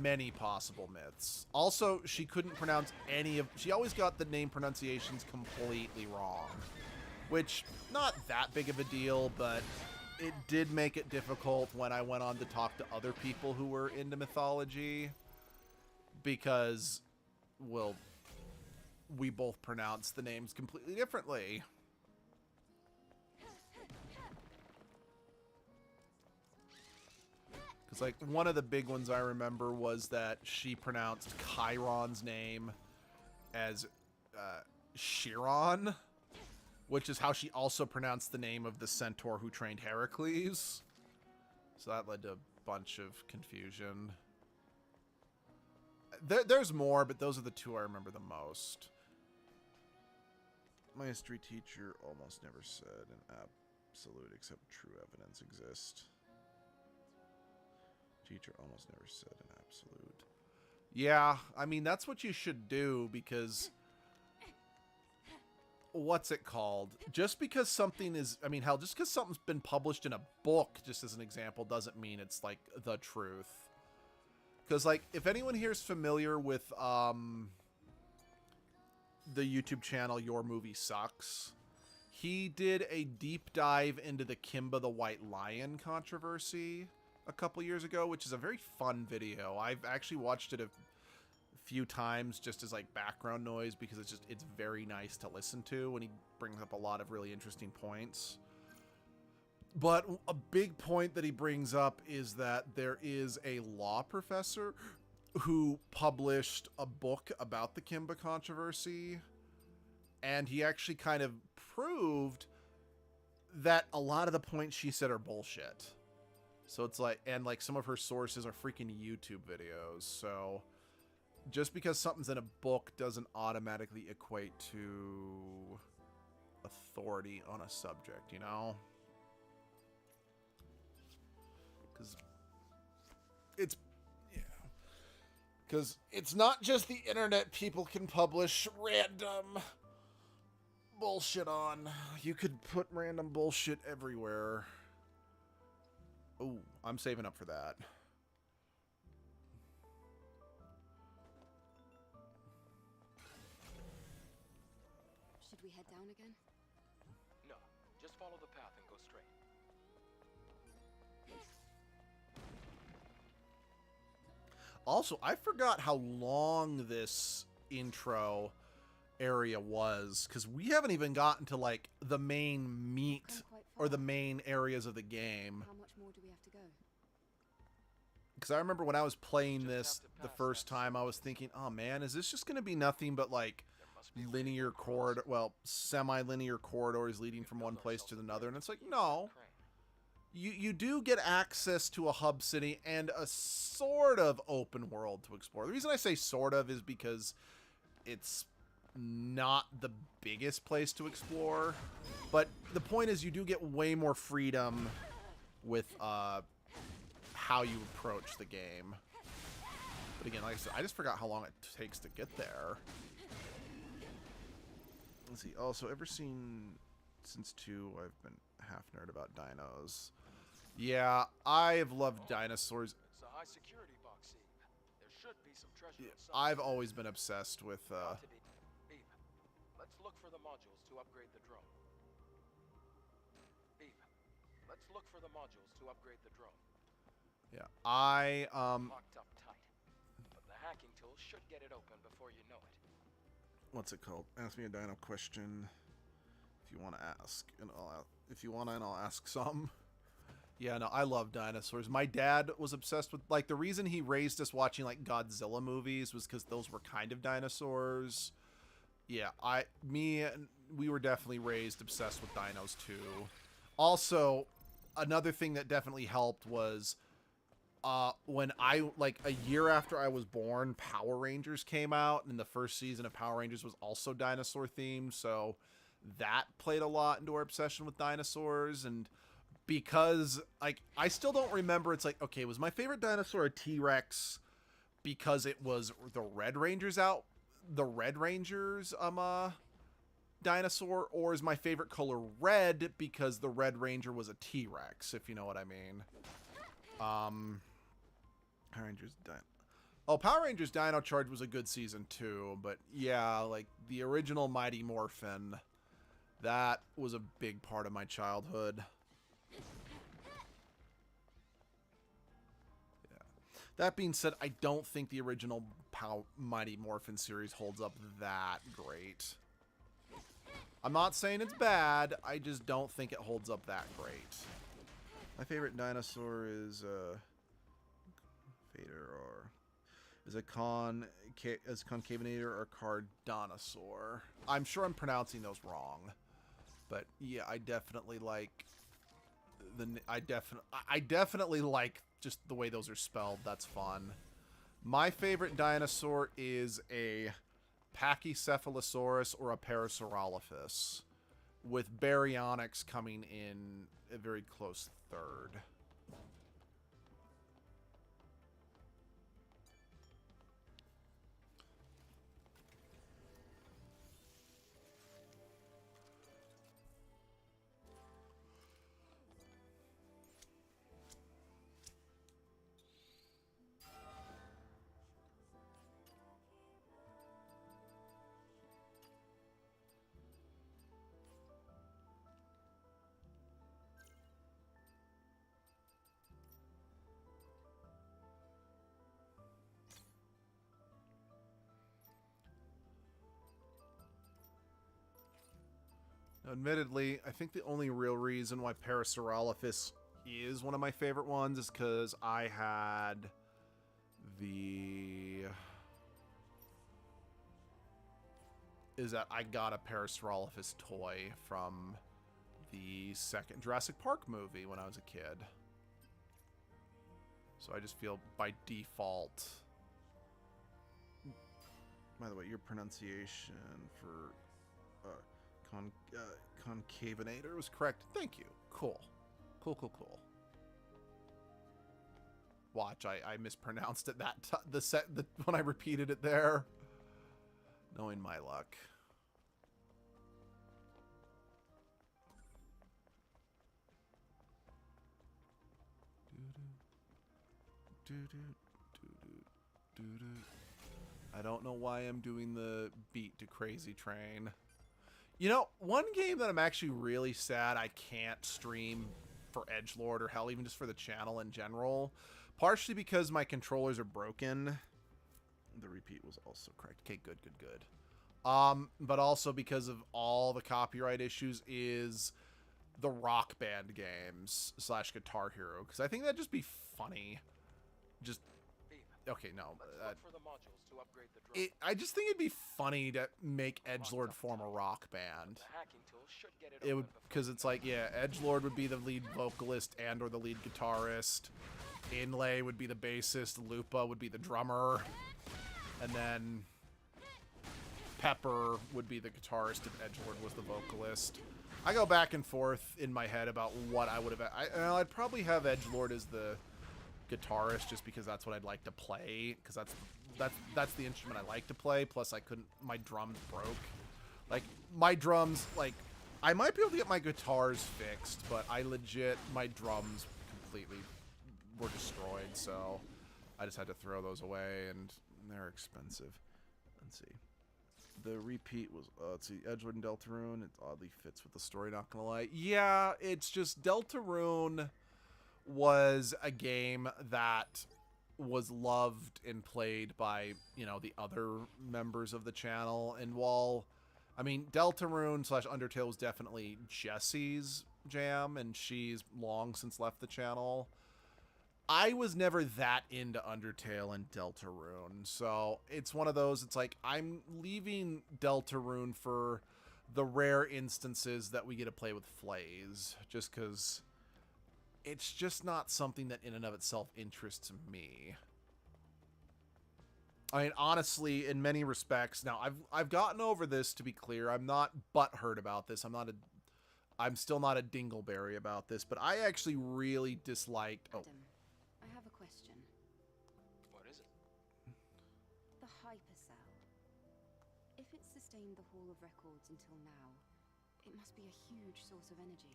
many possible myths. Also, she couldn't pronounce she always got the name pronunciations completely wrong, which not that big of a deal, but it did make it difficult when I went on to talk to other people who were into mythology because, well, we both pronounce the names completely differently. Because, like, one of the big ones I remember was that she pronounced Chiron's name as Chiron, which is how she also pronounced the name of the centaur who trained Heracles. So that led to a bunch of confusion. There's more, but those are the two I remember the most. My history teacher almost never said an absolute except true evidence exists. Teacher almost never said an absolute. Yeah, I mean, that's what you should do because... What's it called? Just because something is... I mean, hell, just because something's been published in a book, just as an example, doesn't mean it's, like, the truth. Because, like, if anyone here is familiar with, the YouTube channel Your Movie Sucks, he did a deep dive into the Kimba the White Lion controversy a couple years ago, which is a very fun video. I've actually watched it a few times just as like background noise because it's very nice to listen to when he brings up a lot of really interesting points. But a big point that he brings up is that there is a law professor who published a book about the Kimba controversy, and he actually kind of proved that a lot of the points she said are bullshit. So it's like, and like some of her sources are freaking YouTube videos. So just because something's in a book doesn't automatically equate to authority on a subject, you know? Because it's, yeah. Because it's not just the internet people can publish random bullshit on. You could put random bullshit everywhere. Oh, I'm saving up for that. Should we head down again? No, just follow the path and go straight. Also, I forgot how long this intro area was, because we haven't even gotten to, like, the main meat Come quite or the far. main areas of the game. How much more do we have to go? Because I remember when I was playing Just this have to the pass first that time, I circle. was thinking, oh man, is this just going to be nothing but, like, There must be a way linear across. corridor, well, semi-linear corridors leading from one place to another, and it's like, no. Crane. You do get access to a hub city and a sort of open world to explore. The reason I say sort of is because it's not the biggest place to explore, but the point is you do get way more freedom with how you approach the game. But again, like I said, I just forgot how long it takes to get there. Let's see. Also, ever seen since 2, I've been half nerd about dinos. Yeah, I've loved dinosaurs. It's a high security box, Eve. There should be some treasure inside. I've always been obsessed with Got to be. Eve, let's look for the modules to upgrade the drone. Eve, let's look for the modules to upgrade the drone. yeah, I Locked up tight. But the hacking tools should get it open before you know it. what's it called? Ask me a dino question if you want to ask, and if you want to, and I'll ask some. Yeah, no, I love dinosaurs. My dad was obsessed with, like, the reason he raised us watching, like, Godzilla movies was because those were kind of dinosaurs. Yeah, we were definitely raised obsessed with dinos too. Also, another thing that definitely helped was when I, like, a year after I was born, Power Rangers came out, and the first season of Power Rangers was also dinosaur themed, so that played a lot into our obsession with dinosaurs. And because, like, I still don't remember, it's like, okay, was my favorite dinosaur a T-Rex because it was the Red Rangers dinosaur, or is my favorite color red because the Red Ranger was a T-Rex, if you know what I mean. Power Rangers Dino Charge was a good season too, but yeah, like, the original Mighty Morphin, that was a big part of my childhood. That being said, I don't think the original Mighty Morphin series holds up that great. I'm not saying it's bad, I just don't think it holds up that great. My favorite dinosaur is Vader, or is it Concavenator or Cardonosaur? I'm sure I'm pronouncing those wrong, but yeah, I definitely like I definitely like just the way those are spelled. That's fun. My favorite dinosaur is a Pachycephalosaurus or a Parasaurolophus, with Baryonyx coming in a very close third. Now, admittedly, I think the only real reason why Parasaurolophus is one of my favorite ones is because I had I got a Parasaurolophus toy from the second Jurassic Park movie when I was a kid. So I just feel by default. By the way, your pronunciation for Concavenator was correct. Thank you. Cool. Cool. Watch, I mispronounced it when I repeated it there. Knowing my luck. I don't know why I'm doing the beat to Crazy Train. You know, one game that I'm actually really sad I can't stream for Edgelord, or hell, even just for the channel in general. Partially because my controllers are broken. The repeat was also correct. Okay, good. But also because of all the copyright issues is the Rock Band games / Guitar Hero. Because I think that'd just be funny. Just... Okay, no. For the modules to upgrade the drum. I just think it'd be funny to make Edgelord form a rock band. The hacking tool should get It would, because it's like, yeah, Edgelord would be the lead vocalist and or the lead guitarist. Inlay would be the bassist. Lupa would be the drummer. And then Pepper would be the guitarist if Edgelord was the vocalist. I go back and forth in my head about what I would have... I'd probably have Edgelord as the guitarist just because that's what I'd like to play, because that's the instrument I like to play. Plus my drums broke. Like my drums, like I might be able to get my guitars fixed, but my drums completely were destroyed, so I just had to throw those away, and they're expensive. Let's see. The repeat was, let's see, Edgelord and Deltarune. It oddly fits with the story, not gonna lie. Yeah, it's just Deltarune was a game that was loved and played by, you know, the other members of the channel. And while, I mean, Deltarune / Undertale was definitely Jessie's jam, and she's long since left the channel, I was never that into Undertale and Deltarune. So it's one of those, it's like, I'm leaving Deltarune for the rare instances that we get to play with Flays, just because it's just not something that in and of itself interests me. I mean, honestly, in many respects, now I've gotten over this, to be clear. I'm not butthurt about this. I'm still not a dingleberry about this, but I actually really disliked... Adam, I have a question. What is it? The hypercell. If it sustained the Hall of Records until now, it must be a huge source of energy.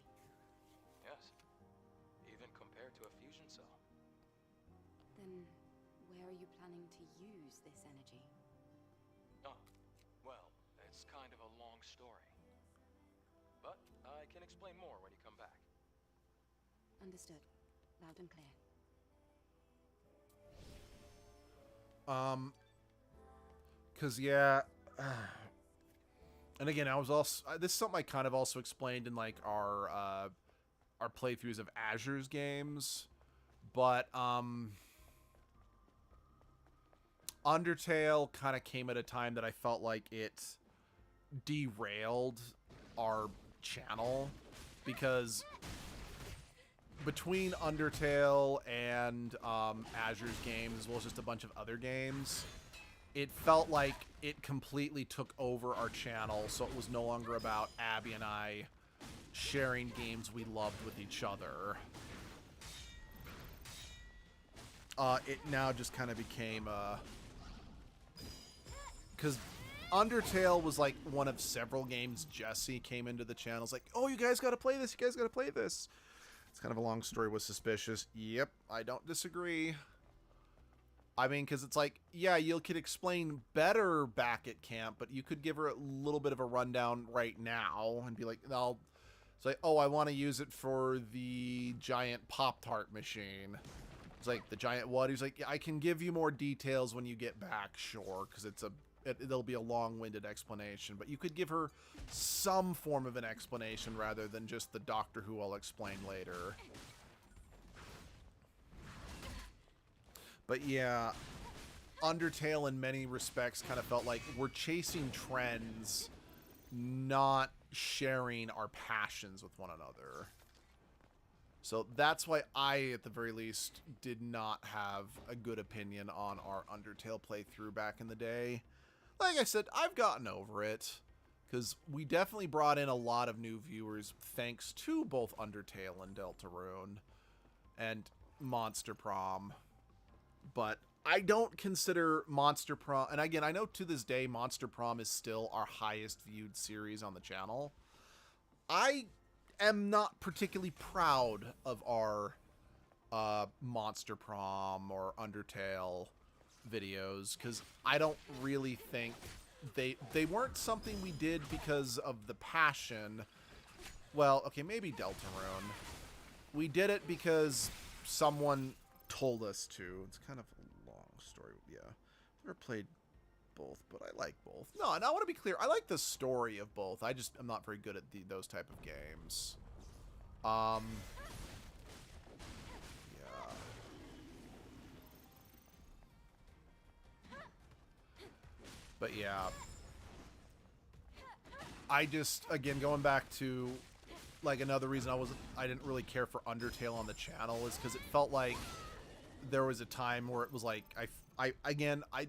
Yes. Even compared to a fusion cell. Then, where are you planning to use this energy? Oh, well, it's kind of a long story. But I can explain more when you come back. Understood. Loud and clear. Cause yeah, and again, I was also, this is something I kind of also explained in like our playthroughs of Azure's games, but Undertale kind of came at a time that I felt like it derailed our channel, because between Undertale and Azure's games, as well as just a bunch of other games, it felt like it completely took over our channel, so it was no longer about Abby and I sharing games we loved with each other. It now just kind of became because Undertale was like one of several games Jessie came into the channel. It's like, oh, you guys gotta play this, you guys gotta play this. It's kind of a long story with Suspicious. Yep, I don't disagree. I mean, because it's like, yeah, you could explain better back at camp, but you could give her a little bit of a rundown right now and be like, I'll say, oh, I want to use it for the giant Pop-Tart machine. It's like, the giant what? He's like, yeah, I can give you more details when you get back, sure, because it'll be a long-winded explanation, but you could give her some form of an explanation rather than just the Doctor Who I'll explain later. But yeah, Undertale in many respects kind of felt like we're chasing trends, not sharing our passions with one another. So that's why I, at the very least, did not have a good opinion on our Undertale playthrough back in the day. Like I said, I've gotten over it, because we definitely brought in a lot of new viewers thanks to both Undertale and Deltarune and Monster Prom. but I don't consider Monster Prom, and again, I know to this day Monster Prom is still our highest viewed series on the channel. I am not particularly proud of our Monster Prom or Undertale videos, because I don't really think they weren't something we did because of the passion. Well, okay, maybe Deltarune. We did it because someone told us to. It's kind of a long story. Yeah, never played both, but I like both. No, and I want to be clear. I like the story of both. I'm not very good at those type of games. Yeah. But yeah. I just, again, going back to, like, another reason I didn't really care for Undertale on the channel is because it felt like there was a time where it was like, I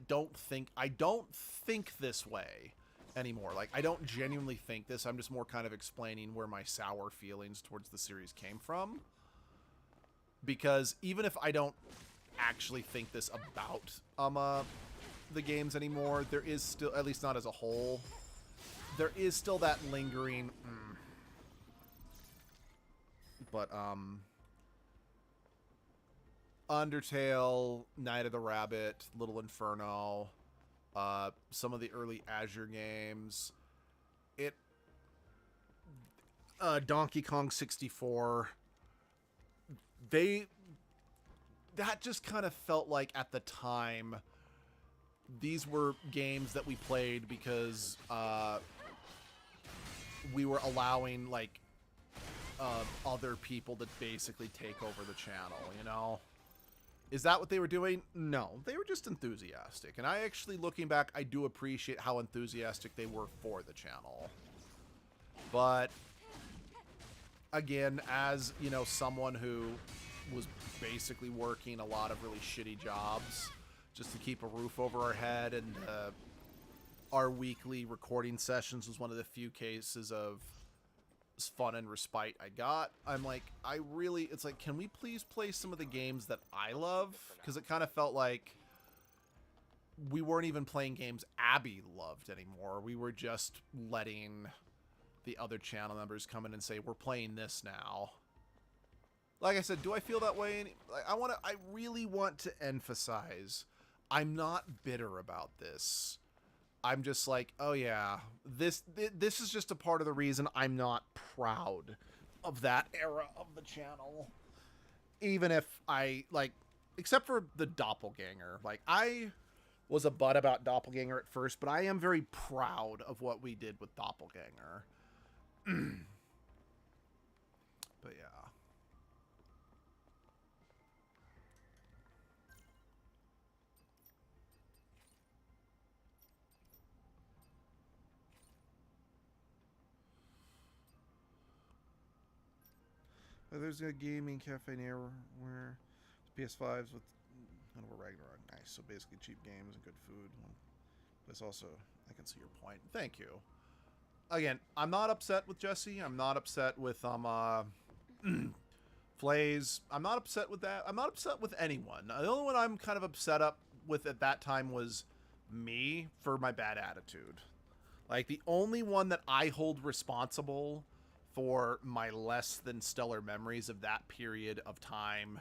don't think this way anymore. Like, I don't genuinely think this. I'm just more kind of explaining where my sour feelings towards the series came from. Because even if I don't actually think this about the games anymore, there is still, at least not as a whole, there is still that lingering but Undertale, Night of the Rabbit, Little Inferno, some of the early Azure games, Donkey Kong 64, that just kind of felt like at the time these were games that we played because we were allowing, like, other people to basically take over the channel, you know? Is that what they were doing? No, they were just enthusiastic. And I actually, looking back, I do appreciate how enthusiastic they were for the channel. But again, as, you know, someone who was basically working a lot of really shitty jobs just to keep a roof over our head, and our weekly recording sessions was one of the few cases of fun and respite I got. I'm like, it's like, can we please play some of the games that I love? Because it kind of felt like we weren't even playing games Abby loved anymore. We were just letting the other channel members come in and say, we're playing this now. Like I said, do I feel that way? I really want to emphasize, I'm not bitter about this. I'm just like, oh yeah, this is just a part of the reason I'm not proud of that era of the channel. Even if I, like, except for the Doppelganger. Like, I was a butt about Doppelganger at first, but I am very proud of what we did with Doppelganger. But yeah. There's a gaming cafe near where PS5s with Ragnarok. Nice. So basically cheap games and good food. But it's also, I can see your point. Thank you. Again, I'm not upset with Jesse. I'm not upset with Flays. I'm not upset with that. I'm not upset with anyone. The only one I'm kind of upset with at that time was me for my bad attitude. Like, the only one that I hold responsible for my less than stellar memories of that period of time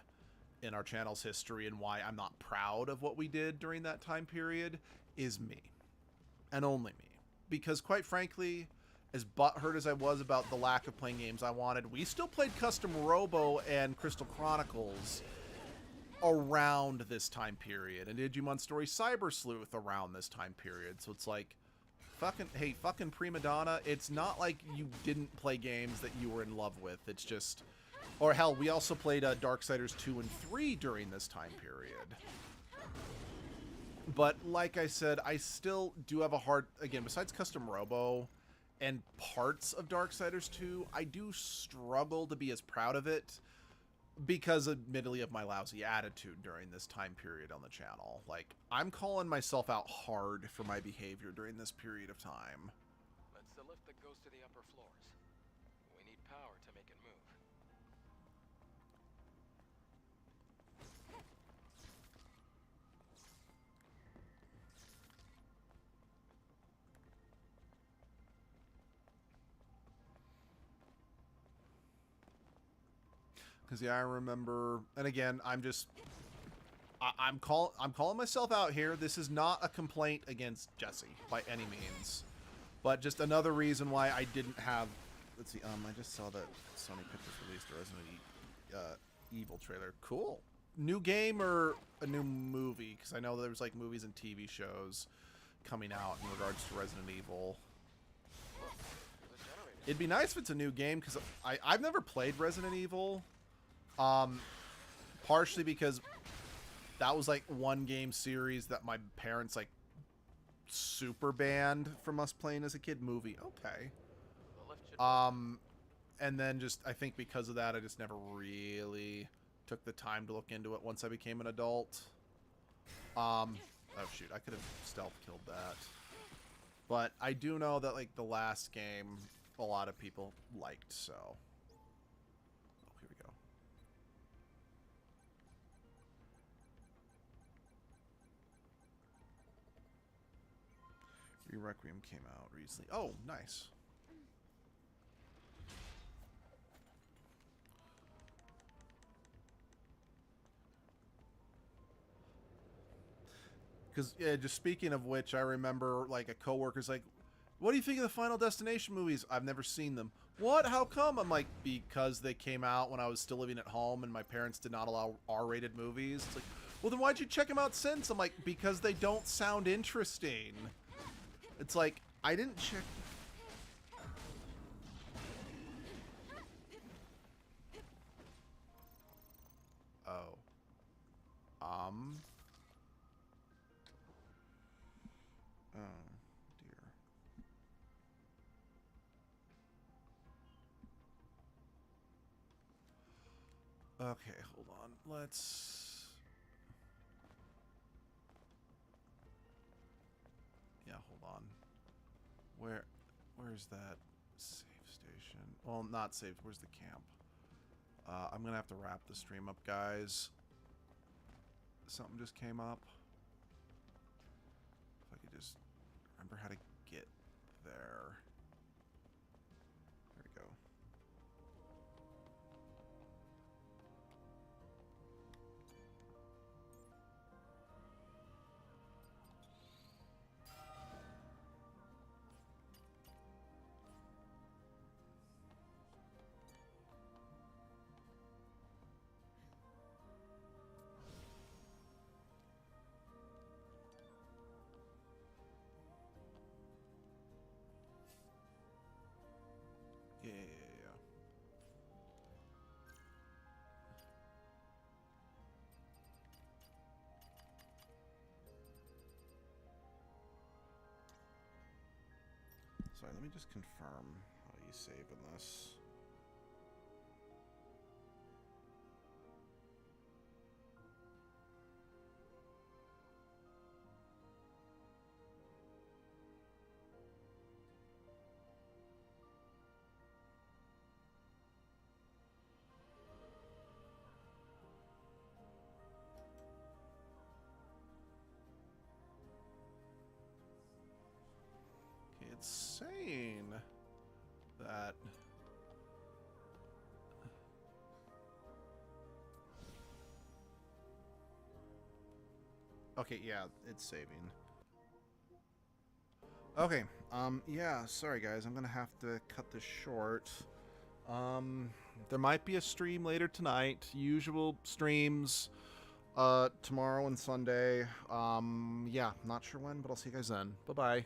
in our channel's history and why I'm not proud of what we did during that time period is me. And only me. Because quite frankly, as butthurt as I was about the lack of playing games I wanted, we still played Custom Robo and Crystal Chronicles around this time period. And Digimon Story Cyber Sleuth around this time period. So it's like, fucking Prima Donna, it's not like you didn't play games that you were in love with. It's just, or hell, we also played Darksiders 2 and 3 during this time period. But like I said, I still do have a hard, again, besides Custom Robo and parts of Darksiders 2, I do struggle to be as proud of it because, admittedly, of my lousy attitude during this time period on the channel. Like, I'm calling myself out hard for my behavior during this period of time. That's the lift that goes to the upper floors. We need power to make it move. Because yeah, I remember, and again, I'm calling myself out here. This is not a complaint against Jesse by any means, but just another reason why I didn't have. Let's see. I just saw that Sony Pictures released a Resident Evil trailer. Cool. New game or a new movie? Because I know there was like movies and TV shows coming out in regards to Resident Evil. It'd be nice if it's a new game because I've never played Resident Evil. Partially because that was like one game series that my parents like super banned from us playing as a kid. Movie, okay. And then just I think because of that, I just never really took the time to look into it once I became an adult. Oh shoot, I could have stealth killed that. But I do know that like the last game, a lot of people liked, so. Oh, here we go. Requiem came out recently. Oh, nice. Because, yeah, just speaking of which, I remember, like, a coworker's like, what do you think of the Final Destination movies? I've never seen them. What? How come? I'm like, because they came out when I was still living at home and my parents did not allow R-rated movies. It's like, well, then why'd you check them out since? I'm like, because they don't sound interesting. It's like, I didn't check... Oh. Oh, dear. Okay, hold on. Let's... Yeah, hold on. Where's that save station? Well, not saved. Where's the camp? I'm gonna have to wrap the stream up, guys. Something just came up. If I could just remember how to get there. There we go. Yeah. Sorry, let me just confirm how you save in this. It's saying that okay, yeah, it's saving. Okay, yeah, sorry guys, I'm gonna have to cut this short. There might be a stream later tonight, usual streams, tomorrow and Sunday. Yeah, not sure when, but I'll see you guys then. Bye-bye.